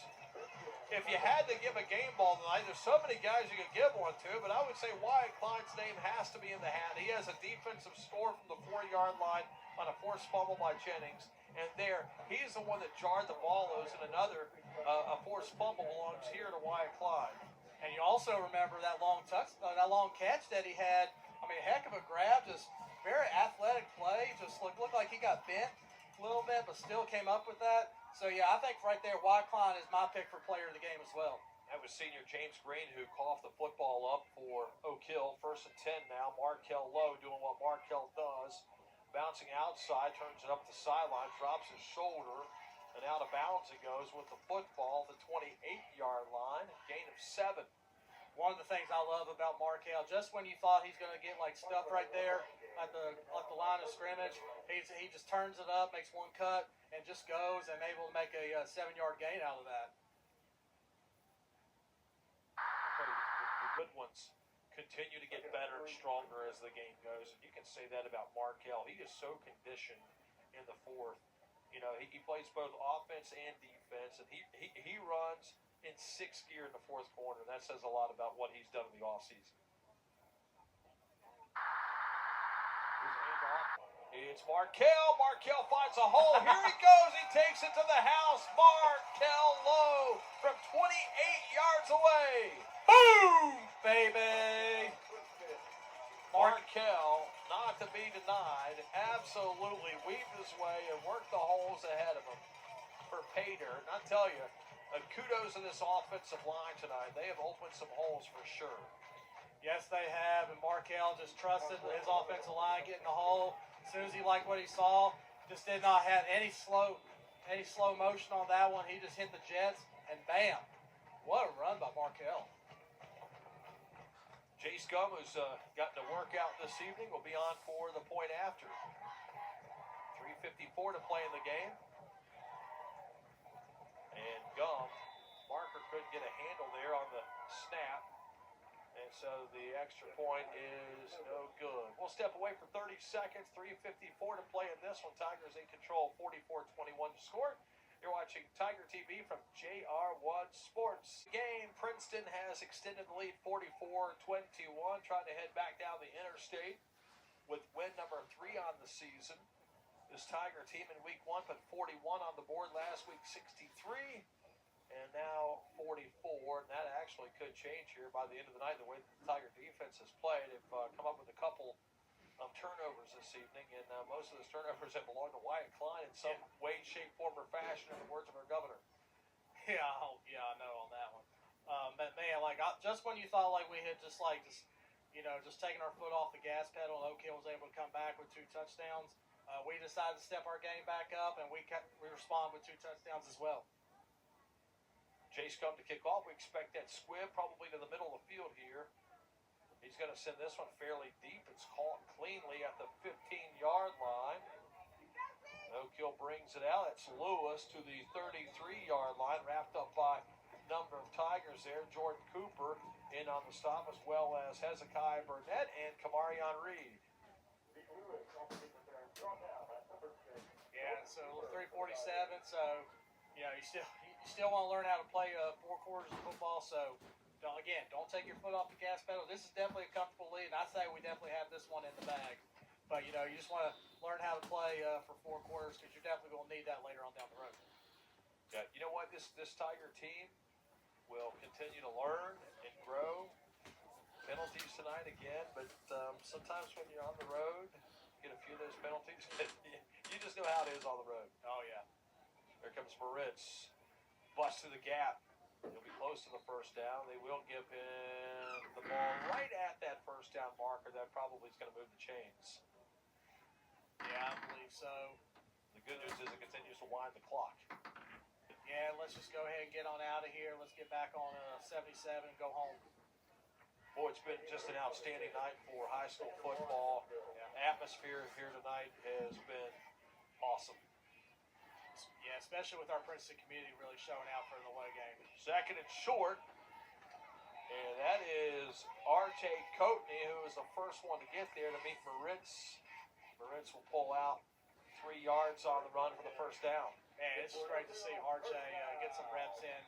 If you had to give a game ball tonight, there's so many guys you could give one to, but I would say Wyatt Klein's name has to be in the hat. He has a defensive score from the 4-yard line on a forced fumble by Jennings. And there, he's the one that jarred the ball loose, and another a forced fumble belongs here to Wyatt Klein. And you also remember that long catch that he had. I mean, a heck of a grab, just very athletic play. Just looked like he got bent a little bit, but still came up with that. So, yeah, I think right there, Wyatt Klein is my pick for player of the game as well. That was senior James Green who coughed the football up for Oak Hill. 1st and 10 now. Markel Lowe doing what Markel does. Bouncing outside, turns it up the sideline, drops his shoulder, and out of bounds it goes with the football, the 28-yard line, gain of 7. One of the things I love about Markel, just when you thought he's going to get like stuffed right there at the line of scrimmage, he just turns it up, makes one cut, and just goes and able to make a 7-yard gain out of that. The good ones continue to get better and stronger as the game goes, and you can say that about Markel. He is so conditioned in the 4th. He plays both offense and defense, and he runs in 6th gear in the 4th quarter. That says a lot about what he's done in the offseason. It's Markel. Markel finds a hole. Here he goes. He takes it to the house. Markel Lowe from 28 yards away. Boom, baby. Markel, not to be denied, absolutely weaved his way and worked the holes ahead of him for Pater. And I tell you, kudos to this offensive line tonight. They have opened some holes for sure. Yes, they have, and Markel just trusted his offensive line getting the hole. As soon as he liked what he saw, just did not have any slow motion on that one. He just hit the jets, and bam. What a run by Markel. Jay Scum, who's gotten a workout this evening, will be on for the point after. 3:54 to play in the game. And Gum, marker couldn't get a handle there on the snap. And so the extra point is no good. We'll step away for 30 seconds. 3:54 to play in this one. Tigers in control, 44-21 to score. You're watching Tiger TV from JR1-Sports. Game, Princeton has extended the lead 44-21, trying to head back down the interstate with win number 3 on the season. This Tiger team in week 1 put 41 on the board last week, 63, and now 44. And that actually could change here by the end of the night, the way the Tiger defense has played. They've come up with a couple turnovers this evening, and most of those turnovers have belonged to Wyatt Klein in some way, shape, form, or fashion, in the words of our governor. Yeah, I know on that one. But man, just when you thought we had just taken our foot off the gas pedal, and Oak Hill was able to come back with 2 touchdowns, we decided to step our game back up, and we respond with 2 touchdowns as well. Chase come to kick off. We expect that squib probably to the middle of the field here. He's going to send this one fairly deep. It's caught cleanly at the 15-yard line. Oak Hill brings it out. It's Lewis to the 33-yard line, wrapped up by a number of Tigers there. Jordan Cooper in on the stop, as well as Hezekiah Burnett and Kamarion Reed. Yeah, so 3:47. So, you still want to learn how to play 4 quarters of football. So, don't take your foot off the gas pedal. This is definitely a comfortable lead, and I say we definitely have this one in the bag. But you just want to learn how to play for 4 quarters, because you're definitely going to need that later on down the road. Yeah, you know what? This Tiger team will continue to learn and grow. Penalties tonight again, but sometimes when you're on the road, you get a few of those penalties. You just know how it is on the road. Oh, yeah. Here comes Moritz. Bust through the gap. He'll be close to the first down. They will give him the ball right at that first down marker. That probably is going to move the chains. Yeah, I believe so. The good news is it continues to wind the clock. Yeah, let's just go ahead and get on out of here. Let's get back on 77 and go home. Boy, it's been just an outstanding night for high school football. Yeah. Atmosphere here tonight has been awesome. Yeah, especially with our Princeton community really showing out for the away game. Second and short. And that is R.J. Coatney, who is the first one to get there to meet Moritz. Moritz will pull out 3 yards on the run for the first down. Man, it's great to see R.J. Get some reps in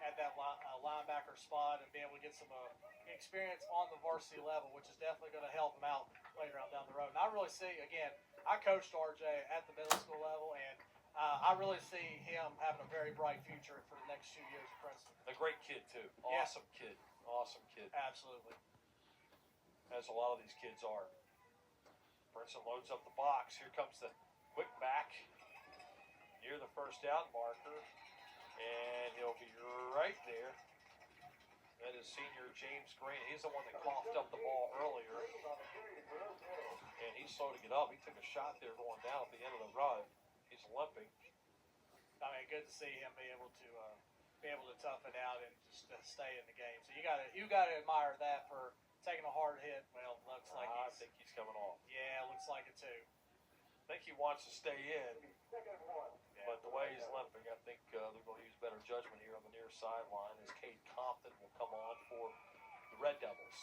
at that linebacker spot and be able to get some experience on the varsity level, which is definitely going to help him out later on down the road. And I really see, again, I coached R.J. at the middle school level, and I really see him having a very bright future for the next 2 years at Princeton. A great kid, too. Awesome kid. Awesome kid. Absolutely. As a lot of these kids are. Princeton loads up the box. Here comes the quick back near the first down marker. And he'll be right there. That is senior James Green. He's the one that coughed up the ball earlier. And he's slow to get up. He took a shot there going down at the end of the run. He's limping. I mean, good to see him be able to tough it out and just stay in the game. So you gotta admire that for taking a hard hit. Well, looks like I think he's coming off. Yeah, looks like it too. I think he wants to stay in, yeah. But the way he's limping, I think they're going to use better judgment here on the near sideline as Cade Compton will come on for the Red Devils.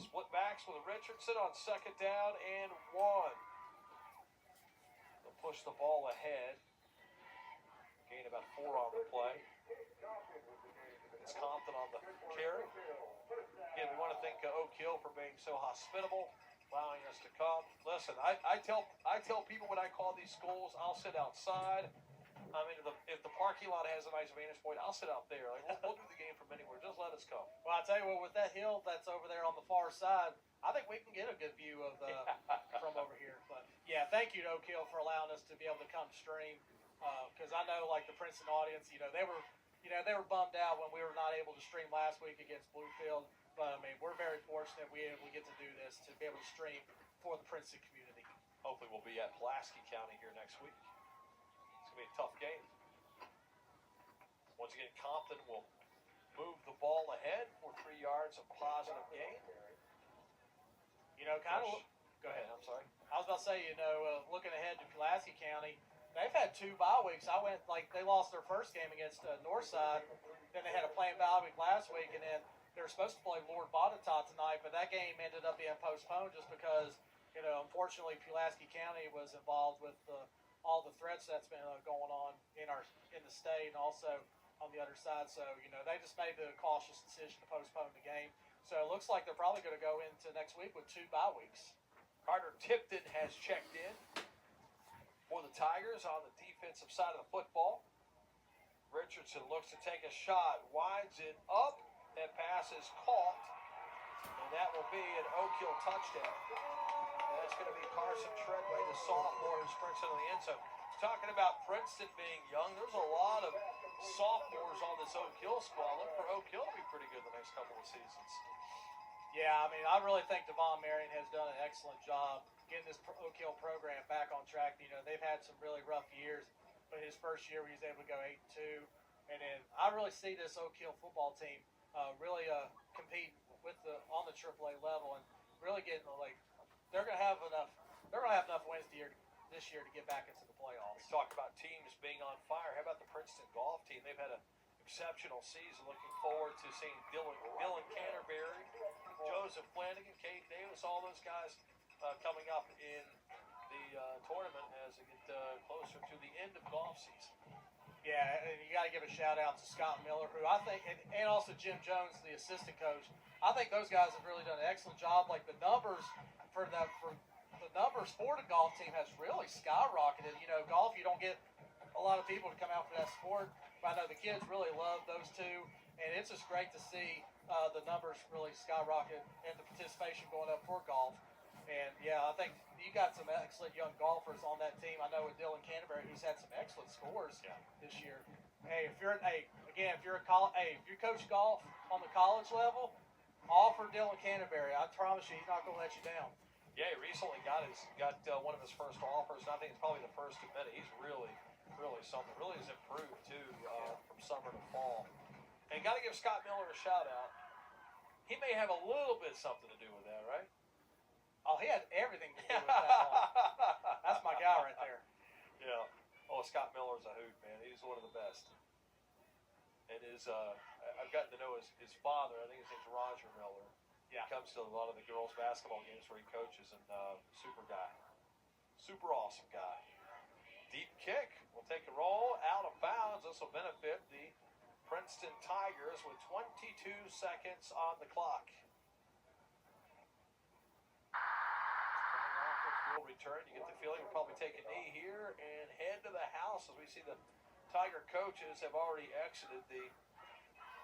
Split backs with Richardson on second down and 1. They'll push the ball ahead. Gain about 4 on the play. It's Compton on the carry. Again, we want to thank Oak Hill for being so hospitable, allowing us to come. Listen, I tell people when I call these schools, I'll sit outside. I mean, if the parking lot has a nice vantage point, I'll sit out there. Like, we'll do the game from anywhere. Just let us come. Well, I tell you what, with that hill that's over there on the far side, I think we can get a good view of from over here. But yeah, thank you to Oak Hill for allowing us to be able to come stream. Because I know, like the Princeton audience, they were bummed out when we were not able to stream last week against Bluefield. But I mean, we're very fortunate we get to do this, to be able to stream for the Princeton community. Hopefully, we'll be at Pulaski County here next week. It's gonna be a tough game. Once again, Compton will move the ball ahead for 3 yards of positive gain. Go ahead. I'm sorry. I was about to say, looking ahead to Pulaski County. They've had 2 bye weeks. They lost their first game against Northside. Then they had a playing bye week last week, and then they were supposed to play Lord Botetourt tonight, but that game ended up being postponed just because, unfortunately, Pulaski County was involved with all the threats that's been going on in the state and also on the other side. So, they just made the cautious decision to postpone the game. So it looks like they're probably going to go into next week with 2 bye weeks. Carter Tipton has checked in for the Tigers on the defensive side of the football. Richardson looks to take a shot, winds it up. That pass is caught, and that will be an Oak Hill touchdown. That's going to be Carson Treadway, the sophomore, who sprints into the end zone. Talking about Princeton being young, there's a lot of sophomores on this Oak Hill squad. Look for Oak Hill to be pretty good the next couple of seasons. Yeah, I mean, I really think Devon Marion has done an excellent job getting this Oak Hill program back on track. They've had some really rough years. but his first year he was able to go 8-2. And then I really see this Oak Hill football team really competing on the AAA level and really getting they're gonna have enough wins this year to get back into the playoffs. We talked about teams being on fire. How about the Princeton golf team? They've had an exceptional season. Looking forward to seeing Dylan Canterbury, Joseph Flanagan, Kate Davis, all those guys coming up in the tournament as they get closer to the end of golf season. Yeah, and you got to give a shout out to Scott Miller, who I think, and also Jim Jones, the assistant coach. I think those guys have really done an excellent job. Like the numbers for the golf team has really skyrocketed. You know, golf, you don't get a lot of people to come out for that sport, but I know the kids really love those two, and it's just great to see the numbers really skyrocket and the participation going up for golf. And yeah, I think you got some excellent young golfers on that team. I know with Dylan Canterbury, who's had some excellent scores this year. Hey, if you coach golf on the college level, offer Dylan Canterbury. I promise you, he's not going to let you down. Yeah, he recently got one of his first offers, and I think it's probably the first to admit it. He's really something. Really has improved too from summer to fall. And got to give Scott Miller a shout out. He may have a little bit something to do with that, right? Oh, he has everything to do with that. That's my guy right there. Yeah. Oh, Scott Miller's a hoot, man. He's one of the best. And I've gotten to know his father. I think his name's Roger Miller. Yeah. He comes to a lot of the girls' basketball games where he coaches, and super guy. Super awesome guy. Deep kick. We'll take a roll out of bounds. This will benefit the Princeton Tigers with 22 seconds on the clock. Will return. You get the feeling we'll probably take a knee here and head to the house as we see the Tiger coaches have already exited the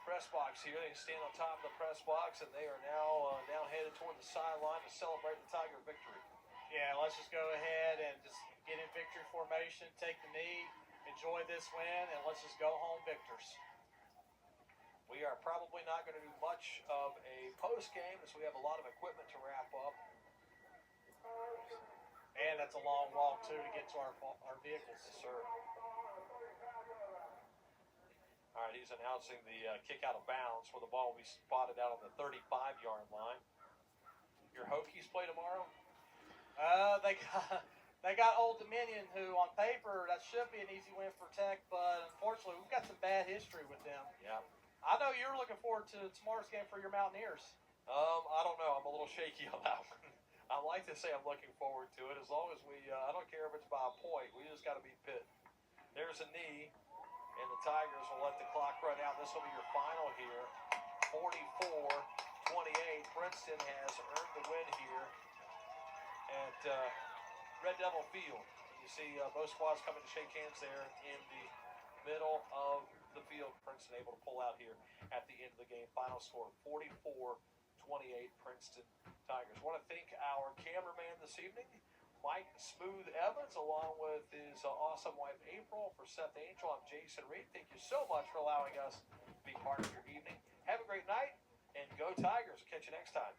press box here. They stand on top of the press box, and they are now headed toward the sideline to celebrate the Tiger victory. Yeah, let's just go ahead and just get in victory formation, take the knee, enjoy this win, and let's just go home victors. We are probably not going to do much of a post game as we have a lot of equipment to wrap up. And that's a long walk, too, to get to our vehicles. Yes, sir. All right, he's announcing the kick out of bounds where the ball will be spotted out on the 35-yard line. Your Hokies play tomorrow? They got Old Dominion, who on paper, that should be an easy win for Tech, but unfortunately, we've got some bad history with them. Yeah. I know you're looking forward to tomorrow's game for your Mountaineers. I don't know. I'm a little shaky on that one. I like to say I'm looking forward to it as long as I don't care if it's by a point. We just got to beat Pitt. There's a knee, and the Tigers will let the clock run out. This will be your final here. 44-28. Princeton has earned the win here at Red Devil Field. You see both squads coming to shake hands there in the middle of the field. Princeton able to pull out here at the end of the game. Final score 44-28 Princeton Tigers. Want to thank our cameraman this evening, Mike Smooth Evans, along with his awesome wife April. For Seth Angell, I'm Jason Reed. Thank you so much for allowing us to be part of your evening. Have a great night, and go Tigers. Catch you next time.